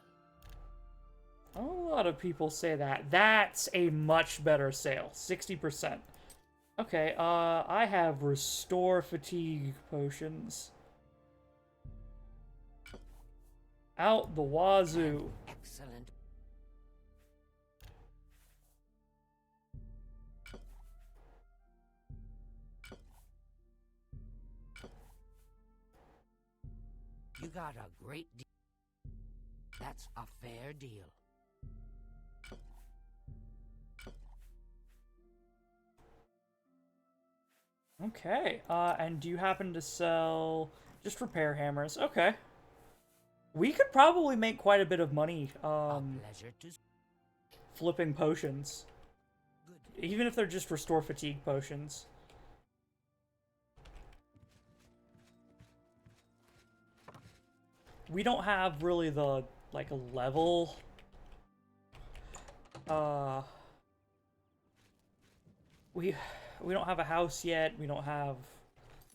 A lot of people say that. That's a much better sale. 60%. Okay, I have Restore Fatigue potions. Out the wazoo. Excellent. You got a great deal. That's a fair deal. Okay, and do you happen to sell just repair hammers? Okay. We could probably make quite a bit of money, A pleasure to... flipping potions. Good. Even if they're just restore fatigue potions. We don't have really the, like, a level. We don't have a house yet. We don't have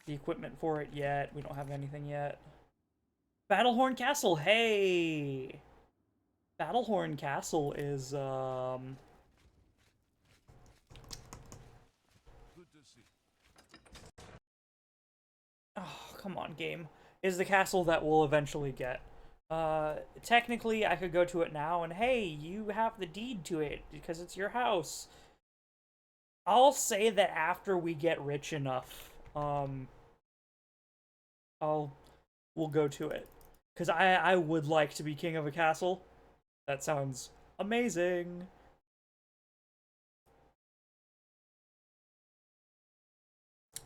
the equipment for it yet. We don't have anything yet. Battlehorn Castle, hey! Battlehorn Castle is, Good to see. oh, come on, game. Is the castle that we'll eventually get. Technically, I could go to it now and, hey, you have the deed to it because it's your house. I'll say that after we get rich enough, we'll go to it. Because I would like to be king of a castle. That sounds amazing.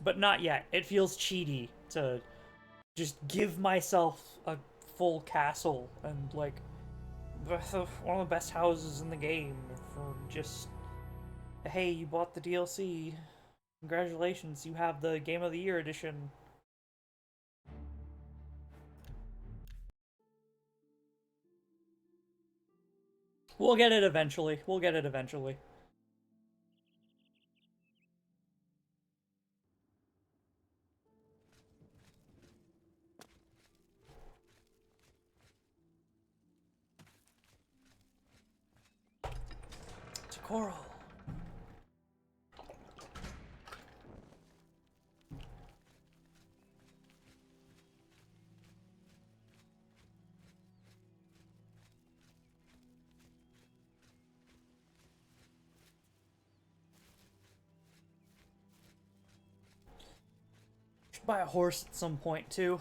But not yet. It feels cheaty to just give myself a full castle and, like, one of the best houses in the game for just, hey, you bought the DLC. Congratulations, you have the Game of the Year edition. We'll get it eventually. We'll get it eventually. It's a coral. Should buy a horse at some point too.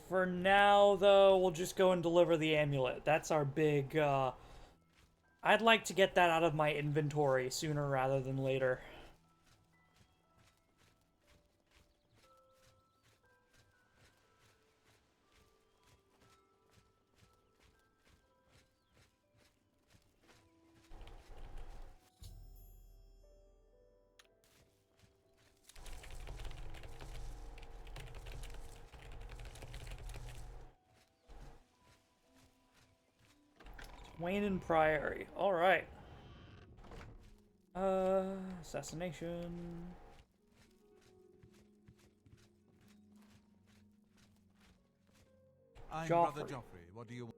For now, though, we'll just go and deliver the amulet. That's our big, I'd like to get that out of my inventory sooner rather than later. Wayne and Priory. Alright. Assassination. I'm Joffrey. Brother Joffrey. What do you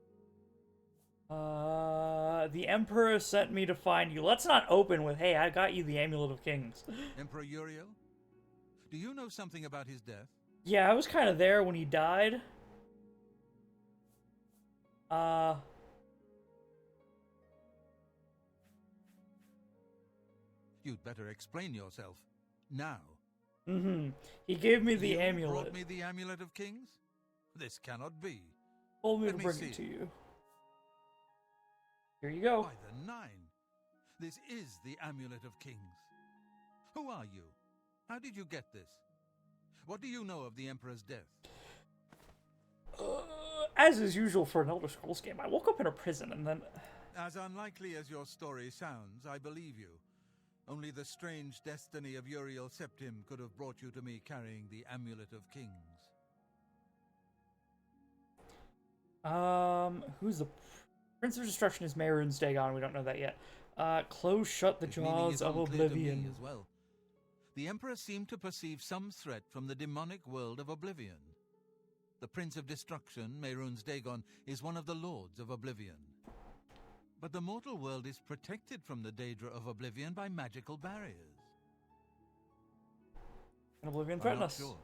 want? The Emperor sent me to find you. Let's not open with, hey, I got you the Amulet of Kings. Emperor Uriel? Do you know something about his death? Yeah, I was kind of there when he died. You'd better explain yourself. Now. He gave me the amulet. You brought me the Amulet of Kings? This cannot be. Told me to bring it to you. Here you go. By the Nine. This is the Amulet of Kings. Who are you? How did you get this? What do you know of the Emperor's death? As is usual for an Elder Scrolls game, I woke up in a prison and then... As unlikely as your story sounds, I believe you. Only the strange destiny of Tiber Septim could have brought you to me carrying the Amulet of Kings. Who's the... Prince of Destruction is Mehrunes Dagon, we don't know that yet. Close shut the jaws of Oblivion. As well. The Emperor seemed to perceive some threat from the demonic world of Oblivion. The Prince of Destruction, Mehrunes Dagon, is one of the Lords of Oblivion. But the mortal world is protected from the Daedra of Oblivion by magical barriers. And Oblivion threaten us. Sure.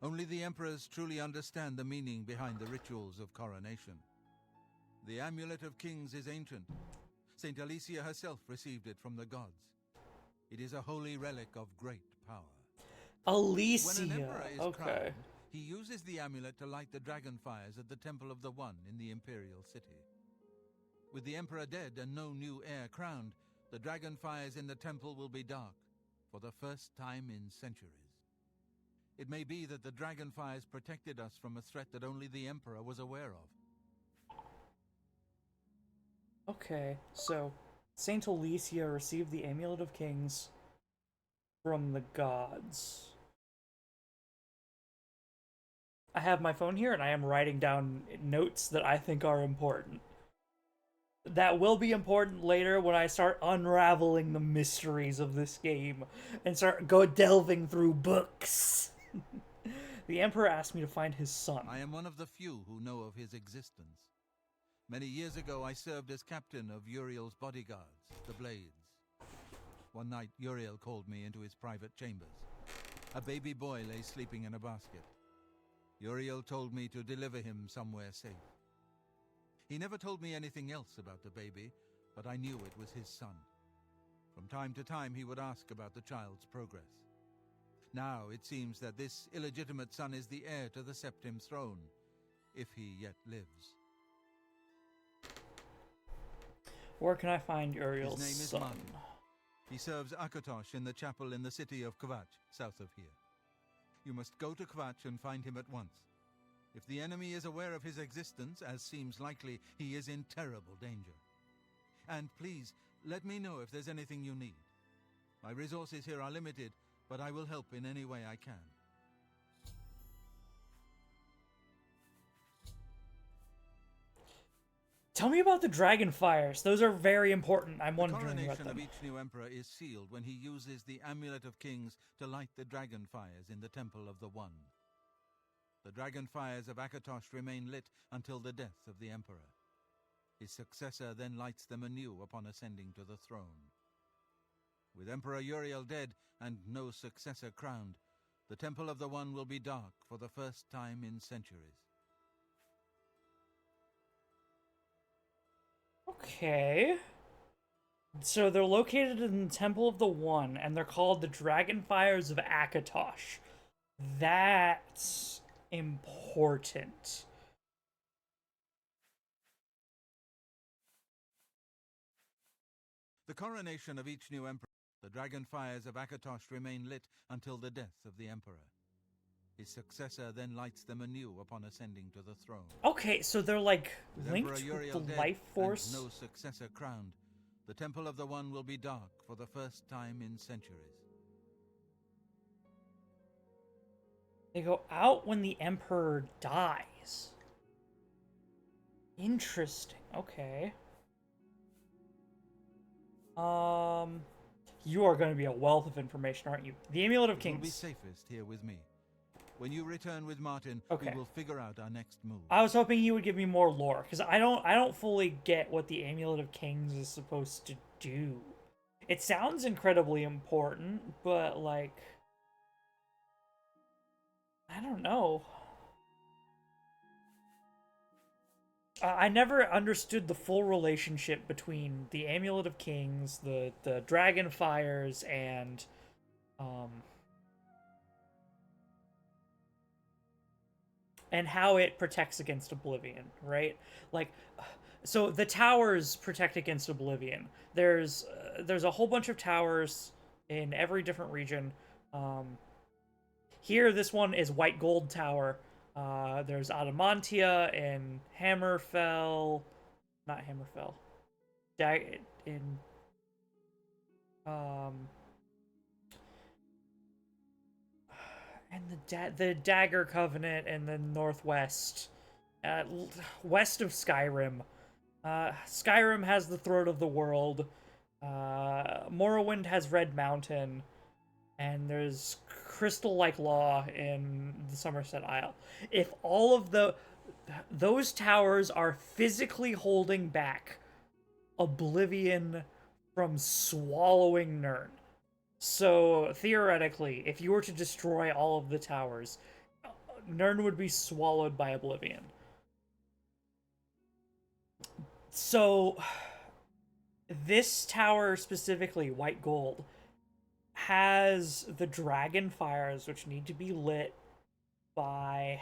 Only the Emperors truly understand the meaning behind the rituals of coronation. The Amulet of Kings is ancient. Saint Alicia herself received it from the gods. It is a holy relic of great power. Alicia, when an emperor is crowned, he uses the amulet to light the dragon fires at the Temple of the One in the Imperial City. With the Emperor dead and no new heir crowned, the dragon fires in the temple will be dark for the first time in centuries. It may be that the dragon fires protected us from a threat that only the Emperor was aware of. Okay, so Saint Alicia received the Amulet of Kings from the gods. I have my phone here and I am writing down notes that I think are important. That will be important later when I start unraveling the mysteries of this game and start delving through books. The Emperor asked me to find his son. I am one of the few who know of his existence. Many years ago, I served as captain of Uriel's bodyguards, the Blades. One night, Uriel called me into his private chambers. A baby boy lay sleeping in a basket. Uriel told me to deliver him somewhere safe. He never told me anything else about the baby, but I knew it was his son. From time to time, he would ask about the child's progress. Now it seems that this illegitimate son is the heir to the Septim throne, if he yet lives. Where can I find Uriel's His name is son? Martin. He serves Akatosh in the chapel in the city of Kvatch, south of here. You must go to Kvatch and find him at once. If the enemy is aware of his existence, as seems likely, he is in terrible danger. And please, let me know if there's anything you need. My resources here are limited, but I will help in any way I can. Tell me about the dragon fires. Those are very important. I'm The wondering about coronation them. of each new emperor is sealed when he uses the Amulet of Kings to light the dragon fires in the Temple of the One. The dragon fires of Akatosh remain lit until the death of the emperor. His successor then lights them anew upon ascending to the throne. With Emperor Uriel dead and no successor crowned, the Temple of the One will be dark for the first time in centuries. Okay. So they're located in the Temple of the One, and they're called the Dragon Fires of Akatosh. That's important. The coronation of each new emperor, the dragon fires of Akatosh remain lit until the death of the emperor. His successor then lights them anew upon ascending to the throne. Okay, so they're like With linked Emperor with Uriel the dead life force. and no successor crowned, the Temple of the One will be dark for the first time in centuries. They go out when the Emperor dies. Interesting. Okay. You are going to be a wealth of information, aren't you? The Amulet of It will be Kings. safest here with me. When you return with Martin, Okay. we will figure out our next move. I was hoping you would give me more lore, because I don't fully get what the Amulet of Kings is supposed to do. It sounds incredibly important, but like, I don't know. I never understood the full relationship between the Amulet of Kings, the Dragon Fires, and how it protects against Oblivion, right? Like, so the towers protect against Oblivion. There's a whole bunch of towers in every different region. Here, this one is White Gold Tower. There's Adamantia and Hammerfell, not Hammerfell. And the Dagger Covenant in the northwest, west of Skyrim. Skyrim has the Throat of the World. Morrowind has Red Mountain, and there's Crystal Like Law in the Somerset Isle. If all of those towers are physically holding back Oblivion from swallowing Nirn. So, theoretically, if you were to destroy all of the towers, Nirn would be swallowed by Oblivion. So, this tower specifically, White Gold, has the dragon fires, which need to be lit by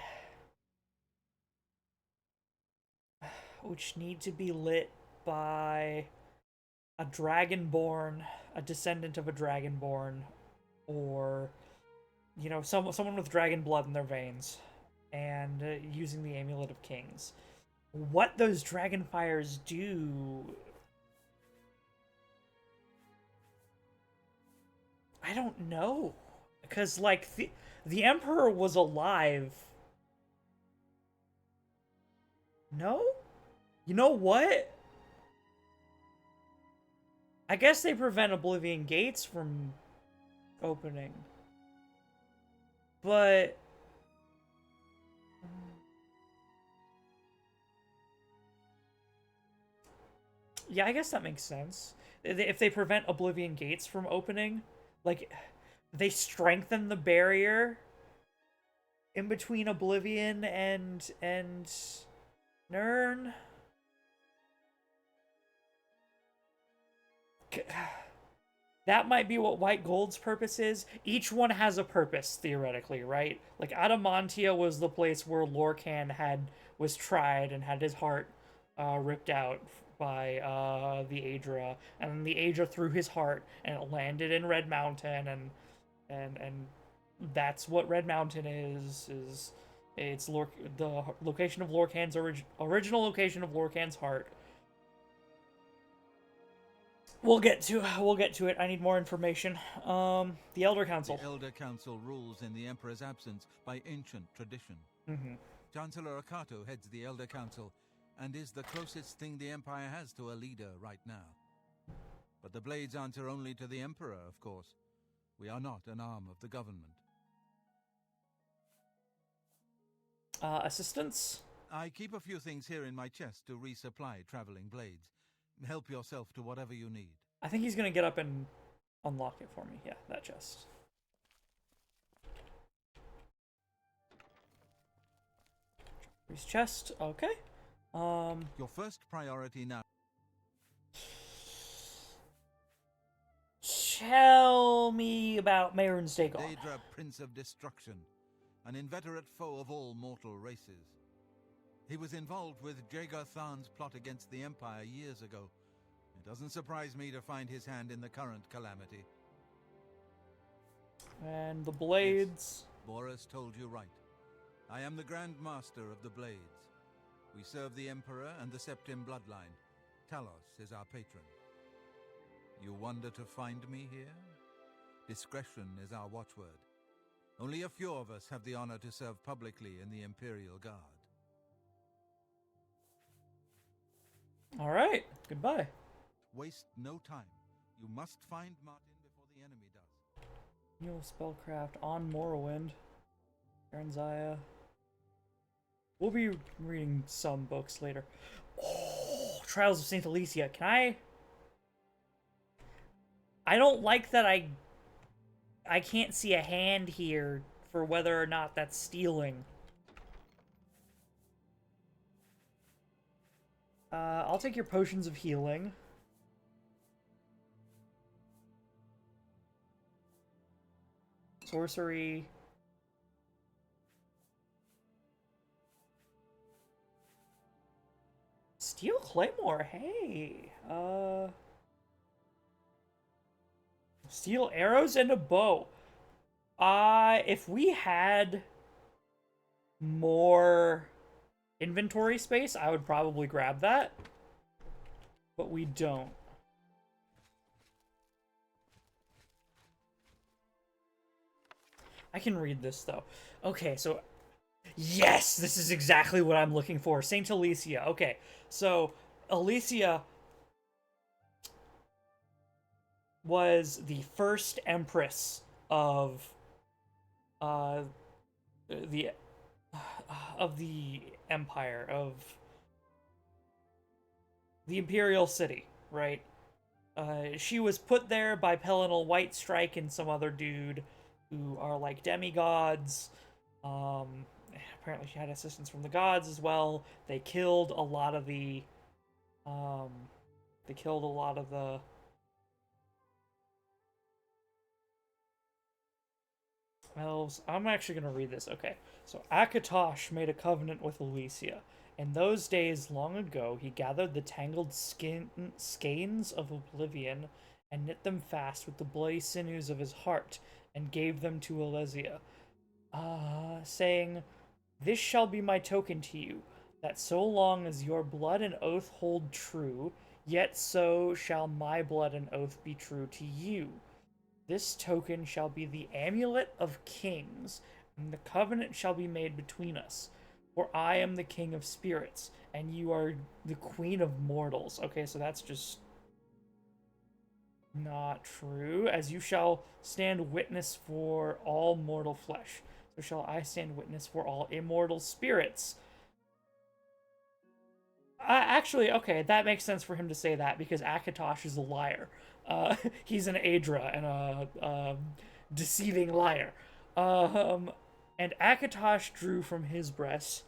a dragonborn, a descendant of a dragonborn, or someone with dragon blood in their veins, and using the Amulet of Kings. What those dragon fires do, I don't know, because like the Emperor was alive. No? You know what? I guess they prevent Oblivion gates from opening. But yeah, I guess that makes sense. If they prevent Oblivion gates from opening, like, they strengthen the barrier, in between Oblivion and Nirn. That might be what White Gold's purpose is. Each one has a purpose, theoretically, right? Like, Adamantia was the place where Lorcan was tried and had his heart ripped out by the Aedra. And then the Aedra threw his heart, and it landed in Red Mountain, and that's what Red Mountain is it's the location of Lorcan's original location of Lorcan's heart. We'll get to it. I need more information. The Elder Council. The Elder Council rules in the Emperor's absence by ancient tradition. Chancellor Akato heads the Elder Council and is the closest thing the Empire has to a leader right now. But the Blades answer only to the Emperor, of course. We are not an arm of the government. Assistance? I keep a few things here in my chest to resupply traveling Blades. Help yourself to whatever you need. I think he's gonna get up and unlock it for me. Yeah, that chest. His chest, okay. Your first priority now. Tell me about Mehrunes Dagon. Aedra, Prince of Destruction, an inveterate foe of all mortal races. He was involved with Jagar Tharn's plot against the Empire years ago. It doesn't surprise me to find his hand in the current calamity. And the Blades. Yes, Boris told you right. I am the Grand Master of the Blades. We serve the Emperor and the Septim bloodline. Talos is our patron. You wonder to find me here? Discretion is our watchword. Only a few of us have the honor to serve publicly in the Imperial Guard. All right, goodbye. Waste no time. You must find Martin before the enemy does. Mule Spellcraft on Morrowind. Garanzaya. We'll be reading some books later. Oh, Trials of St. Alicia. Can I don't like that I can't see a hand here for whether or not that's stealing. I'll take your potions of healing. Sorcery. Steel Claymore, hey. Steel arrows and a bow. If we had more inventory space, I would probably grab that. But we don't. I can read this, though. Okay, so... Yes! This is exactly what I'm looking for. Saint Alicia. Okay, so Alicia was the first empress of the empire, of the Imperial City, right? She was put there by Pelinal Whitestrike and some other dude who are like demigods. Apparently she had assistance from the gods as well. They killed a lot of the elves. I'm actually going to read this. Okay. So Akatosh made a covenant with Alicia. In those days long ago, he gathered the tangled skeins of Oblivion and knit them fast with the bloody sinews of his heart and gave them to Alesia, saying, "This shall be my token to you, that so long as your blood and oath hold true, yet so shall my blood and oath be true to you. This token shall be the amulet of kings, and the covenant shall be made between us. For I am the king of spirits, and you are the queen of mortals." Okay, so that's just not true. "As you shall stand witness for all mortal flesh, so shall I stand witness for all immortal spirits." Actually, okay, that makes sense for him to say that, because Akatosh is a liar. He's an Aedra and a deceiving liar. And Akatosh drew from his breast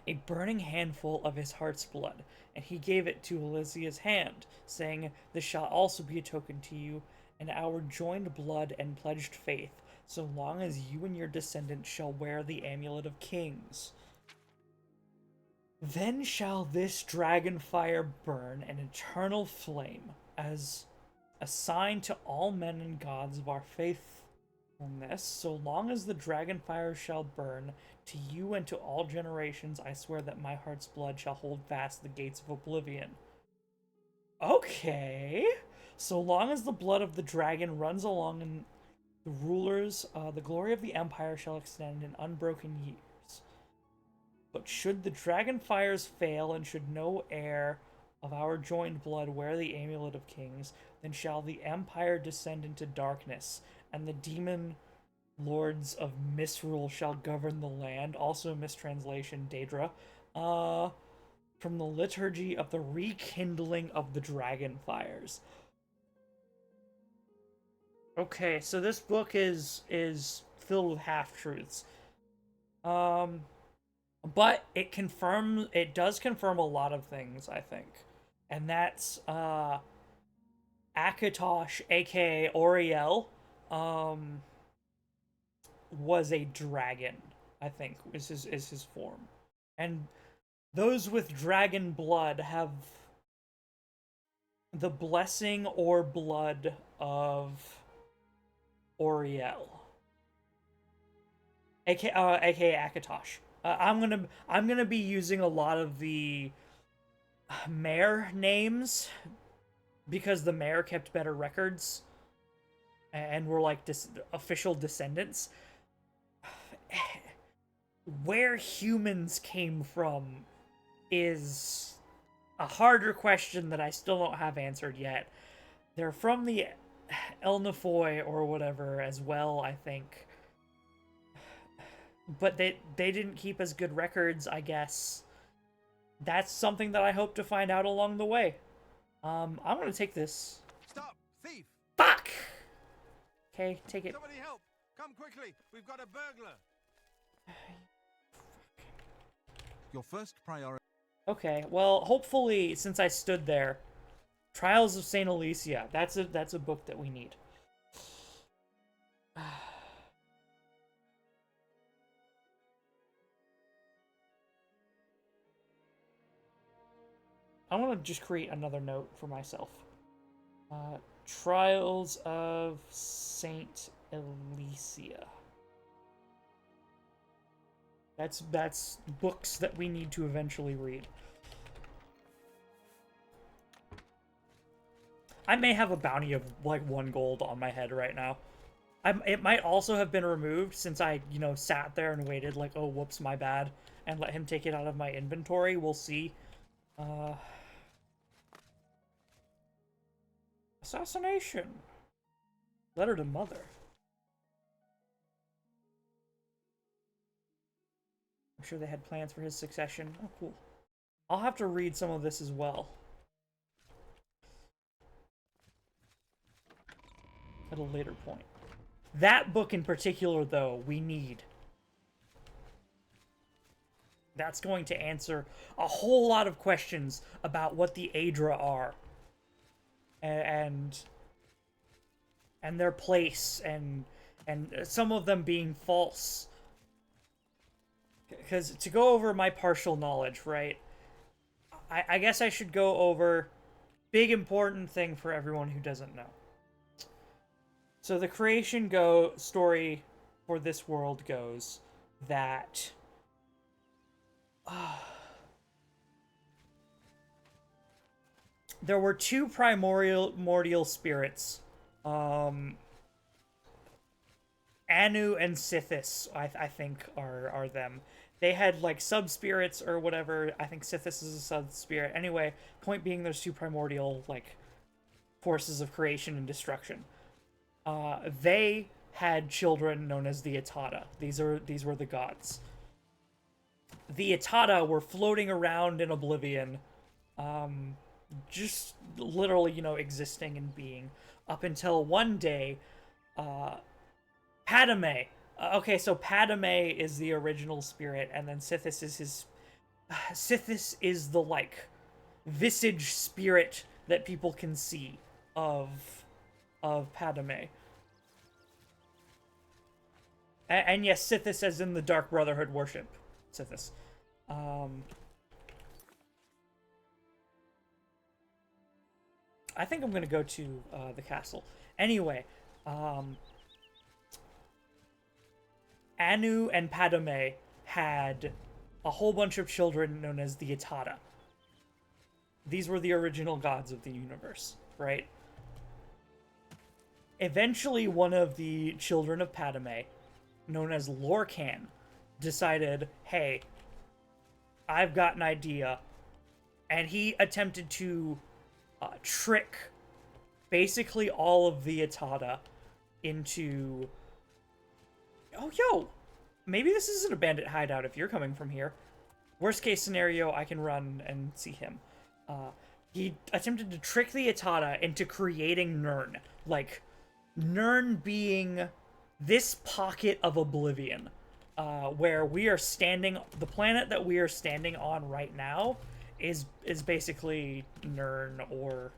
a burning handful of his heart's blood, and he gave it to Elysia's hand, saying, "This shall also be a token to you, and our joined blood and pledged faith, so long as you and your descendants shall wear the Amulet of Kings. Then shall this dragon fire burn an eternal flame, as a sign to all men and gods of our faithfulness. So long as the dragon fire shall burn, to you and to all generations I swear that my heart's blood shall hold fast the gates of Oblivion." Okay. So long as the blood of the dragon runs along in the rulers, the glory of the empire shall extend in unbroken years. But should the dragon fires fail, and should no heir of our joined blood wear the Amulet of Kings, then shall the empire descend into darkness, and the demon lords of misrule shall govern the land. Also, mistranslation, Daedra. From the liturgy of the rekindling of the dragon fires. Okay, so this book is filled with half-truths. But it does confirm a lot of things, I think. And that's Akatosh, aka Oriel, was a dragon, I think, is his form. And those with dragon blood have the blessing or blood of Oriel, aka Akatosh. I'm gonna be using a lot of the mayor names because the mayor kept better records and were like official descendants. Where humans came from is a harder question that I still don't have answered yet. They're from the Elnafoi or whatever as well, I think. But they didn't keep as good records, I guess. That's something that I hope to find out along the way. I'm gonna take this. Stop! Thief! Fuck! Okay, take it. Somebody help! Come quickly! We've got a burglar! Your first priority... Okay, well, hopefully, since I stood there, Trials of St. Alicia, that's a book that we need. I want to just create another note for myself. Trials of St. Alicia. That's books that we need to eventually read. I may have a bounty of like 1 gold on my head right now. It might also have been removed since I, sat there and waited like, oh, whoops, my bad, and let him take it out of my inventory. We'll see. Assassination. Letter to mother. I'm sure they had plans for his succession. Oh, cool. I'll have to read some of this as well. At a later point. That book in particular, though, we need. That's going to answer a whole lot of questions about what the Aedra are. And their place, and some of them being false. Because to go over my partial knowledge, right? I guess I should go over big important thing for everyone who doesn't know. So the creation story for this world goes that there were 2 primordial spirits, Anu and Sithis, I think are them. They had like sub-spirits or whatever. I think Sithis is a sub-spirit. Anyway, point being there's 2 primordial like forces of creation and destruction. They had children known as the Atata. These were the gods. The Atata were floating around in Oblivion, just literally, existing and being, up until one day, Padme, Okay, so Padme is the original spirit, and then Sithis is his. Sithis is the like visage spirit that people can see of Padme. And yes, Sithis as in the Dark Brotherhood worship. Sithis. I think I'm gonna go to the castle. Anyway, Anu and Padme had a whole bunch of children known as the Atata. These were the original gods of the universe, right? Eventually, one of the children of Padme, known as Lorcan, decided, hey, I've got an idea. And he attempted to trick basically all of the Atata into... Oh, yo! Maybe this isn't a bandit hideout if you're coming from here. Worst case scenario, I can run and see him. He attempted to trick the Atata into creating Nirn. Like, Nirn being this pocket of Oblivion, where we are standing... The planet that we are standing on right now is basically Nirn, or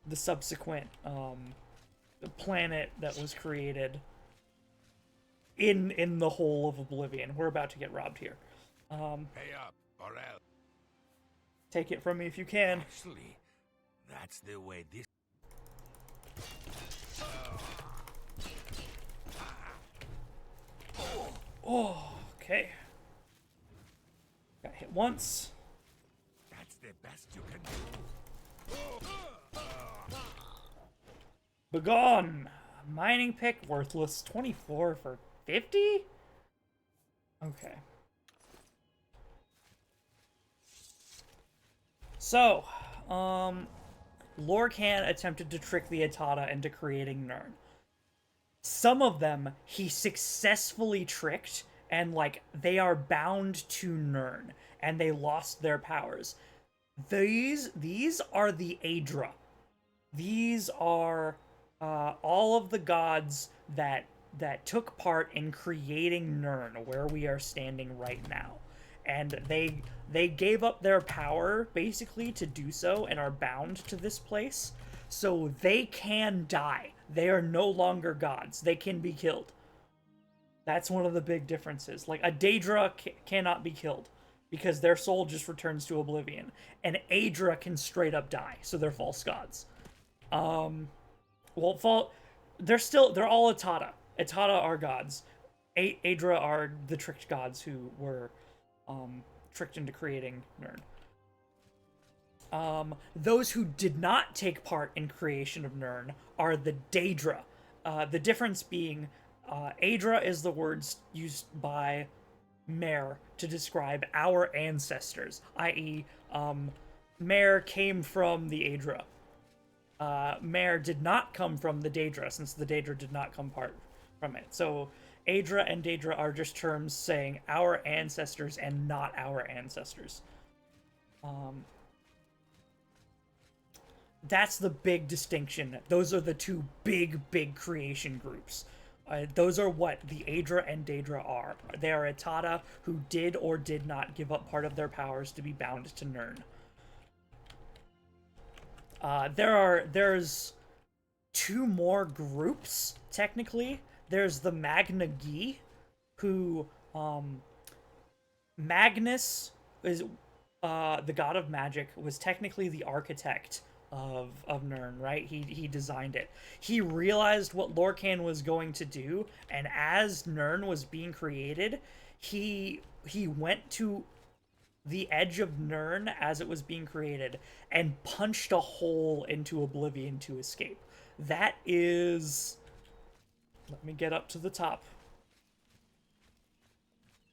the subsequent planet that was created in the whole of Oblivion. We're about to get robbed here. Pay up, or else. Take it from me if you can. Actually, that's the way this... Oh, okay. Got hit once. That's the best you can do. Begone! Mining pick worthless. 24 for 50? Okay. So, Lorcan attempted to trick the Atata into creating Nirn. Some of them he successfully tricked, and like they are bound to Nirn, and they lost their powers. These are the Aedra. These are all of the gods that took part in creating Nirn, where we are standing right now. And they gave up their power, basically, to do so, and are bound to this place. So they can die. They are no longer gods. They can be killed. That's one of the big differences. Like, a Daedra cannot be killed, because their soul just returns to Oblivion. And Aedra can straight up die, so they're false gods. They're all Atata. Atata are gods. Aedra are the tricked gods who were tricked into creating Nirn. Those who did not take part in creation of Nirn are the Daedra. The difference being, Aedra is the words used by Mare to describe our ancestors, i.e., Mare came from the Aedra. Mare did not come from the Daedra, since the Daedra did not come part from it. So Aedra and Daedra are just terms saying our ancestors and not our ancestors. That's the big distinction. Those are the two big creation groups. Those are what the Aedra and Daedra are. They are Atata who did or did not give up part of their powers to be bound to Nirn. There's two more groups, technically. There's the Magna Gi, who, Magnus is, the god of magic, was technically the architect of Nirn, right? He designed it. He realized what Lorcan was going to do, and as Nirn was being created, he went to the edge of Nirn as it was being created and punched a hole into Oblivion to escape. That is... Let me get up to the top.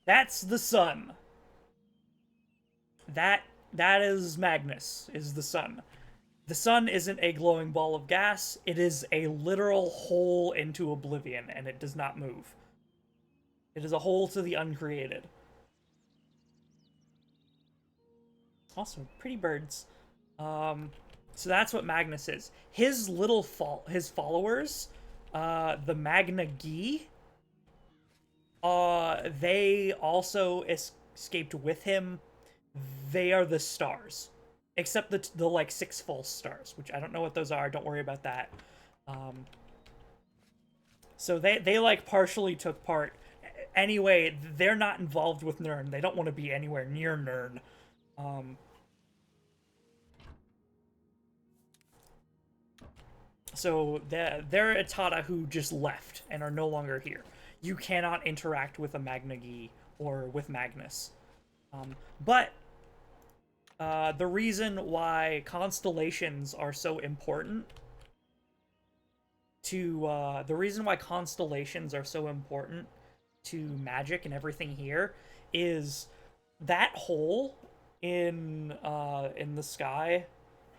That's the sun. That is Magnus, is the sun. The sun isn't a glowing ball of gas. It is a literal hole into Oblivion, and it does not move. It is a hole to the uncreated. Also, pretty birds. So that's what Magnus is. His little his followers, the Magna Gi, They also escaped with him. They are the stars, except the like 6 false stars, which I don't know what those are. Don't worry about that. So they like partially took part. Anyway, they're not involved with Nirn. They don't want to be anywhere near Nirn. So they're Etata who just left and are no longer here. You cannot interact with a Magnagi or with Magnus. But the reason why constellations are so important to magic and everything here is that hole in the sky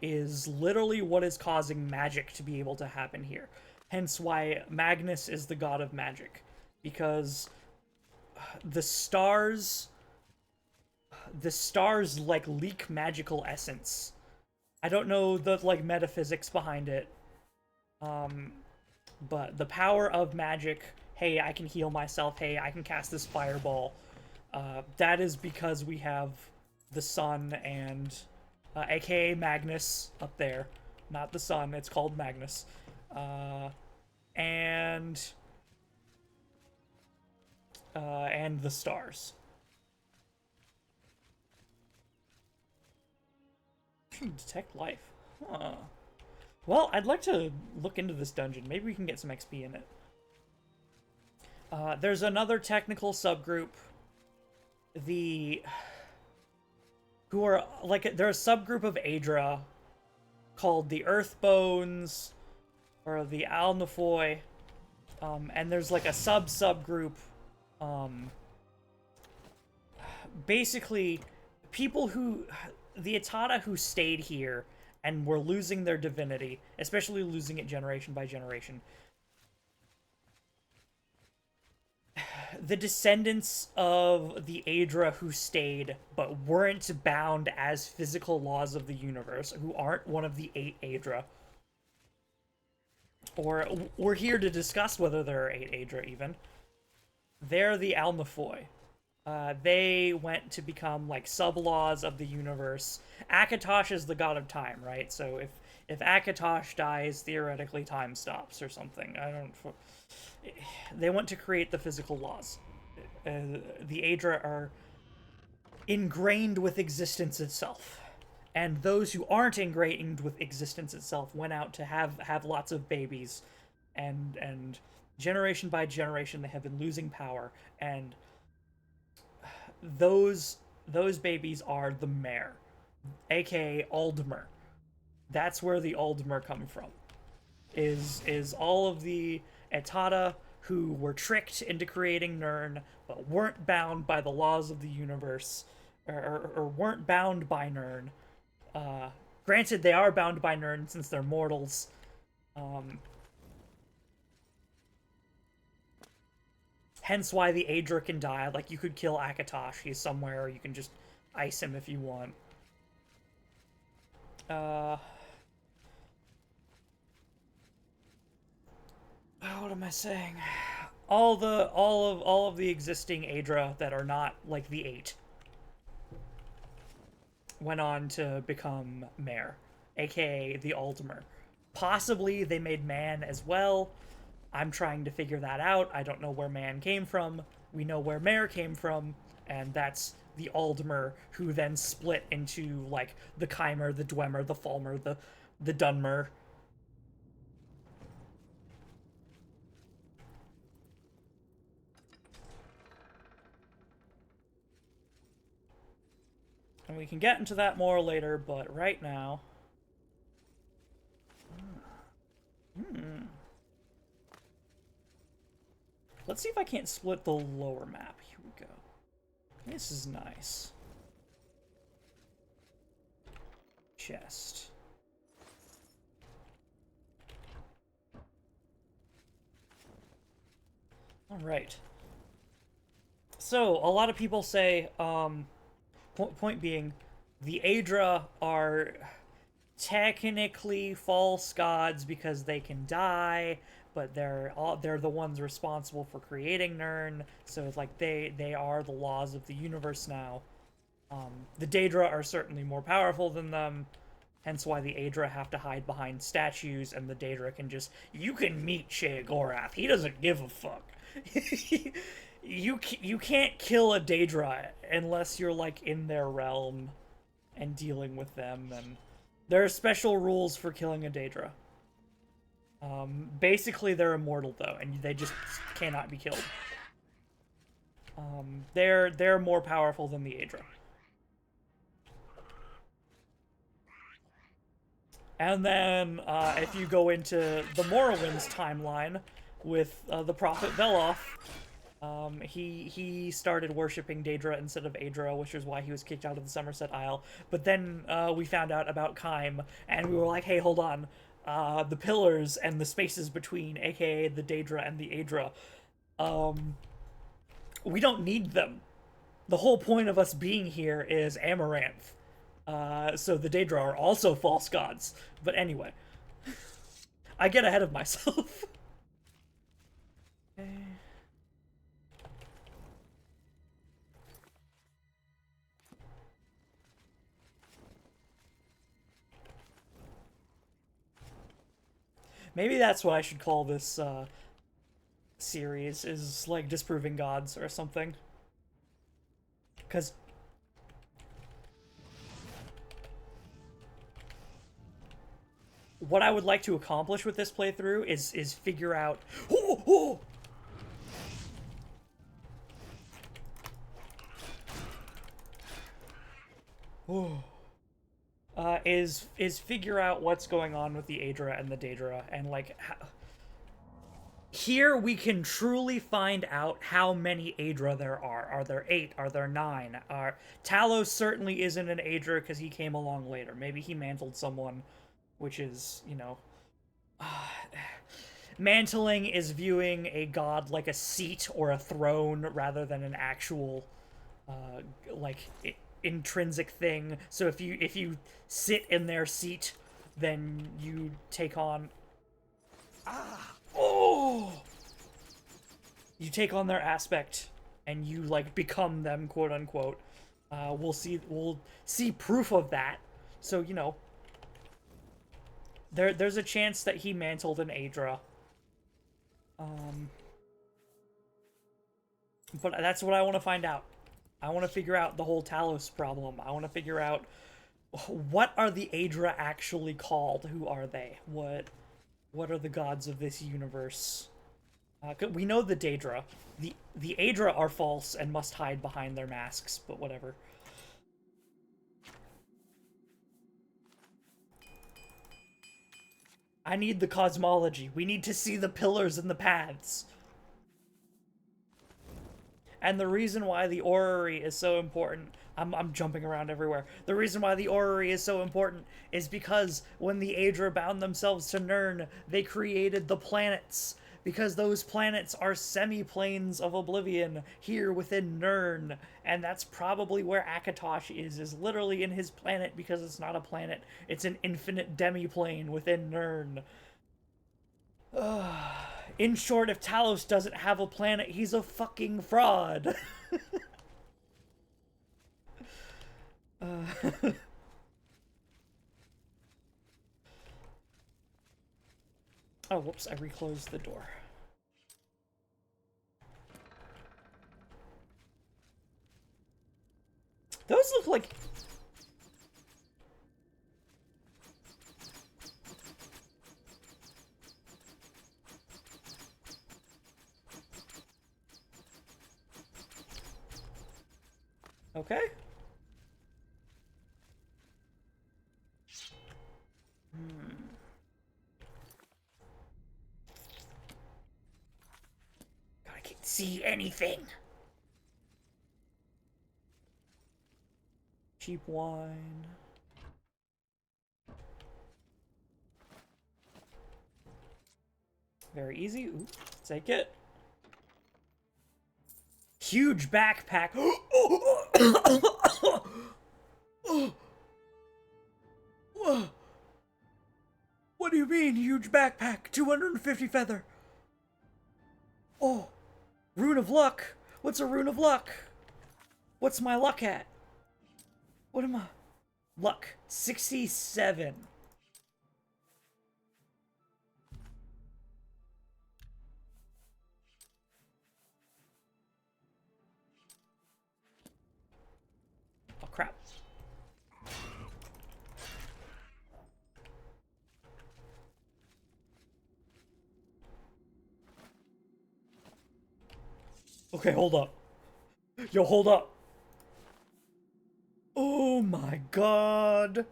is literally what is causing magic to be able to happen here. Hence why Magnus is the god of magic, because the stars like leak magical essence. I don't know the like metaphysics behind it, but the power of magic, hey, I can heal myself, hey, I can cast this fireball, that is because we have the sun and aka Magnus up there, not the sun, it's called Magnus, and the stars. Detect life. Huh. Well, I'd like to look into this dungeon. Maybe we can get some XP in it. There's another technical subgroup. They're a subgroup of Aedra called the Earthbones or the Alnafoi. And there's like a subgroup. Basically, people the Etata who stayed here and were losing their divinity, especially losing it generation by generation. The descendants of the Aedra who stayed but weren't bound as physical laws of the universe, who aren't one of the 8 Aedra. Or we're here to discuss whether there are 8 Aedra even. They're the Alnafoi. They went to become like sub-laws of the universe. Akatosh is the god of time, right? So if Akatosh dies, theoretically time stops or something. They want to create the physical laws. The Aedra are ingrained with existence itself. And those who aren't ingrained with existence itself went out to have lots of babies. And generation by generation they have been losing power. And those babies are the mare, aka Aldmer. That's where the Aldmer come from. Is all of the Etata who were tricked into creating Nirn, but weren't bound by the laws of the universe, or weren't bound by Nirn. Granted, they are bound by Nirn since they're mortals. Hence why the Aedra can die. Like, you could kill Akatosh. He's somewhere. Or you can just ice him if you want. What am I saying? All of the existing Aedra that are not like the 8 went on to become Mare, aka the Aldmer. Possibly they made Man as well. I'm trying to figure that out. I don't know where Man came from. We know where Mare came from, and that's the Aldmer, who then split into like the Chimer, the Dwemer, the Falmer, the Dunmer. And we can get into that more later, but right now... Let's see if I can't split the lower map. Here we go. This is nice. Chest. Alright. So, a lot of people say, point being, the Aedra are technically false gods because they can die, but they're the ones responsible for creating Nirn, so it's like they are the laws of the universe now. The Daedra are certainly more powerful than them, hence why the Aedra have to hide behind statues, and the Daedra can just... You can meet Sheogorath, he doesn't give a fuck. You can't kill a Daedra unless you're, like, in their realm and dealing with them, and there are special rules for killing a Daedra. Basically, they're immortal, though, and they just cannot be killed. They're more powerful than the Aedra. And then, if you go into the Morrowind's timeline with the Prophet Veloth, he started worshipping Daedra instead of Aedra, which is why he was kicked out of the Somerset Isle. But then we found out about Kaim, and we were like, hey, hold on. The pillars and the spaces between, aka the Daedra and the Aedra, we don't need them. The whole point of us being here is Amaranth. So the Daedra are also false gods. But anyway. I get ahead of myself. Okay. Maybe that's what I should call this, series, is, like, Disproving Gods or something. Because... what I would like to accomplish with this playthrough is figure out... is figure out what's going on with the Aedra and the Daedra, and, like, here we can truly find out how many Aedra there are. Are there 8? Are there 9? Talos certainly isn't an Aedra because he came along later. Maybe he mantled someone, which is, you know... mantling is viewing a god like a seat or a throne rather than an actual, like, intrinsic thing. So if you sit in their seat, then you take on... you take on their aspect, and you, like, become them, quote unquote. We'll see proof of that. So, you know, there's a chance that he mantled an Aedra. But that's what I want to find out. I want to figure out the whole Talos problem. I want to figure out what are the Aedra actually called? Who are they? What are the gods of this universe? We know the Daedra. The Aedra are false and must hide behind their masks, but whatever. I need the cosmology. We need to see the pillars and the paths. And the reason why the orrery is so important... I'm jumping around everywhere. The reason why the orrery is so important is because when the Aedra bound themselves to Nirn, they created the planets. Because those planets are semi-planes of Oblivion here within Nirn. And that's probably where Akatosh is literally in his planet, because it's not a planet. It's an infinite demi-plane within Nirn. In short, if Talos doesn't have a planet, he's a fucking fraud. Oh, whoops, I reclosed the door. Those look like... okay. I can't see anything. Cheap wine. Very easy. Ooh, take it. Huge backpack. What do you mean, huge backpack? 250 feather. Oh! Rune of Luck! What's a Rune of Luck? What's my luck at? What am I? Luck. 67. Oh, crap. Okay, hold up. Yo, hold up. Oh my god.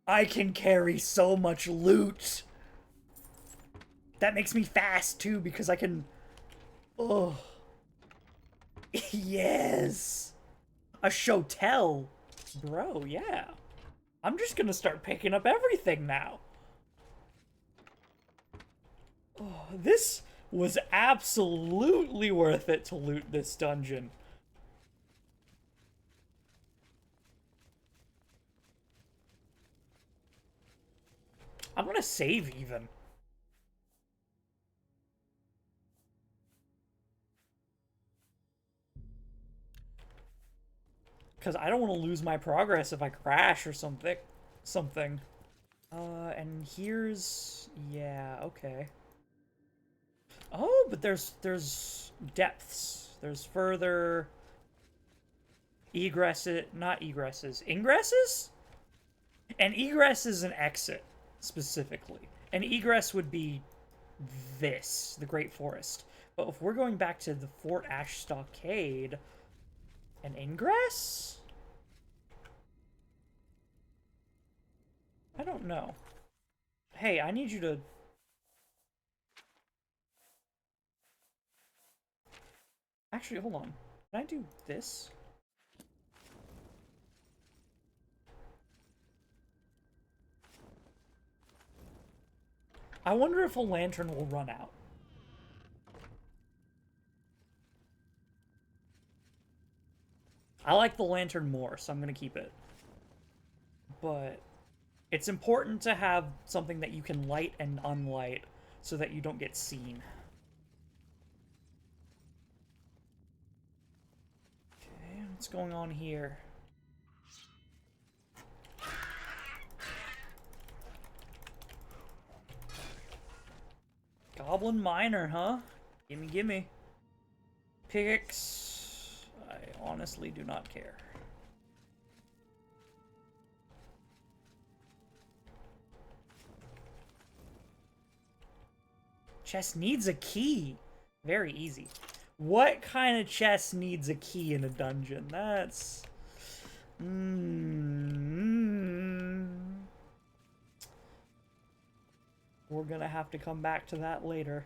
I can carry so much loot. That makes me fast, too, because I can... Oh. Yes. A Shotel. Bro, yeah. I'm just gonna start picking up everything now. Oh, this was absolutely worth it to loot this dungeon. I'm gonna save even. Because I don't want to lose my progress if I crash or something. And here's... Yeah, okay. Oh, but there's depths. There's further... Egresses... Not egresses. Ingresses? An egress is an exit, specifically. An egress would be this, the Great Forest. But if we're going back to the Fort Ash Stockade... An ingress? I don't know. Hey, I need you to... Actually, hold on. Can I do this? I wonder if a lantern will run out. I like the lantern more, so I'm gonna keep it. But it's important to have something that you can light and unlight so that you don't get seen. Okay, what's going on here? Goblin Miner, huh? Gimme, gimme. Pickaxe. I honestly do not care. Chest needs a key. Very easy. What kind of chest needs a key in a dungeon? That's... We're gonna have to come back to that later.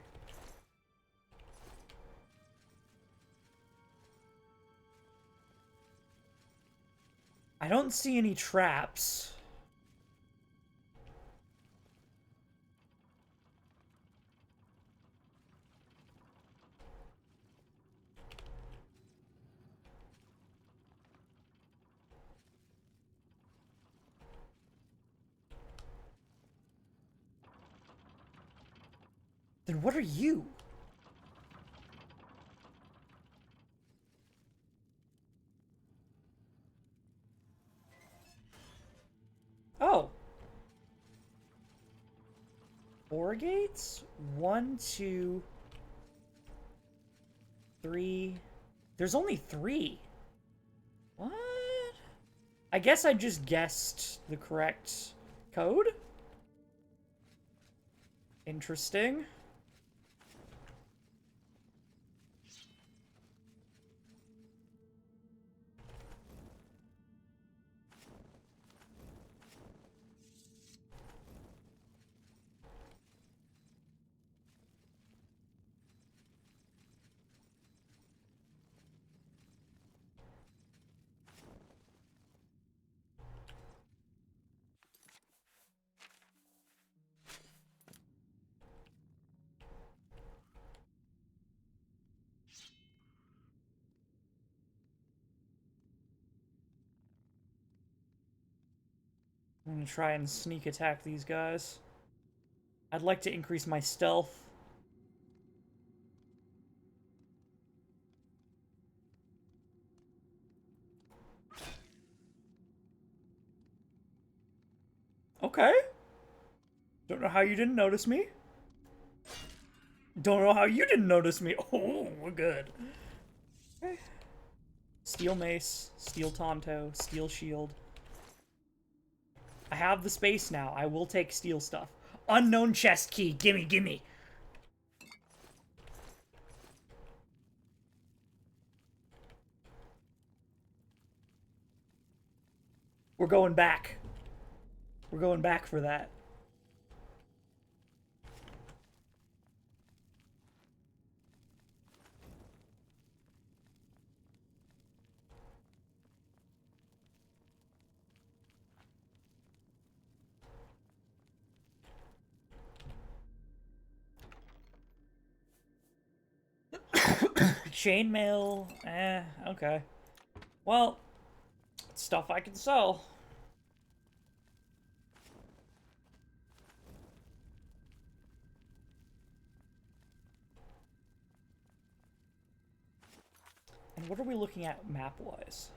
I don't see any traps. Then what are you? Oh. 4 gates? 1, 2, 3. There's only 3. What? I guess I just guessed the correct code? Interesting. I'm gonna try and sneak attack these guys. I'd like to increase my stealth. Okay. Don't know how you didn't notice me. Don't know how you didn't notice me. Oh, we're good. Okay. Steel mace, steel tonto, steel shield. I have the space now. I will take steel stuff. Unknown chest key. Gimme, gimme. We're going back. We're going back for that. Chainmail. Okay. Well, stuff I can sell. And what are we looking at map-wise?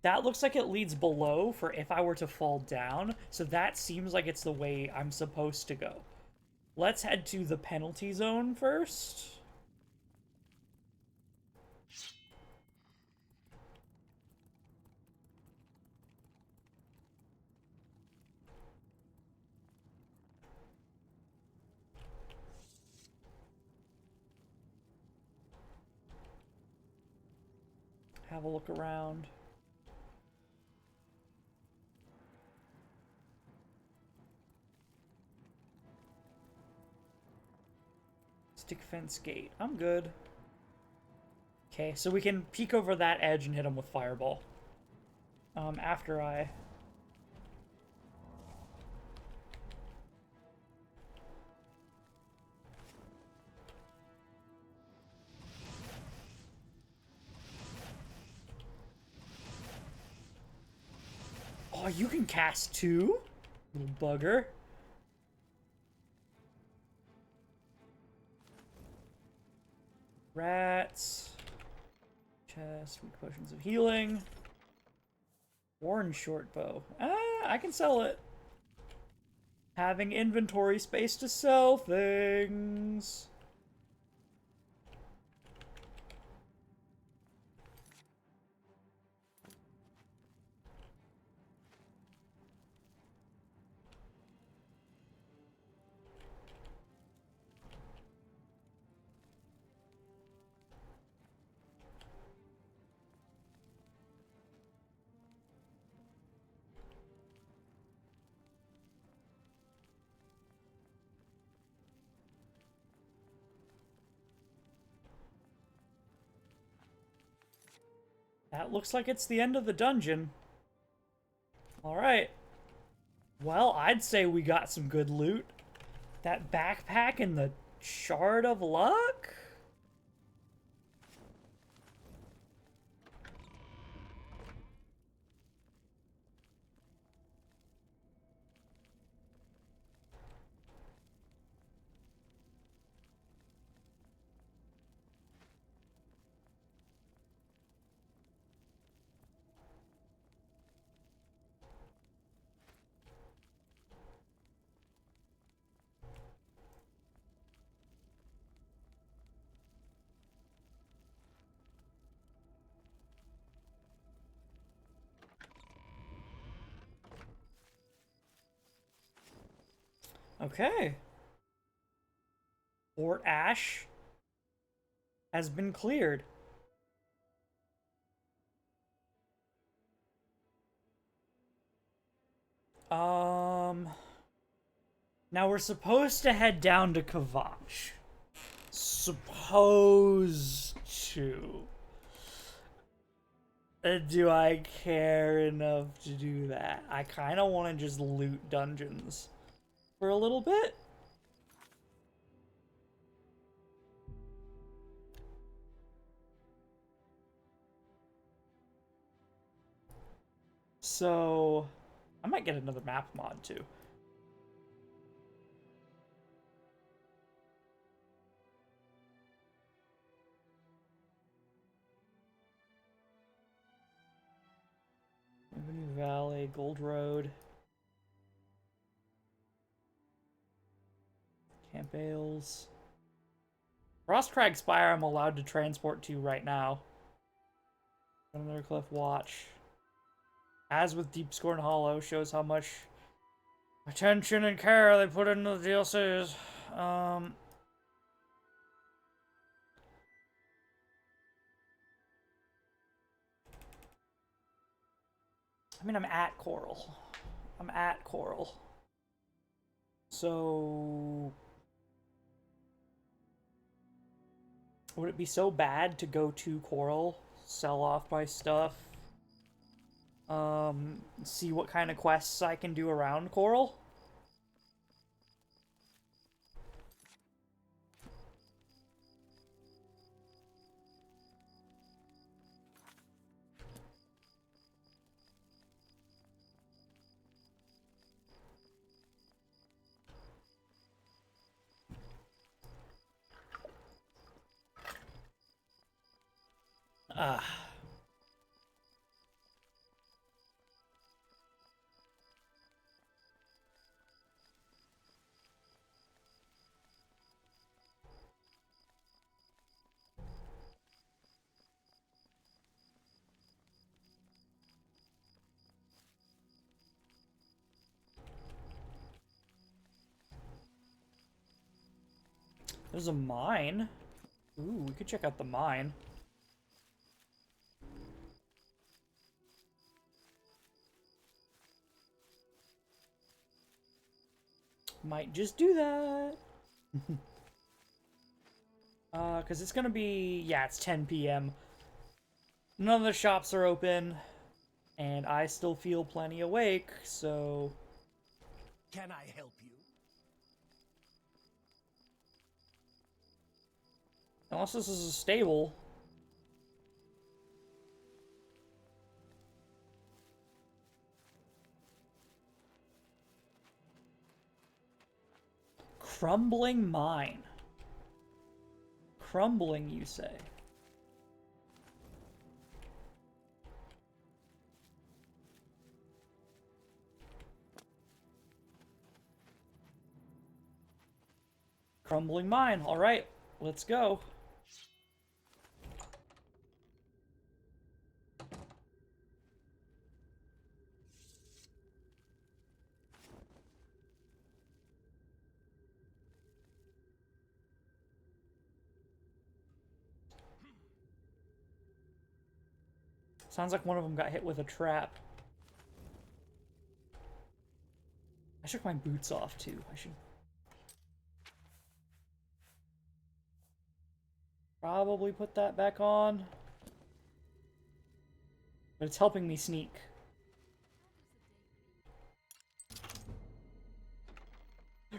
That looks like it leads below for if I were to fall down, so that seems like it's the way I'm supposed to go. Let's head to the penalty zone first. Have a look around. Stick fence gate. I'm good. Okay, so we can peek over that edge and hit him with fireball. After I... Oh, you can cast two? Little bugger. Rats. Chest, weak potions of healing. Worn short bow. I can sell it. Having inventory space to sell things. That looks like it's the end of the dungeon. Alright. Well, I'd say we got some good loot. That backpack and the Shard of Luck? Okay. Fort Ash has been cleared. Now we're supposed to head down to Kavash. Supposed to. Do I care enough to do that? I kind of want to just loot dungeons for a little bit. So, I might get another map mod too. Avenue Valley, Gold Road. Camp Bales. Frostcrag Spire I'm allowed to transport to right now. Another Cliff Watch. As with Deep Scorn Hollow, shows how much attention and care they put into the DLCs. I mean, I'm at Coral. So... would it be so bad to go to Coral, sell off my stuff, see what kind of quests I can do around Coral? There's a mine. Ooh, we could check out the mine. Might just do that. Because it's gonna be... yeah, it's 10 p.m. None of the shops are open. And I still feel plenty awake, so... Can I help you? Unless this is a stable. Crumbling mine. Crumbling, you say? Crumbling mine. Alright, let's go. Sounds like one of them got hit with a trap. I took my boots off too. I should probably put that back on. But it's helping me sneak.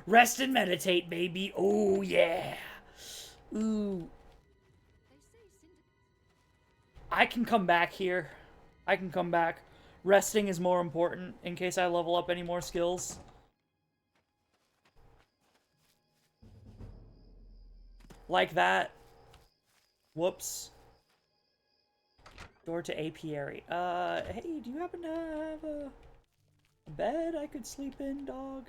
Rest and meditate, baby. Oh, yeah. Ooh. I can come back here. I can come back. Resting is more important in case I level up any more skills. Like that. Whoops. Door to apiary. Hey, do you happen to have a bed I could sleep in, dog?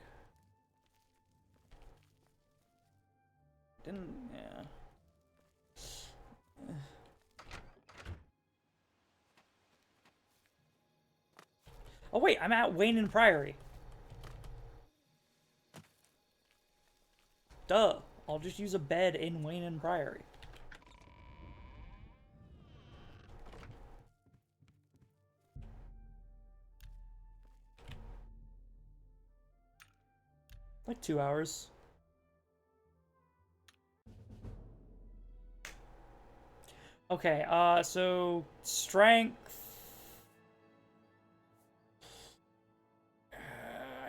Didn't, yeah. Oh wait, I'm at Wayne and Priory. Duh. I'll just use a bed in Wayne and Priory. Like 2 hours. Okay, so strength.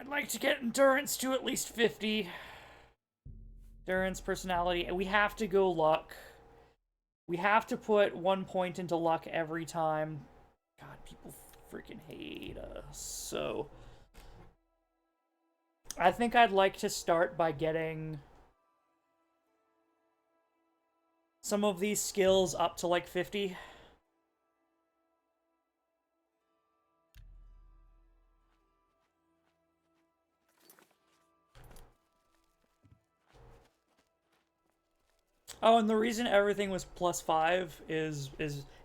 I'd like to get endurance to at least 50. Endurance, personality, and we have to go luck. We have to put 1 point into luck every time. God, people freaking hate us. So, I think I'd like to start by getting some of these skills up to like 50. Oh, and the reason everything was +5 is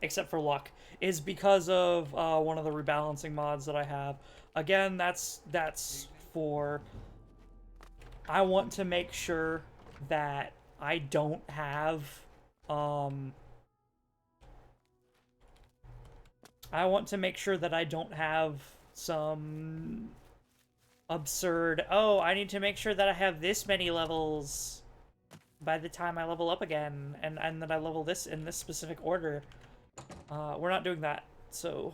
except for luck is because of one of the rebalancing mods that I have. Again, that's for I want to make sure that I don't have I want to make sure that I don't have some absurd, oh, I need to make sure that I have this many levels by the time I level up again, and that I level this in this specific order. We're not doing that, so...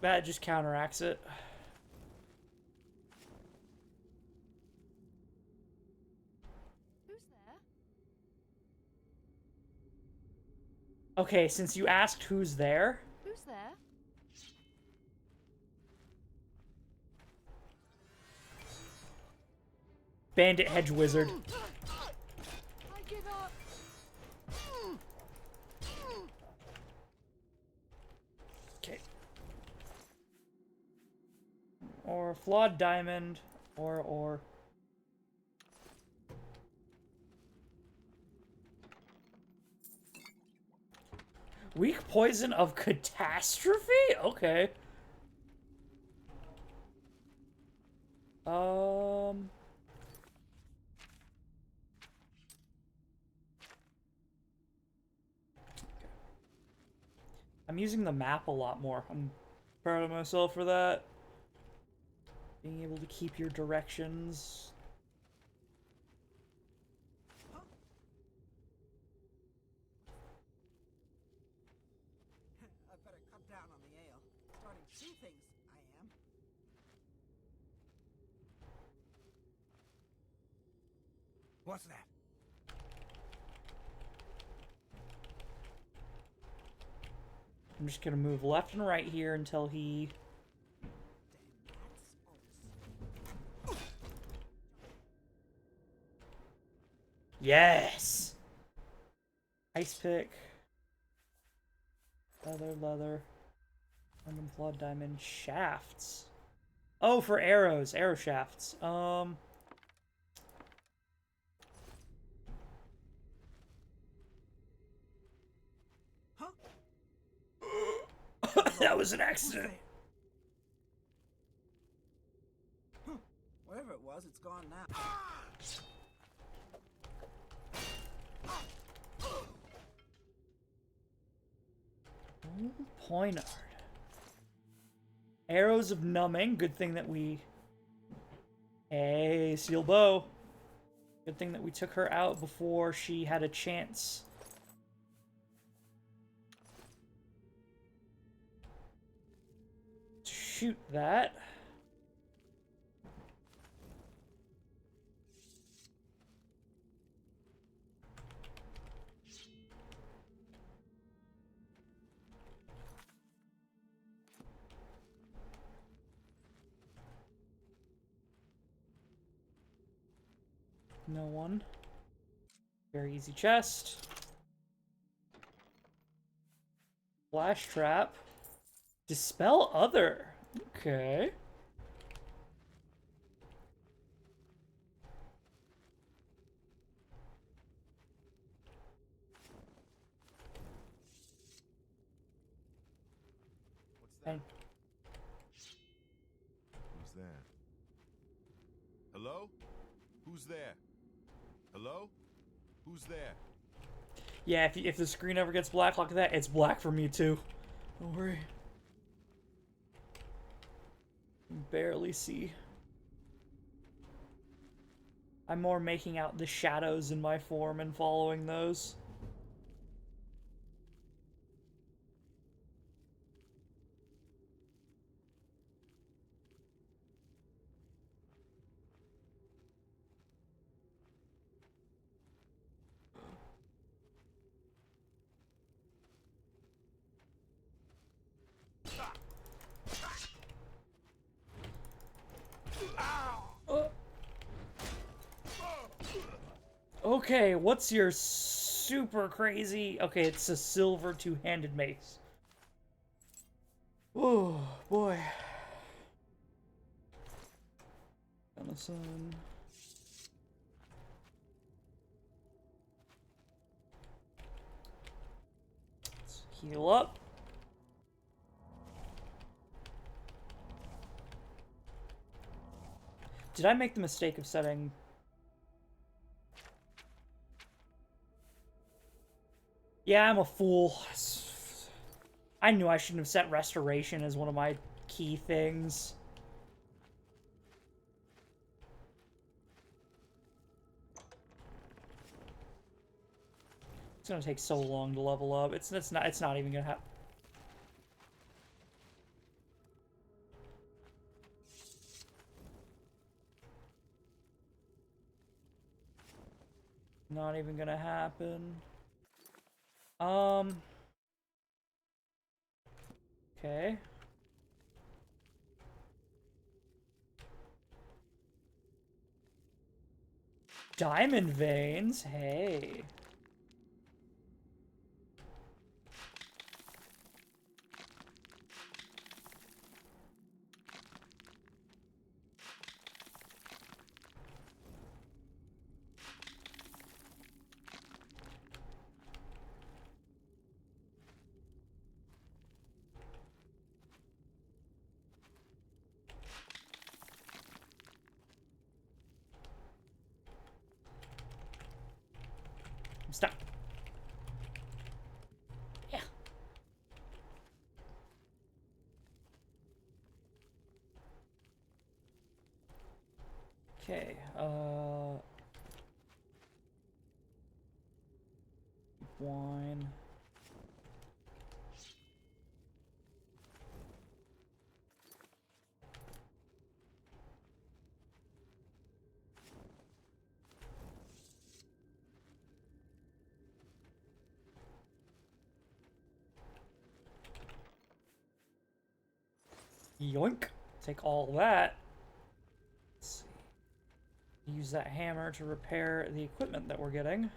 that just counteracts it. Who's there? Okay, since you asked who's there... Who's there? Bandit Hedge Wizard. I give up. Okay. Or Flawed Diamond, or... Weak Poison of Catastrophe? Okay. I'm using the map a lot more. I'm proud of myself for that. Being able to keep your directions. I better cut down on the ale. Starting to see things, I am. What's that? I'm just gonna move left and right here until he... Yes! Ice pick. Leather. Diamond, flawed diamond, shafts. Oh, for arrows. Arrow shafts. That was an accident. Whatever it was, it's gone now. Poinard. Arrows of numbing. Good thing that we... Hey, Seal Bow. Good thing that we took her out before she had a chance. Shoot that. No one. Very easy chest. Flash trap. Dispel other. Okay. What's that? Who's there? Hello? Who's there? Hello? Who's there? Yeah, if the screen ever gets black like that, it's black for me too. Don't worry. Barely see. I'm more making out the shadows in my form and following those. Okay, what's your super crazy... Okay, it's a silver two-handed mace. Oh, boy. Venison. Let's heal up. Did I make the mistake of setting... Yeah, I'm a fool. I knew I shouldn't have set restoration as one of my key things. It's gonna take so long to level up. It's not even gonna happen. Not even gonna happen. Okay. Diamond veins, hey. Stop. Yeah. Okay, wine. Yoink. Take all that. Let's see. Use that hammer to repair the equipment that we're getting.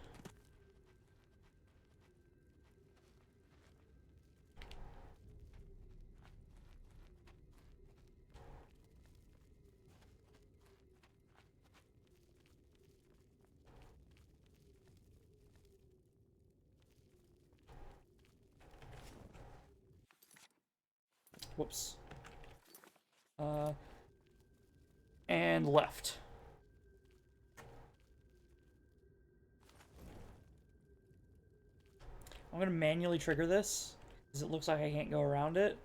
Whoops. And left. I'm gonna manually trigger this, because it looks like I can't go around it.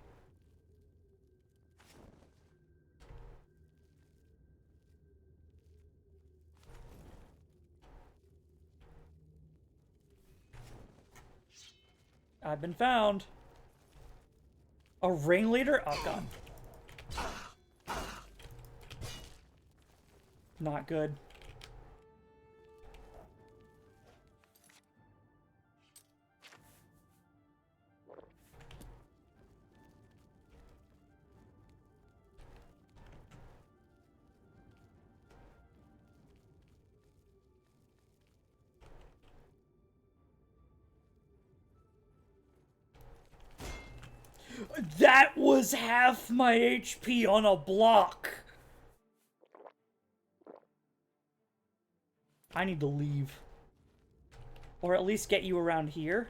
I've been found. A ringleader? Oh, God. Not good. That was half my HP on a block. I need to leave. Or at least get you around here.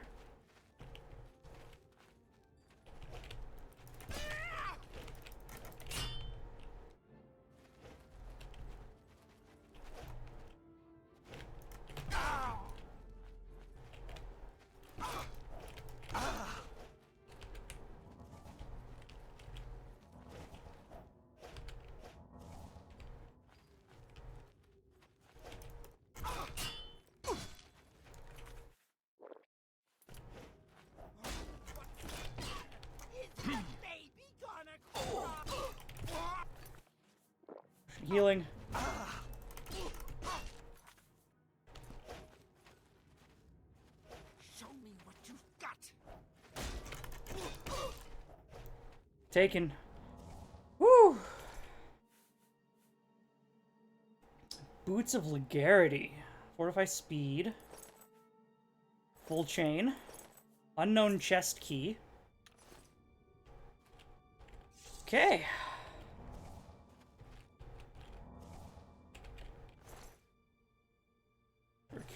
Healing. Show me what you've got. Taken. Woo! Boots of Legarity. Fortify speed. Full chain. Unknown chest key. Okay.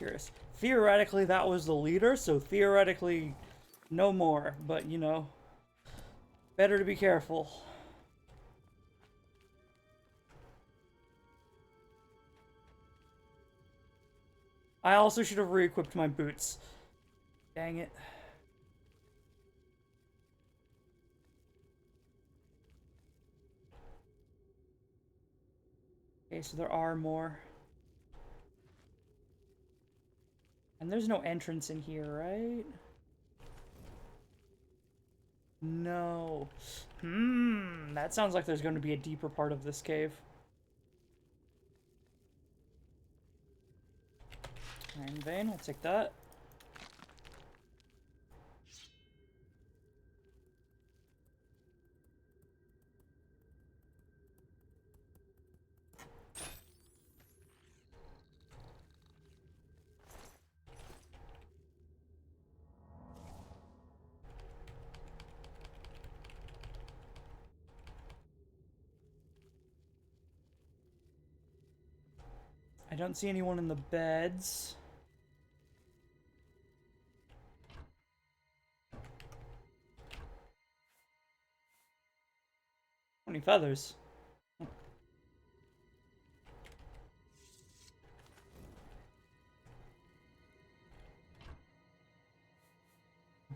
curious. Theoretically, that was the leader, so theoretically, no more. But, you know, better to be careful. I also should have re-equipped my boots. Dang it. Okay, so there are more. And there's no entrance in here, right? No. That sounds like there's going to be a deeper part of this cave. Iron vein, I'll take that. I don't see anyone in the beds. 20 feathers.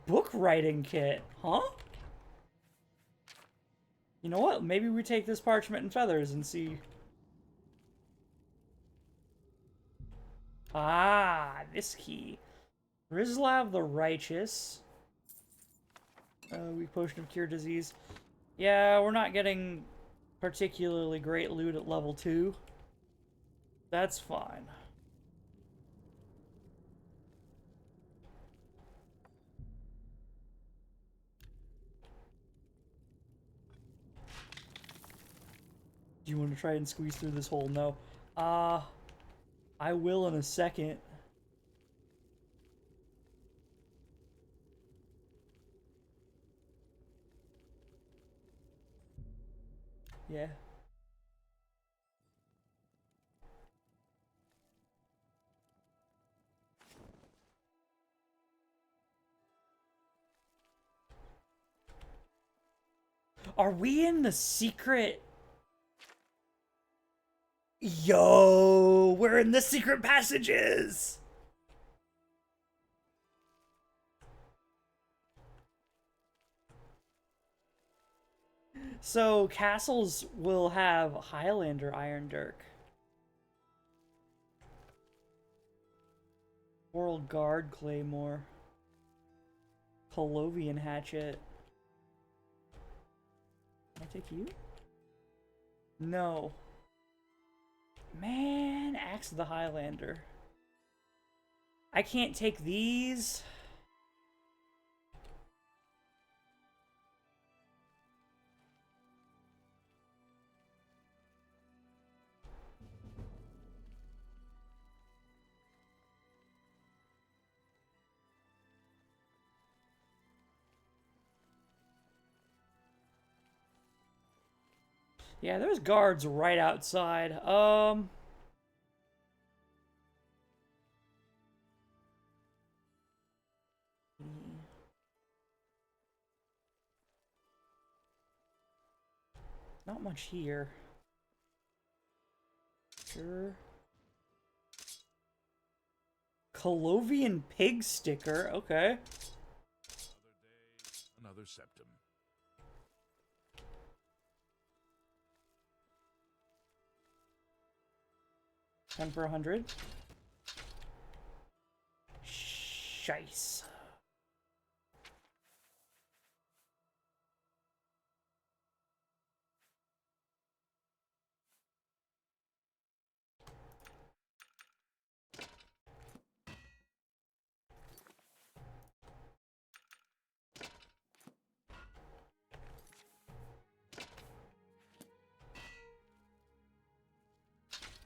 Book writing kit, huh? You know what? Maybe we take this parchment and feathers and see. Ah, this key. Rizlav the Righteous. Weak potion of cure disease. Yeah, we're not getting particularly great loot at level 2. That's fine. Do you want to try and squeeze through this hole? No. I will in a second. Yeah. Are we in the secret? Yo, we're in the secret passages! So, castles will have Highlander Iron Dirk. Coral Guard Claymore. Colovian Hatchet. Can I take you? No. Man, Axe of the Highlander. I can't take these. Yeah, there's guards right outside. Not much here. Sure. Colovian pig sticker. Okay. Another day, another septum. 10 for 100. Shice.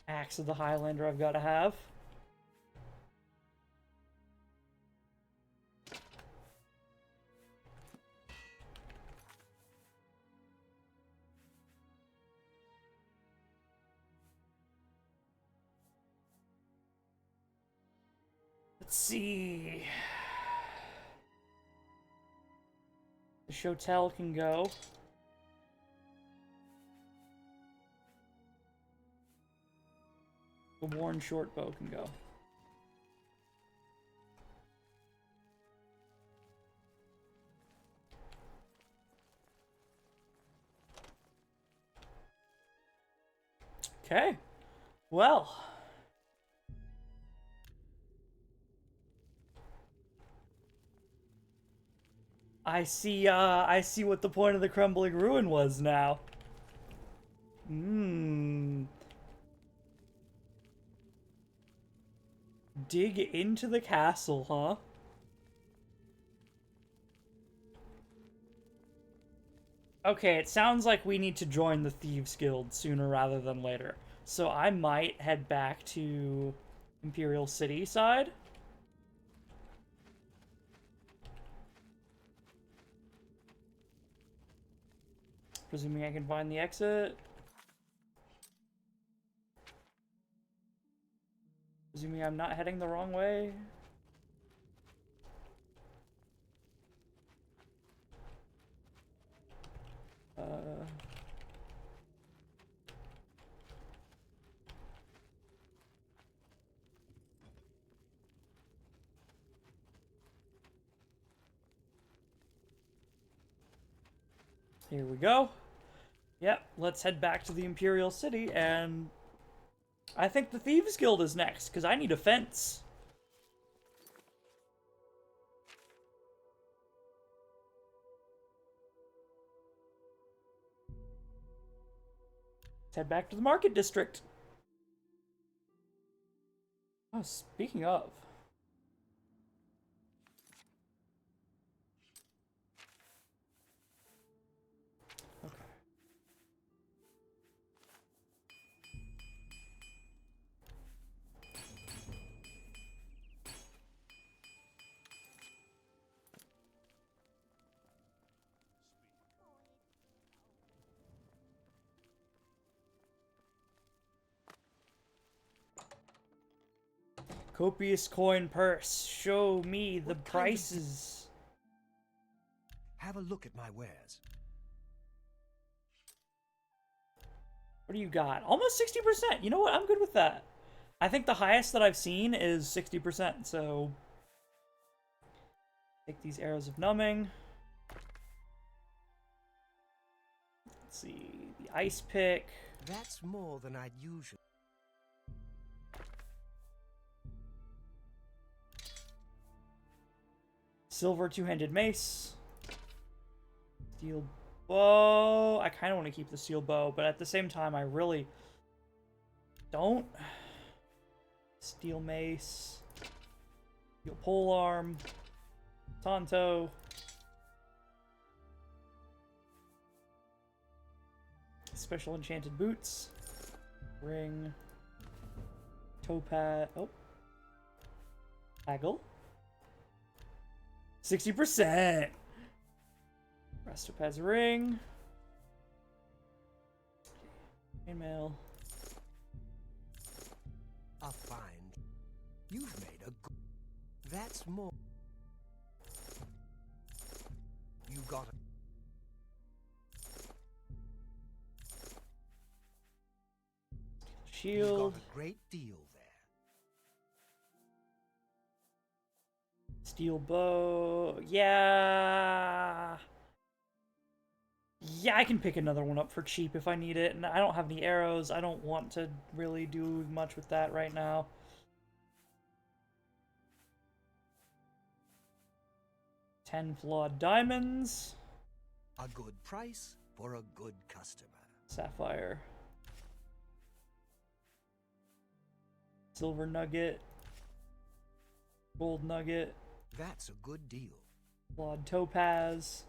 Axe of the Highlander I've got to have. Let's see. The Shotel can go. The Worn Shortbow can go. Okay. Well. I see what the point of the crumbling ruin was now. Dig into the castle, huh? Okay, it sounds like we need to join the Thieves Guild sooner rather than later. So I might head back to Imperial City side. Presuming I can find the exit. Presuming I'm not heading the wrong way. Here we go. Yep, let's head back to the Imperial City, and I think the Thieves Guild is next, because I need a fence. Let's head back to the Market District. Oh, speaking of. Okay. Copious coin purse. Show me the prices. Have a look at my wares. What do you got? Almost 60%. You know what? I'm good with that. I think the highest that I've seen is 60%, so take these arrows of numbing. Let's see. The ice pick. That's more than I'd usually. Silver two-handed mace. Steel bow. I kind of want to keep the steel bow, but at the same time, I really don't. Steel mace. Steel polearm. Tonto. Special enchanted boots. Ring. Topaz. Oh. Haggle. 60%. Restopaz ring. Chainmail. A fine. You've made a good. That's more. You got it. Shield. You got a great deal there. Steel bow. Yeah. Yeah, I can pick another one up for cheap if I need it. And I don't have any arrows. I don't want to really do much with that right now. $10 flawed diamonds. A good price for a good customer. Sapphire. Silver nugget. Gold nugget. That's a good deal. Flawed topaz.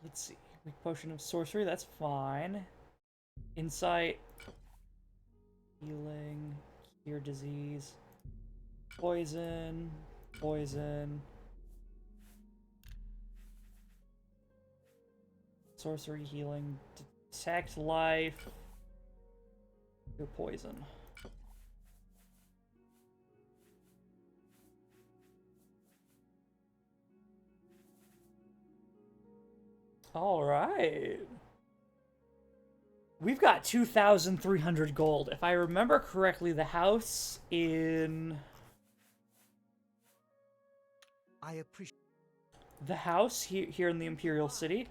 Let's see. Weak potion of sorcery, that's fine. Insight. Healing. Cure disease. Poison. Poison. Sorcery, healing, Protect life. Your poison. All right. We've got 2,300 gold. If I remember correctly, the house in... I appreciate... The house here in the Imperial City,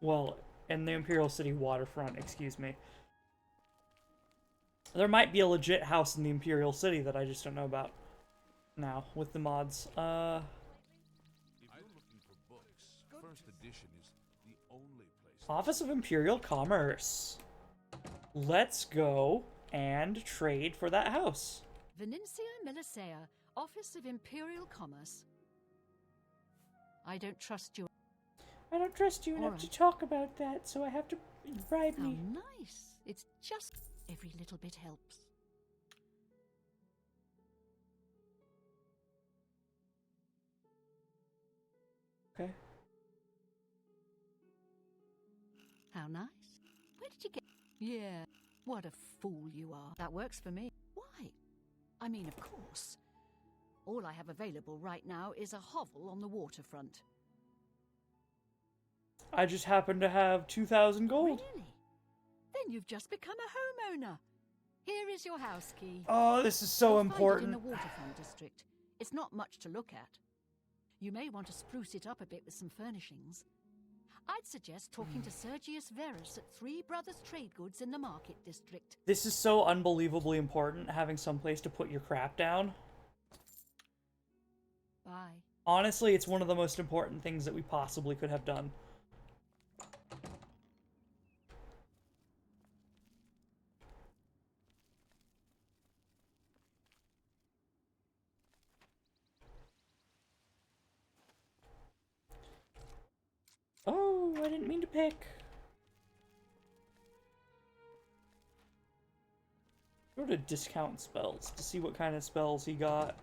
well, in the Imperial City waterfront, excuse me. There might be a legit house in the Imperial City that I just don't know about now with the mods. If you're looking for books, first edition is the only place. Office of Imperial Commerce. Let's go and trade for that house. Venencia Melisea, Office of Imperial Commerce. I don't trust you. I don't trust you enough Alright. to talk about that, so I have to bribe How me. nice. It's just every little bit helps. Okay. How nice. Where did you get... Yeah, what a fool you are. That works for me. Why? I mean, of course. All I have available right now is a hovel on the waterfront. I just happen to have 2,000 gold. Really? Then you've just become a homeowner. Here is your house key. Oh, this is so You'll find it important. in the waterfront district. It's not much to look at. You may want to spruce it up a bit with some furnishings. I'd suggest talking to Sergius Verus at Three Brothers Trade Goods in the Market District. This is so unbelievably important, having some place to put your crap down. Bye. Honestly, it's one of the most important things that we possibly could have done. Oh, I didn't mean to pick. Go to discount spells to see what kind of spells he got.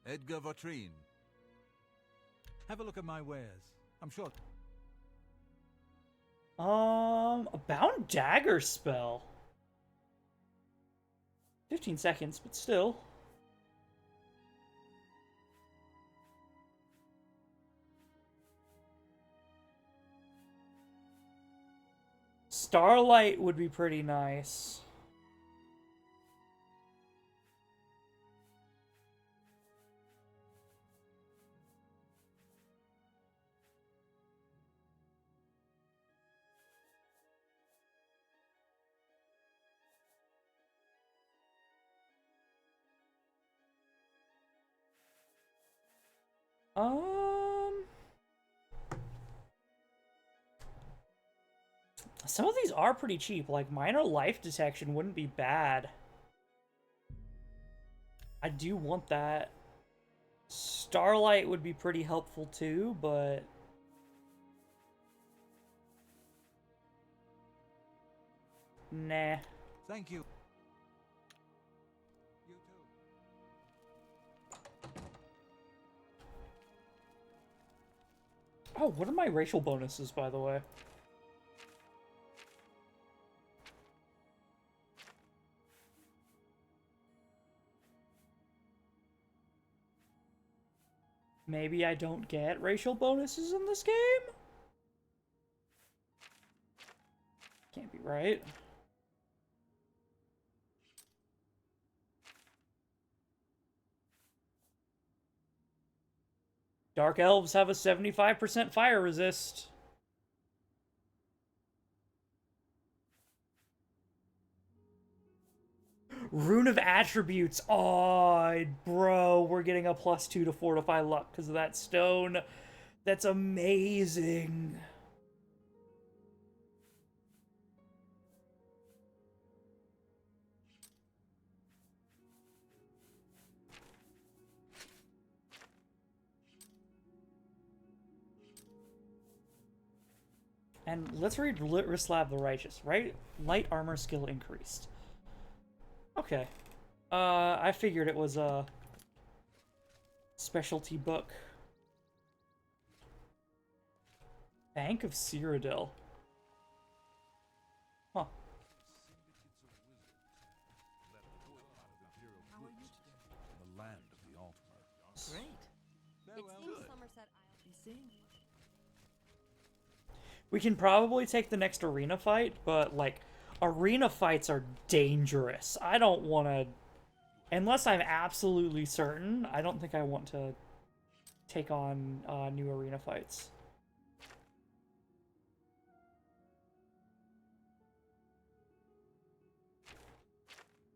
Edgar Votrine. Have a look at my wares. I'm sure. A bound dagger spell. 15 seconds, but still. Starlight would be pretty nice. Some of these are pretty cheap. Like, minor life detection wouldn't be bad. I do want that. Starlight would be pretty helpful too, but... Nah. Thank you. Oh, what are my racial bonuses, by the way? Maybe I don't get racial bonuses in this game? Can't be right. Dark Elves have a 75% fire resist. Rune of Attributes. Oh, bro, we're getting a +2 to fortify luck because of that stone. That's amazing. And let's read Rislav the Righteous, right? Light armor skill increased. Okay. I figured it was a specialty book. Bank of Cyrodiil. Huh. How are you today? The land of the Altmer. Great. It's in Somerset Island. Be seeing. We can probably take the next arena fight, but, like, arena fights are dangerous. I don't want to... Unless I'm absolutely certain, I don't think I want to take on new arena fights.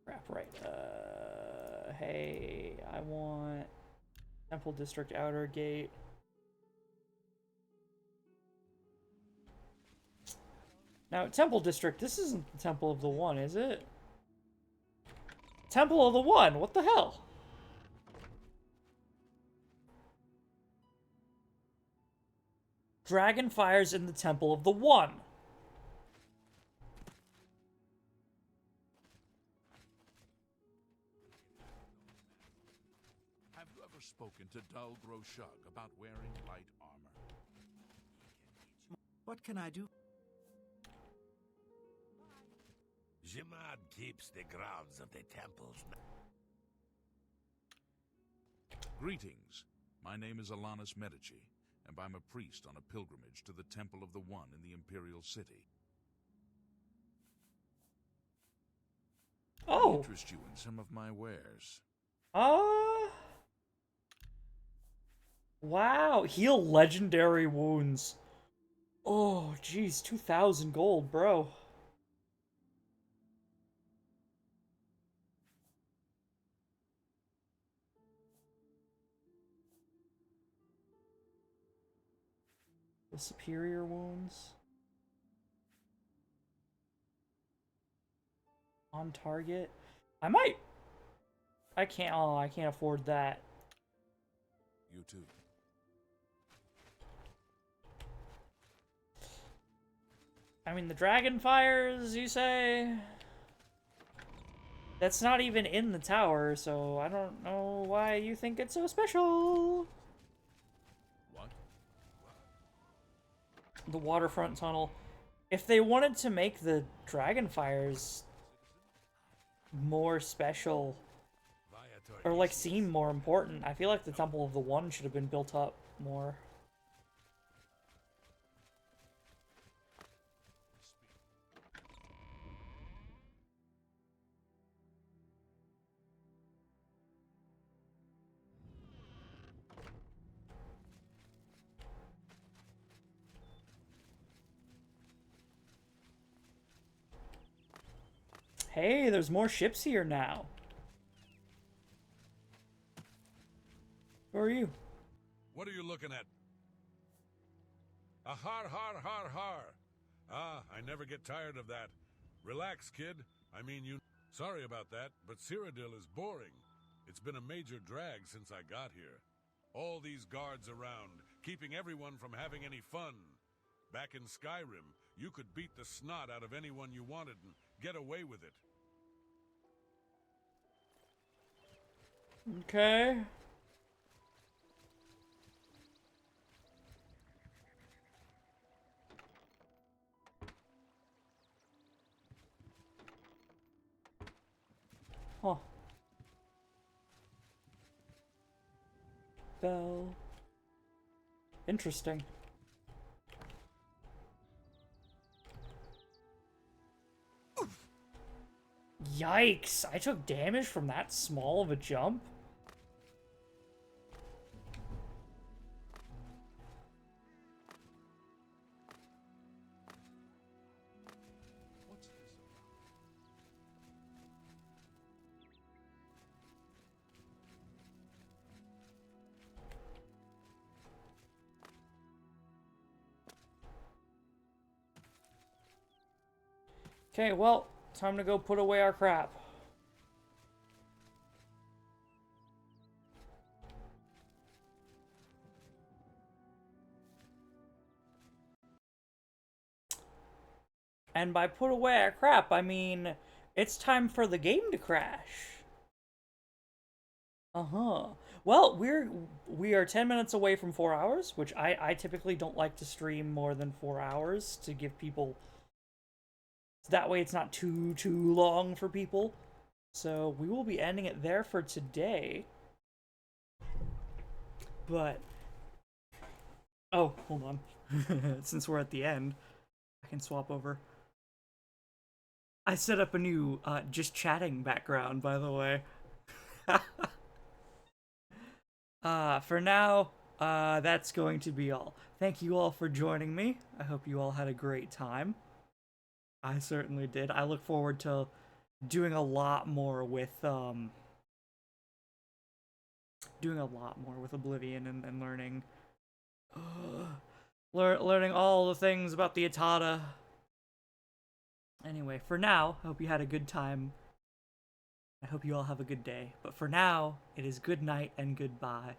Crap, right. Hey, I want Temple District Outer Gate. Now, Temple District, this isn't the Temple of the One, is it? Temple of the One, what the hell? Dragonfire's in the Temple of the One. Have you ever spoken to Dul Groshug about wearing light armor? What can I do? Jimad keeps the grounds of the temples. Greetings. My name is Alanis Medici, and I'm a priest on a pilgrimage to the Temple of the One in the Imperial City. Oh. Interest you in some of my wares? Wow. Heal legendary wounds. Oh, geez. 2,000 gold, bro. The superior wounds. On target. I might. I can't. Oh, I can't afford that. You too. I mean, the Dragonfires, you say? That's not even in the tower, so I don't know why you think it's so special. What? The waterfront tunnel. If they wanted to make the Dragonfires more special, or like seem more important, I feel like the Temple of the One should have been built up more. Hey, there's more ships here now. Who are you? What are you looking at? A har har har har. Ah, I never get tired of that. Relax, kid. I mean, you... Sorry about that, but Cyrodiil is boring. It's been a major drag since I got here. All these guards around, keeping everyone from having any fun. Back in Skyrim, you could beat the snot out of anyone you wanted and get away with it. Okay. Huh. Bell. Interesting. Yikes! I took damage from that small of a jump? What's this about? Okay, well, time to go put away our crap. And by put away our crap, I mean it's time for the game to crash. Uh-huh. Well, we are 10 minutes away from 4 hours, which I typically don't like to stream more than 4 hours to give people, that way it's not too long for people. So we will be ending it there for today. But oh, hold on. Since we're at the end, I can swap over. I set up a new just chatting background, by the way. For now, that's going to be all. Thank you all for joining me. I hope you all had a great time. I certainly did. I look forward to doing a lot more with Oblivion and learning learning all the things about the Atata. Anyway, for now, I hope you had a good time. I hope you all have a good day. But for now, it is good night and goodbye.